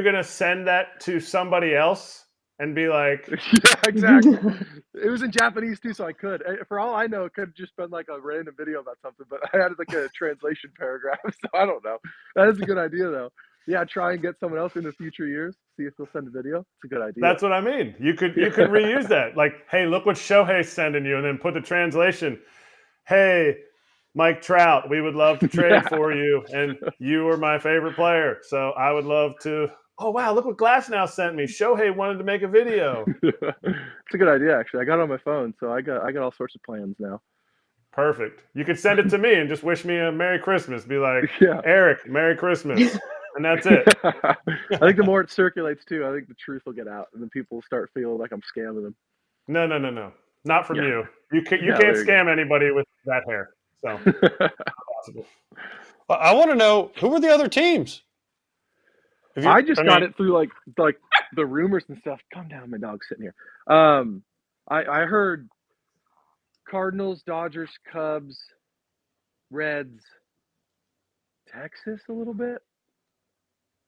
gonna send that to somebody else? And be like, yeah, exactly. It was in Japanese too, so I could. For all I know, it could have just been like a random video about something, but I had like a translation paragraph, so I don't know. That is a good idea, though. Yeah, try and get someone else in the future years. See if they'll send a video. It's a good idea. That's what I mean. You could reuse that. Like, hey, look what Shohei's sending you, and then put the translation. Hey, Mike Trout, we would love to trade for you, and you are my favorite player, so I would love to. Oh, wow, look what Glasnow sent me. Shohei wanted to make a video. It's a good idea, actually. I got it on my phone, so I got all sorts of plans now. Perfect. You could send it to me and just wish me a Merry Christmas. Be like, Eric, Merry Christmas. And that's it. I think the more it circulates, too, I think the truth will get out, and then people will start feeling like I'm scamming them. No. Not from you. You can't scam anybody with that hair. So, possible. I want to know, who were the other teams? I just got it through like the rumors and stuff. Calm down, my dog's sitting here. I heard Cardinals, Dodgers, Cubs, Reds, Texas a little bit.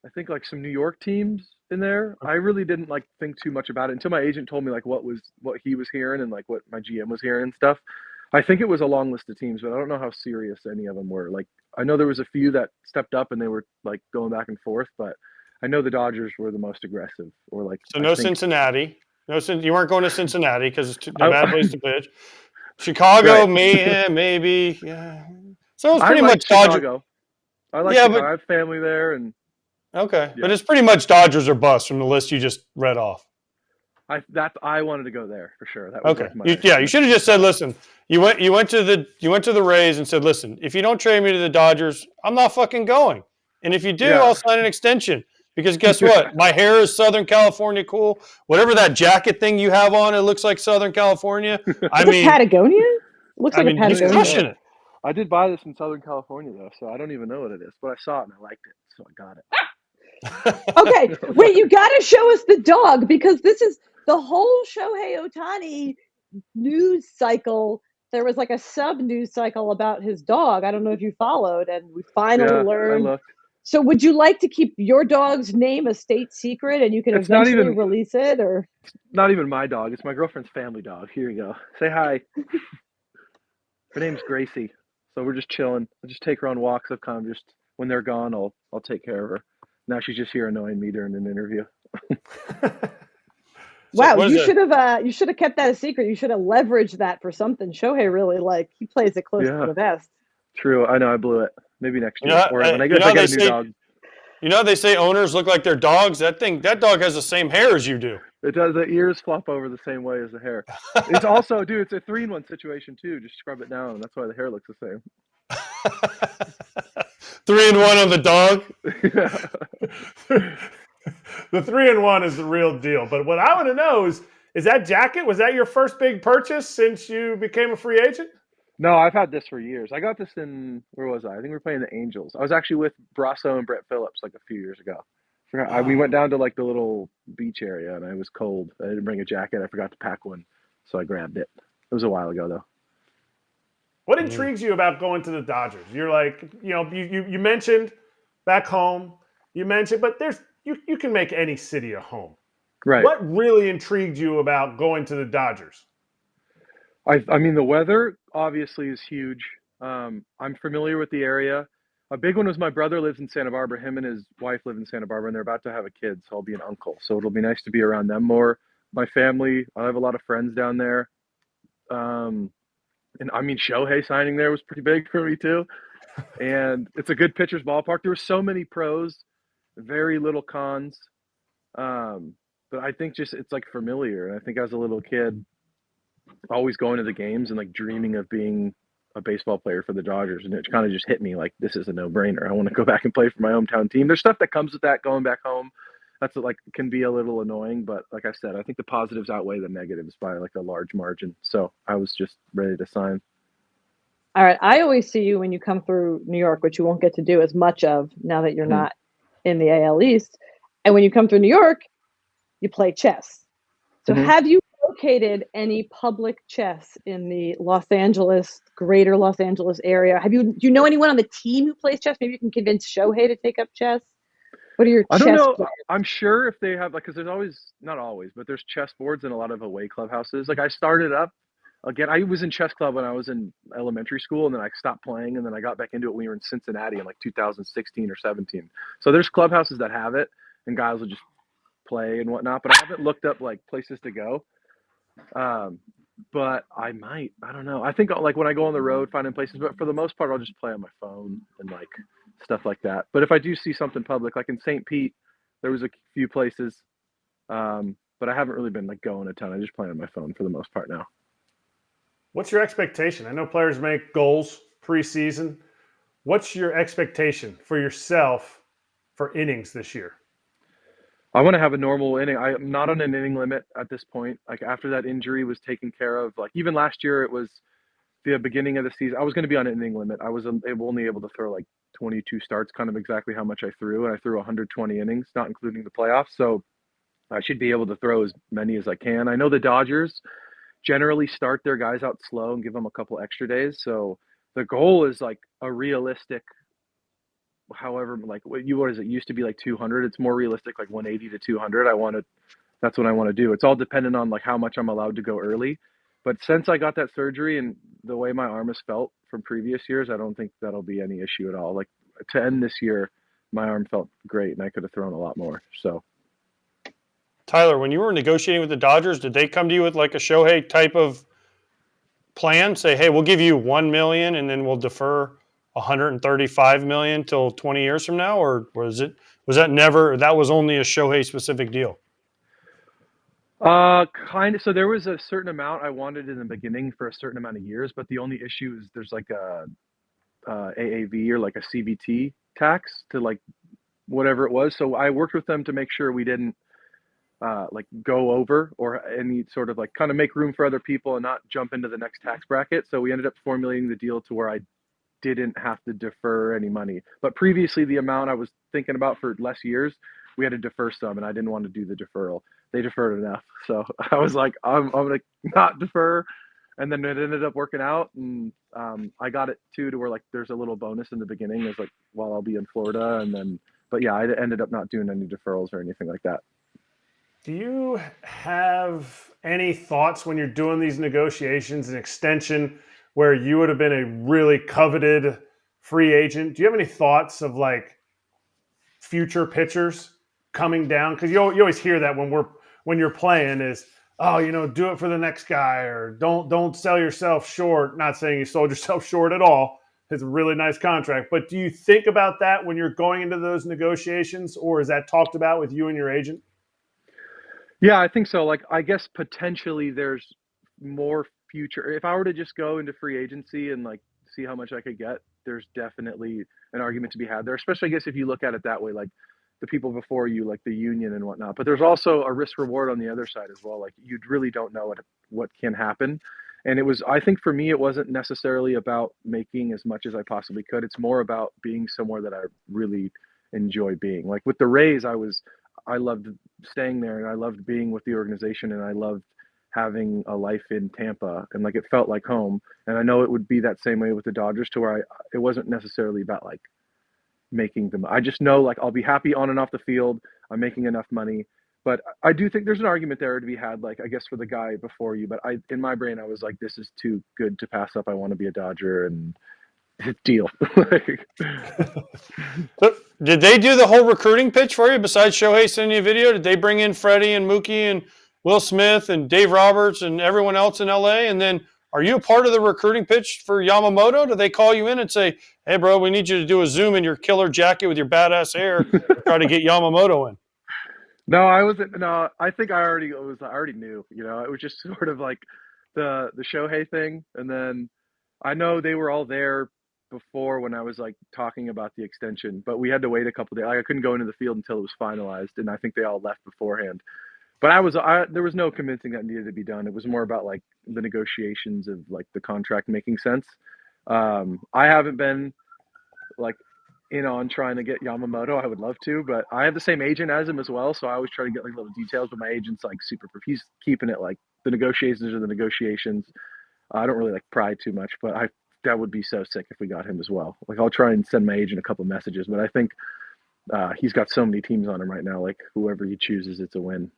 I think like some New York teams in there. I really didn't like think too much about it until my agent told me like what he was hearing and like what my GM was hearing and stuff. I think it was a long list of teams, but I don't know how serious any of them were. Like I know there was a few that stepped up and they were like going back and forth, but I know the Dodgers were the most aggressive. Or like Cincinnati. You weren't going to Cincinnati because it's a bad place to pitch. Chicago, right. Maybe. Yeah. So it's pretty much Chicago. I like Chicago. I have family there, and okay, yeah. But it's pretty much Dodgers or bust from the list you just read off. I wanted to go there for sure. That was okay. You should have just said, listen. You went to the Rays and said, listen, if you don't trade me to the Dodgers, I'm not fucking going. And if you do, I'll sign an extension. Because guess what? My hair is Southern California cool. Whatever that jacket thing you have on, it looks like Southern California. I mean, Patagonia? Looks like a Patagonia. He's crushing it. I did buy this in Southern California though, so I don't even know what it is. But I saw it and I liked it, so I got it. Okay, wait, you got to show us the dog because this is the whole Shohei Ohtani news cycle. There was like a sub-news cycle about his dog. I don't know if you followed, and we finally learned. I looked. So would you like to keep your dog's name a state secret and you can eventually release it? Or it's not even my dog. It's my girlfriend's family dog. Here you go. Say hi. Her name's Gracie. So we're just chilling. I just take her on walks. I've kind of just, when they're gone, I'll take care of her. Now she's just here annoying me during an interview. Wow, you should have kept that a secret. You should have leveraged that for something. Shohei really he plays it close to the vest. True. I know I blew it. Maybe next year. Or when I get a new dog. You know they say owners look like their dogs? That dog has the same hair as you do. It does. The ears flop over the same way as the hair. It's also, dude, it's a 3-in-1 situation too. Just scrub it down. That's why the hair looks the same. 3-in-1 on the dog? The 3-in-1 is the real deal. But what I want to know is that jacket, was that your first big purchase since you became a free agent? No, I've had this for years. I got this where was I? I think we were playing the Angels. I was actually with Brasso and Brett Phillips like a few years ago. We went down to like the little beach area and it was cold. I didn't bring a jacket. I forgot to pack one. So I grabbed it. It was a while ago though. What intrigues you about going to the Dodgers? You're like, you mentioned back home, but you can make any city a home. Right. What really intrigued you about going to the Dodgers? I mean, the weather obviously is huge. I'm familiar with the area. A big one was my brother lives in Santa Barbara. Him and his wife live in Santa Barbara, and they're about to have a kid, so I'll be an uncle. So it'll be nice to be around them more. My family, I have a lot of friends down there. And I mean, Shohei signing there was pretty big for me too. And it's a good pitcher's ballpark. There were so many pros, very little cons. But I think just it's like familiar. And I think as a little kid, always going to the games and like dreaming of being a baseball player for the Dodgers, and it kind of just hit me like this is a no-brainer. I want to go back and play for my hometown team. There's stuff that comes with that going back home that's like can be a little annoying, but like I said, I think the positives outweigh the negatives by like a large margin. So I was just ready to sign. All right, I always see you when you come through New York, which you won't get to do as much of now that you're not in the AL East. And when you come through New York, you play chess. So have you located any public chess in the greater Los Angeles area? Do you know anyone on the team who plays chess? Maybe you can convince Shohei to take up chess. What are your I chess don't know. players? I'm sure if they have because there's always, not always, but there's chess boards in a lot of away clubhouses. Like I started up again. I was in chess club when I was in elementary school, and then I stopped playing, and then I got back into it when we were in Cincinnati in like 2016 or 17. So there's clubhouses that have it, and guys will just play and whatnot. But I haven't looked up like places to go. But I might. I don't know. I think like when I go on the road, finding places. But for the most part, I'll just play on my phone and like stuff like that. But if I do see something public, like in St. Pete, there was a few places. But I haven't really been like going a ton. I just play on my phone for the most part now. What's your expectation? I know players make goals preseason. What's your expectation for yourself for innings this year? I want to have a normal inning. I'm not on an inning limit at this point. Like after that injury was taken care of, like even last year, it was the beginning of the season, I was going to be on an inning limit. I was only able to throw like 22 starts, kind of exactly how much I threw, and I threw 120 innings, not including the playoffs. So I should be able to throw as many as I can. I know the Dodgers generally start their guys out slow and give them a couple extra days. So the goal is like a realistic, however, like what is it used to be like 200. It's more realistic, like 180 to 200. That's what I want to do. It's all dependent on like how much I'm allowed to go early. But since I got that surgery and the way my arm has felt from previous years, I don't think that'll be any issue at all. Like to end this year, my arm felt great and I could have thrown a lot more. So Tyler, when you were negotiating with the Dodgers, did they come to you with like a Shohei type of plan? Say, hey, we'll give you $1 million and then we'll defer $135 million till 20 years from now, or was that never? That was only a Shohei specific deal. Kind of. So there was a certain amount I wanted in the beginning for a certain amount of years, but the only issue is there's like a AAV or like a CBT tax to like whatever it was. So I worked with them to make sure we didn't like go over or any sort of like kind of make room for other people and not jump into the next tax bracket. So we ended up formulating the deal to where I didn't have to defer any money. But previously, the amount I was thinking about for less years, we had to defer some, and I didn't want to do the deferral. They deferred enough, so I was like, I'm gonna not defer, and then it ended up working out, and I got it too to where like there's a little bonus in the beginning, is like while I'll be in Florida, and then but yeah, I ended up not doing any deferrals or anything like that. Do you have any thoughts when you're doing these negotiations, an extension where you would have been a really coveted free agent? Do you have any thoughts of like future pitchers coming down? Because you always hear that when you're playing is, oh, do it for the next guy, or don't sell yourself short. Not saying you sold yourself short at all. It's a really nice contract. But do you think about that when you're going into those negotiations, or is that talked about with you and your agent? Yeah, I think so. Like, I guess potentially there's more future. If I were to just go into free agency and like see how much I could get, there's definitely an argument to be had there, especially I guess if you look at it that way, like the people before you, like the union and whatnot. But there's also a risk reward on the other side as well. Like you really don't know what can happen. And I think for me, it wasn't necessarily about making as much as I possibly could. It's more about being somewhere that I really enjoy being. Like with the Rays, I loved staying there and I loved being with the organization and I loved having a life in Tampa and like it felt like home. And I know it would be that same way with the Dodgers to where it wasn't necessarily about like making them. I just know like I'll be happy on and off the field. I'm making enough money. But I do think there's an argument there to be had, like I guess for the guy before you. But in my brain, I was like, this is too good to pass up. I want to be a Dodger and deal. So, did they do the whole recruiting pitch for you besides Shohei sending you a video? Did they bring in Freddie and Mookie and Will Smith and Dave Roberts and everyone else in LA? And then are you a part of the recruiting pitch for Yamamoto? Do they call you in and say, hey, bro, we need you to do a Zoom in your killer jacket with your badass hair to try to get Yamamoto in? No, I wasn't. No, I think I already knew. It was just sort of like the Shohei thing, and then I know they were all there before when I was like talking about the extension, but we had to wait a couple of days. Like, I couldn't go into the field until it was finalized, and I think they all left beforehand. But there was no convincing that needed to be done. It was more about like the negotiations of like the contract making sense. I haven't been like on trying to get Yamamoto. I would love to, but I have the same agent as him as well, so I always try to get like little details. But my agent's like he's keeping it like the negotiations are the negotiations. I don't really like pry too much, but that would be so sick if we got him as well. Like I'll try and send my agent a couple of messages, but I think he's got so many teams on him right now. Like whoever he chooses, it's a win.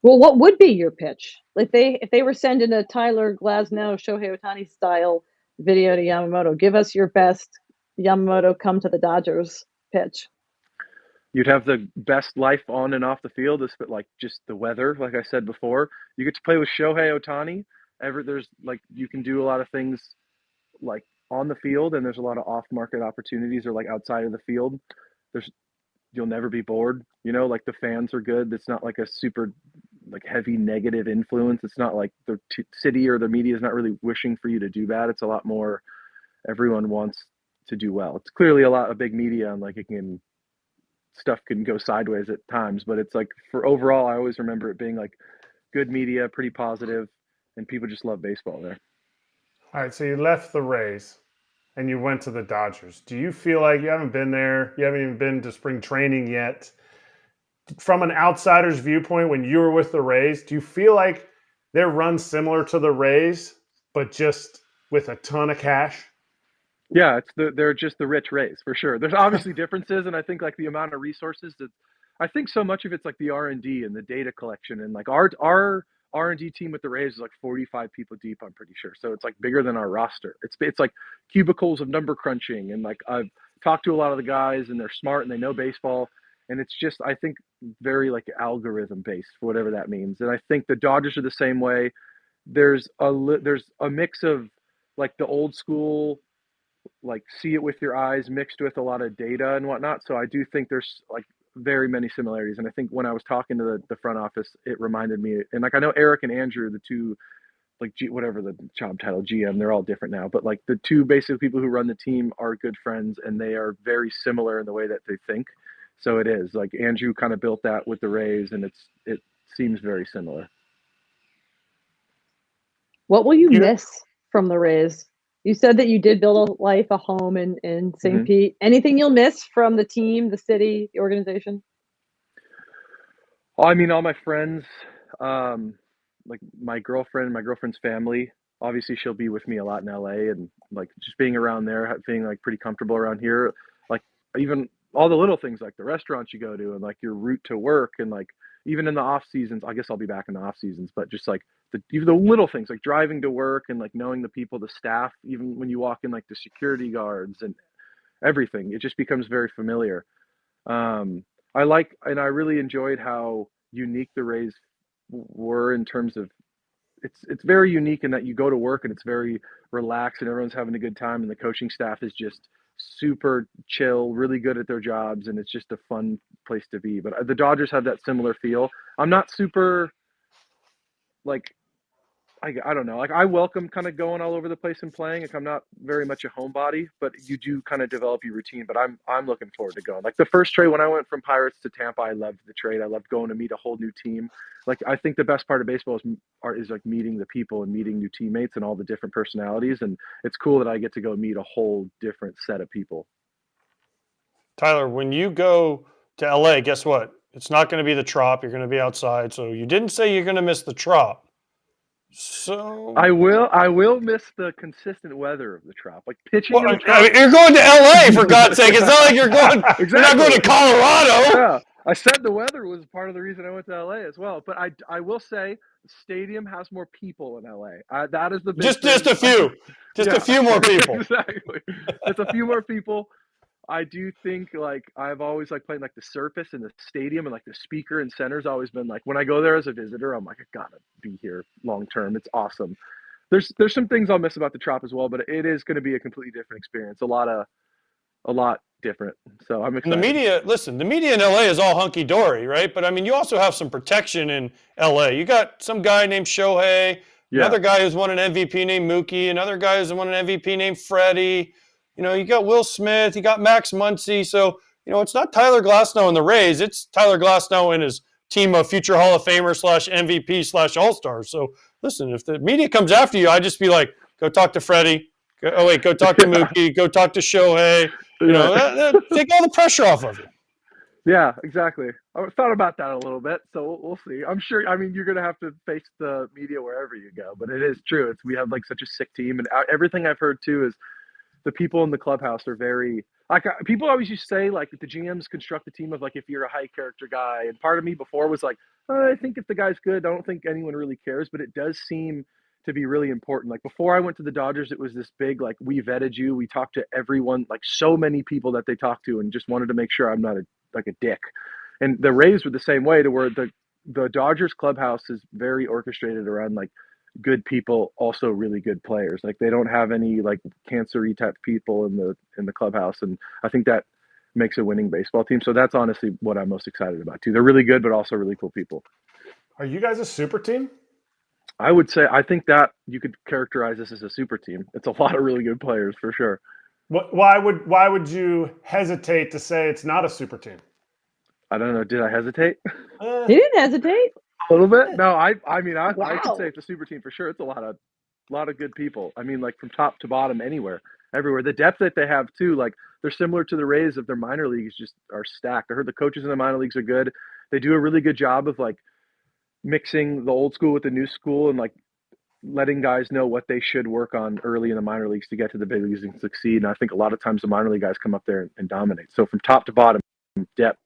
Well, what would be your pitch? Like if they were sending a Tyler Glasnow, Shohei Ohtani style video to Yamamoto, give us your best Yamamoto come to the Dodgers pitch. You'd have the best life on and off the field, like just the weather. Like I said before, you get to play with Shohei Ohtani. There's like you can do a lot of things like on the field, and there's a lot of off-market opportunities or like outside of the field. You'll never be bored. Like the fans are good. It's not like a super like heavy negative influence. It's not like the city or the media is not really wishing for you to do bad. It's a lot more everyone wants to do well. It's clearly a big media and like stuff can go sideways at times, but it's like for overall, I always remember it being like good media, pretty positive, and people just love baseball there. All right, so you left the Rays and you went to the Dodgers. Do you feel like you haven't been there? You haven't even been to spring training yet. From an outsider's viewpoint, when you were with the Rays, do you feel like they're run similar to the Rays, but just with a ton of cash? Yeah, they're just the rich Rays for sure. There's obviously differences, and I think like the amount of resources that I think so much of it's like the R&D and the data collection, and like our R&D team with the Rays is like 45 people deep, I'm pretty sure. So it's like bigger than our roster. It's like cubicles of number crunching, and like I've talked to a lot of the guys, and they're smart and they know baseball, and it's just I think very like algorithm based, whatever that means. And I think the Dodgers are the same way. There's a mix of like the old school, like see it with your eyes mixed with a lot of data and whatnot. So I do think there's like very many similarities. And I think when I was talking to the front office, it reminded me, and like I know Eric and Andrew, the two like whatever the job title, GM, they're all different now, but like the two basic people who run the team are good friends, and they are very similar in the way that they think. So it is like Andrew kind of built that with the Rays, and it seems very similar. What will you miss from the Rays? You said that you did build a home in St. Pete. Anything you'll miss from the team, the city, the organization? I mean, all my friends, like my girlfriend's family. Obviously, she'll be with me a lot in LA, and like just being around there, being like pretty comfortable around here. Like even all the little things, like the restaurants you go to, and like your route to work, and like even in the off seasons. I guess I'll be back in the off seasons, but just like even the little things, like driving to work and like knowing the people, the staff, even when you walk in, like the security guards and everything, it just becomes very familiar. I really enjoyed how unique the Rays were in terms of it's very unique in that you go to work and it's very relaxed and everyone's having a good time, and the coaching staff is just super chill, really good at their jobs, and it's just a fun place to be. But the Dodgers have that similar feel. I'm not super like I don't know. Like I welcome kind of going all over the place and playing. Like I'm not very much a homebody, but you do kind of develop your routine. But I'm looking forward to going. Like the first trade when I went from Pirates to Tampa, I loved the trade. I loved going to meet a whole new team. Like I think the best part of baseball is like meeting the people and meeting new teammates and all the different personalities. And it's cool that I get to go meet a whole different set of people. Tyler, when you go to LA, guess what? It's not going to be the Trop. You're going to be outside. So you didn't say you're going to miss the Trop. So I will miss the consistent weather of the Trop, like pitching. Well, you're going to LA for God's sake. It's not like you're going. Exactly. You're not going to Colorado. Yeah, I said the weather was part of the reason I went to LA as well. But I will say the stadium has more people in LA. That is the big just a few, a few more people. Exactly, it's a few more people. I do think like I've always like playing like the surface in the stadium, and like the speaker and center's always been like when I go there as a visitor, I'm like I gotta be here long term. It's awesome. There's some things I'll miss about the Trop as well, but it is going to be a completely different experience. A lot different. So I'm excited. And the media in LA is all hunky dory, right? But I mean, you also have some protection in LA. You got some guy named Shohei, another guy who's won an MVP named Mookie, another guy who's won an MVP named Freddie. You know, you got Will Smith, you got Max Muncy. So, you know, it's not Tyler Glasnow and the Rays. It's Tyler Glasnow and his team of future Hall of Famers / MVP / All-Stars. So, listen, if the media comes after you, I just be like, go talk to Freddie. Go talk to Mookie. Go talk to Shohei. You know, take all the pressure off of you. Yeah, exactly. I thought about that a little bit, so we'll see. I'm sure. I mean, you're gonna have to face the media wherever you go, but it is true. We have like such a sick team, and everything I've heard too is the people in the clubhouse are very like people always used to say like the GMs construct a team of like if you're a high character guy, and part of me before was like I think if the guy's good, I don't think anyone really cares, but it does seem to be really important. Like before I went to the Dodgers, it was this big like we vetted you, we talked to everyone, like so many people that they talked to, and just wanted to make sure I'm not a dick. And the Rays were the same way, to where the Dodgers clubhouse is very orchestrated around like good people, also really good players. Like they don't have any like cancer-y type people in the clubhouse, and I think that makes a winning baseball team. So that's honestly what I'm most excited about too. They're really good, but also really cool people. Are you guys a super team? I would say I think that you could characterize this as a super team. It's a lot of really good players for sure. Why would you hesitate to say it's not a super team? I don't know. Did I hesitate? You didn't hesitate. A little bit. No, I mean I could say it's a super team for sure. It's a lot of lot of good people. I mean, like from top to bottom, everywhere. The depth that they have too, like they're similar to the Rays of their minor leagues, just are stacked. I heard the coaches in the minor leagues are good. They do a really good job of like mixing the old school with the new school and like letting guys know what they should work on early in the minor leagues to get to the big leagues and succeed. And I think a lot of times the minor league guys come up there and dominate. So from top to bottom, depth.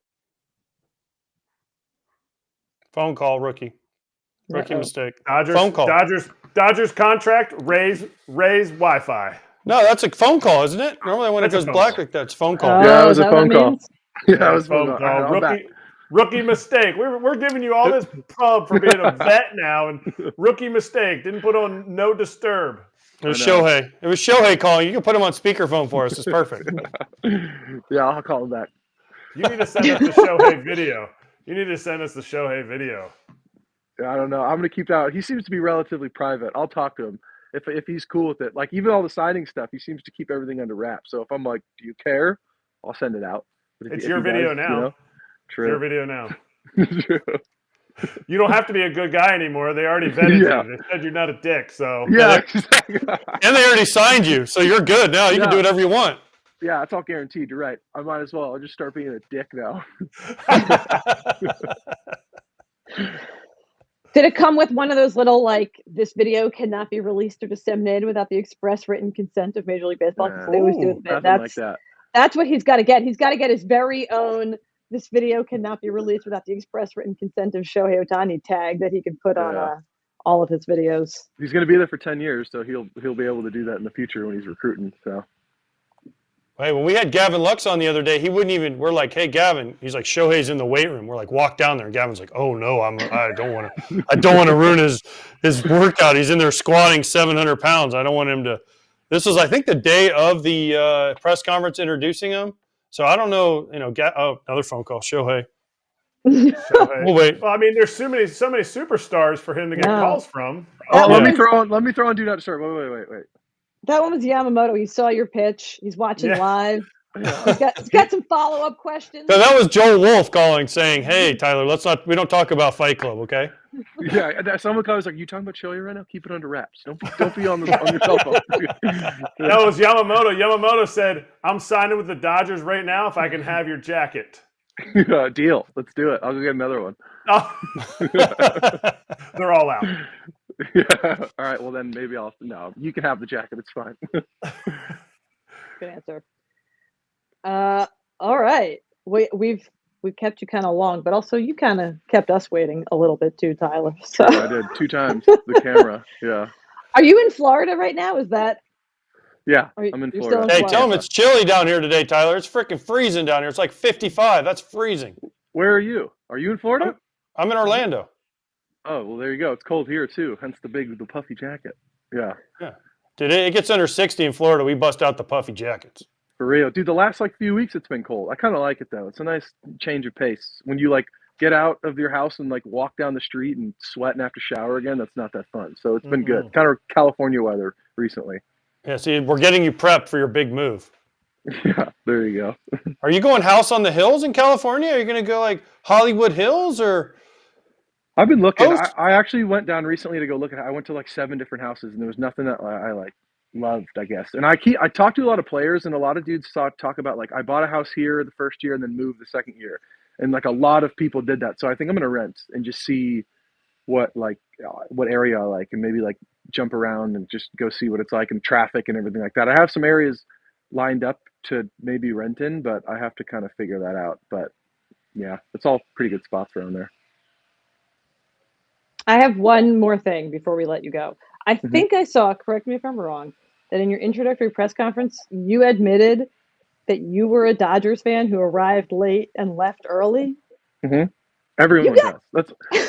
Phone call, rookie. Rookie mistake. Phone call. Dodgers contract, Rays Wi-Fi. No, that's a phone call, isn't it? Normally when it goes black like that, it's phone call. Yeah, it was a phone call. Yeah, it was phone call. Rookie mistake. We're giving you all this pub for being a vet now, and rookie mistake. Didn't put on no disturb. It was Shohei. It was Shohei calling. You can put him on speakerphone for us. It's perfect. Yeah, I'll call him back. You need to send us the Shohei video. Yeah, I don't know. I'm gonna keep that. He seems to be relatively private. I'll talk to him if he's cool with it. Like even all the signing stuff, he seems to keep everything under wraps. So if I'm like, "Do you care?" I'll send it out. It's your video now. You know, true. It's your video now. True. You don't have to be a good guy anymore. They already vetted you. They said you're not a dick. So yeah, and they already signed you, so you're good now. You can do whatever you want. Yeah, it's all guaranteed. You're right. I might as well. I'll just start being a dick now. Did it come with one of those little, like, this video cannot be released or disseminated without the express written consent of Major League Baseball? They always do it. That's what he's got to get. He's got to get his very own, this video cannot be released without the express written consent of Shohei Ohtani tag that he can put on all of his videos. He's going to be there for 10 years, so he'll be able to do that in the future when he's recruiting. So. Hey, when we had Gavin Lux on the other day, he wouldn't even. We're like, "Hey, Gavin," he's like, "Shohei's in the weight room." We're like, "Walk down there." And Gavin's like, "Oh no, I don't want to ruin his workout. He's in there squatting 700 pounds. I don't want him to." This was, I think, the day of the press conference introducing him. So I don't know. Another phone call, Shohei. We'll wait. Well, I mean, there's so many superstars for him to get calls from. Oh, let me throw on Do Not Disturb. Wait. That one was Yamamoto. He saw your pitch. He's watching live. He's got some follow-up questions. So that was Joel Wolf calling, saying, "Hey, Tyler, we don't talk about Fight Club, okay?" Yeah, someone was like, "You talking about Shohei right now? Keep it under wraps. Don't be on your cell phone." That was Yamamoto. Yamamoto said, "I'm signing with the Dodgers right now if I can have your jacket." Deal. Let's do it. I'll go get another one. Oh. They're all out. Yeah. All right. Well, then maybe no, you can have the jacket. It's fine. Good answer. All right. We've kept you kind of long, but also you kind of kept us waiting a little bit too, Tyler. So I did 2 times the camera. Yeah. Are you in Florida right now? Is that? Yeah, I'm in Florida. Hey, tell them it's chilly down here today, Tyler. It's freaking freezing down here. It's like 55. That's freezing. Where are you? Are you in Florida? I'm in Orlando. Oh, well, there you go. It's cold here, too, hence the puffy jacket. Yeah. Dude, it gets under 60 in Florida. We bust out the puffy jackets. For real. Dude, the last, few weeks it's been cold. I kind of like it, though. It's a nice change of pace. When you, get out of your house and, walk down the street and sweat and have to shower again, that's not that fun. So it's been good. Kind of California weather recently. Yeah, see, we're getting you prepped for your big move. Yeah, there you go. Are you going House on the Hills in California? Are you going to go, Hollywood Hills or... I've been looking. I actually went down recently to go look at. I went to 7 different houses, and there was nothing that I loved, I guess. And I talked to a lot of players, and a lot of dudes talk about I bought a house here the first year and then moved the second year, and a lot of people did that. So I think I'm gonna rent and just see what area I like, and maybe jump around and just go see what it's like and traffic and everything like that. I have some areas lined up to maybe rent in, but I have to kind of figure that out. But yeah, it's all pretty good spots around there. I have one more thing before we let you go. I think I saw, correct me if I'm wrong, that in your introductory press conference, you admitted that you were a Dodgers fan who arrived late and left early. Mm-hmm. Everyone does.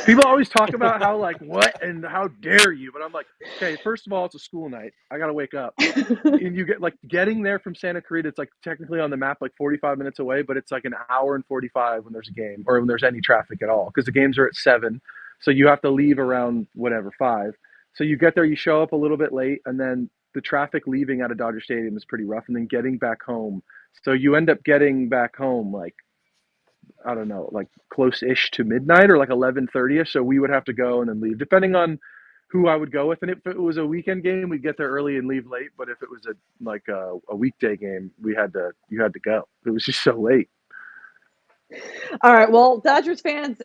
People always talk about how what and how dare you, but I'm like, okay, first of all, it's a school night. I got to wake up. And you get getting there from Santa Clarita, it's technically on the map 45 minutes away, but it's an hour and 45 when there's a game or when there's any traffic at all, because the games are at 7. So you have to leave around 5. So you get there, you show up a little bit late, and then the traffic leaving out of Dodger Stadium is pretty rough, and then getting back home. So you end up getting back home I don't know, close-ish to midnight or 11:30ish. So we would have to go and then leave, depending on who I would go with. And if it was a weekend game, we'd get there early and leave late. But if it was a weekday game, you had to go. It was just so late. All right. Well, Dodgers fans,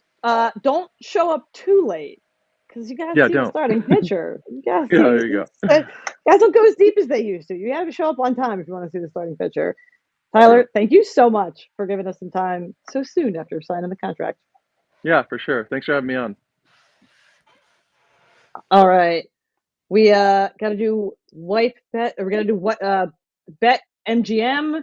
don't show up too late because you got to see the starting pitcher. You got to see. There you go. Guys don't go as deep as they used to. You got to show up on time if you want to see the starting pitcher. Tyler, thank you so much for giving us some time so soon after signing the contract. Yeah, for sure. Thanks for having me on. All right. We got to do wipe bet. We're going to do what? BetMGM.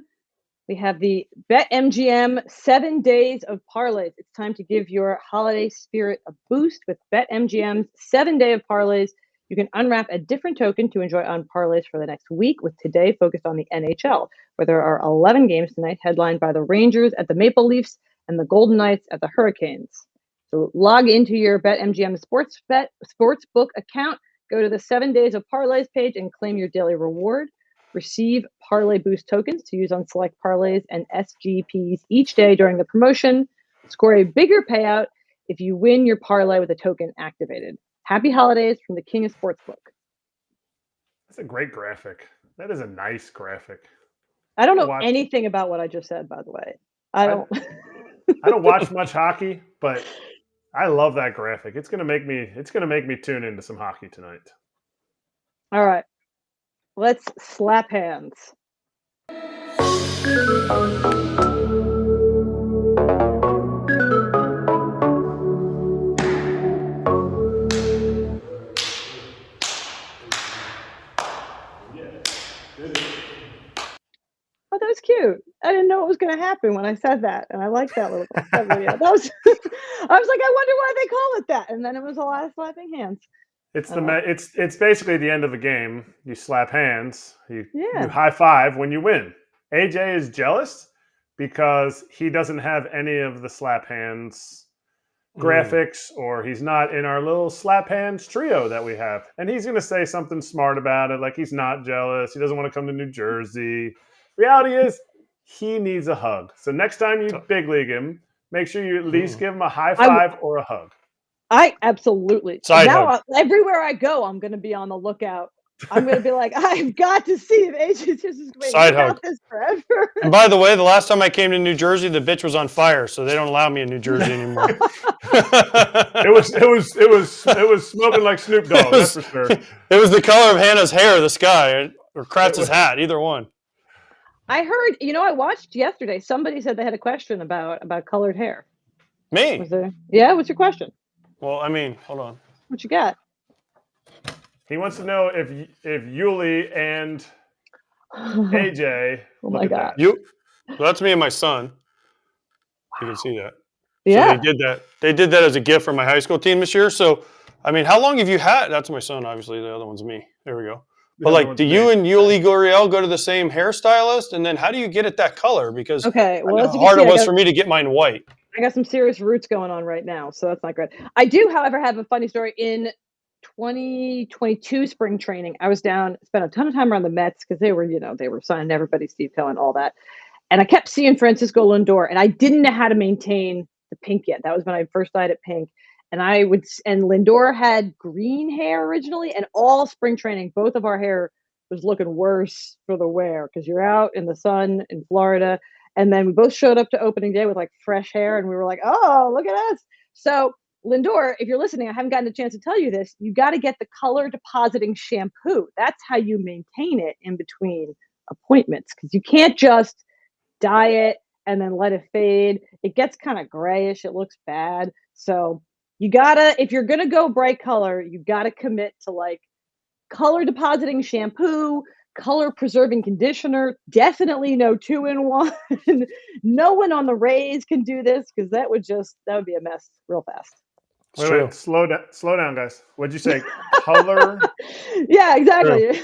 We have the BetMGM 7 days of parlays. It's time to give your holiday spirit a boost with BetMGM's 7 day of parlays. You can unwrap a different token to enjoy on parlays for the next week, with today focused on the NHL, where there are 11 games tonight, headlined by the Rangers at the Maple Leafs and the Golden Knights at the Hurricanes. So log into your BetMGM Sportsbook account, go to the 7 days of parlays page and claim your daily reward. Receive Parlay Boost tokens to use on select parlays and SGPs each day during the promotion. Score a bigger payout if you win your parlay with a token activated. Happy holidays from the King of Sportsbook. That's a great graphic. That is a nice graphic. I don't know anything about what I just said, by the way. I don't watch much hockey, but I love that graphic. It's gonna make me tune into some hockey tonight. All right. Let's slap hands. Oh, that was cute. I didn't know what was going to happen when I said that, and I like that little video. I was like, I wonder why they call it that, and then it was a lot of slapping hands. It's basically the end of the game. You slap hands. You high five when you win. AJ is jealous because he doesn't have any of the slap hands graphics, or he's not in our little slap hands trio that we have. And he's going to say something smart about it, like he's not jealous. He doesn't want to come to New Jersey. Reality is he needs a hug. So next time you big league him, make sure you at least give him a high five or a hug. I absolutely. Now everywhere I go, I'm going to be on the lookout. I'm going to be like, I've got to see if AJ just is side hug this forever. And by the way, the last time I came to New Jersey, the bitch was on fire, so they don't allow me in New Jersey anymore. It was smoking like Snoop Dogg. That's for sure. It was the color of Hannah's hair, the sky, or Kratz's hat, either one. I heard, I watched yesterday. Somebody said they had a question about colored hair. Me? Yeah, what's your question? Well, hold on. What you got? He wants to know if Yuli and AJ. Oh my God! So that's me and my son. You can see that. Yeah. So they did that as a gift for my high school team this year. So, how long have you had? That's my son, obviously. The other one's me. There we go. But do you and Yuli Gurriel go to the same hairstylist? And then how do you get it that color? Because how hard it was for me to get mine white. I got some serious roots going on right now, so that's not good. I do, however, have a funny story. In 2022 spring training, I was down, spent a ton of time around the Mets because they were signing everybody, Steve Cohen, and all that. And I kept seeing Francisco Lindor, and I didn't know how to maintain the pink yet. That was when I first dyed it pink. And Lindor had green hair originally, and all spring training, both of our hair was looking worse for the wear because you're out in the sun in Florida. And then we both showed up to opening day with like fresh hair, and we were like, oh, look at us. So Lindor, if you're listening, I haven't gotten a chance to tell you this. You got to get the color depositing shampoo. That's how you maintain it in between appointments, because you can't just dye it and then let it fade. It gets kind of grayish. It looks bad. So you gotta, if you're gonna go bright color, you gotta commit to like color depositing shampoo, color preserving conditioner. Definitely no 2-in-1. No one on the Rays can do this because that would be a mess real fast. Wait, slow down, guys. What'd you say? Color? Yeah, exactly.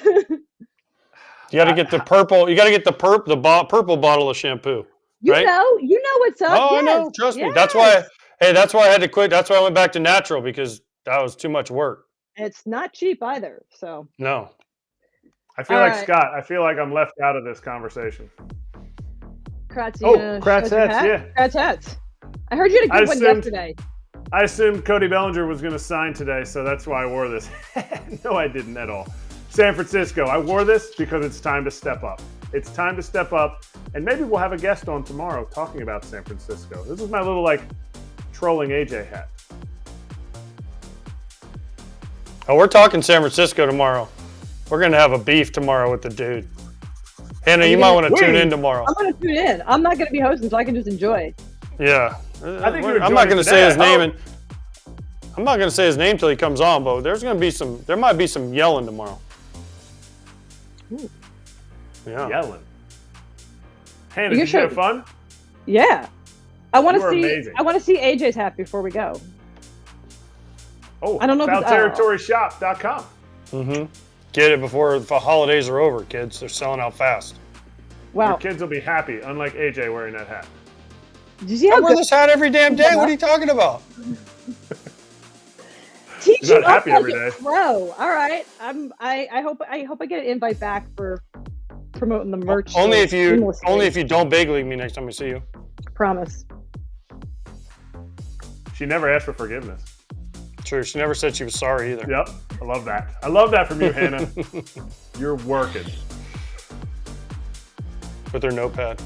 You got to get the purple. You got to get the purple bottle of shampoo. Right? You know what's up. Oh, yes. I know. Trust me. Yes. That's why I had to quit. That's why I went back to natural, because that was too much work. It's not cheap either. So no. I feel like Scott. I feel like I'm left out of this conversation. Kratz, Kratz hats, yeah. Kratz hats. I heard you had a good one yesterday. I assumed Cody Bellinger was going to sign today, so that's why I wore this. No, I didn't at all. San Francisco. I wore this because it's time to step up. It's time to step up, and maybe we'll have a guest on tomorrow talking about San Francisco. This is my little, trolling AJ hat. Oh, we're talking San Francisco tomorrow. We're going to have a beef tomorrow with the dude. Hannah, you might want to tune in tomorrow. I'm going to tune in. I'm not going to be hosting, so I can just enjoy. Yeah. I think I'm not going to say his name, I'm not going to say his name till he comes on, but there might be some yelling tomorrow. Ooh. Yeah. Yelling. Hannah, did you have fun? Yeah. I want to see AJ's hat before we go. Oh, I don't know. FoulTerritoryShop.com. Mm-hmm. Get it before the holidays are over, kids. They're selling out fast. Wow. Your kids will be happy, unlike AJ wearing that hat. Did you see I wear this hat every damn day. What are you talking about? Teach You're not happy every day. day. Bro, all right. I hope I get an invite back for promoting the merch. Only if you don't big league me next time I see you. Promise. She never asked for forgiveness. True. She never said she was sorry either. Yep. I love that. I love that from you, Hannah. You're working. With her notepad.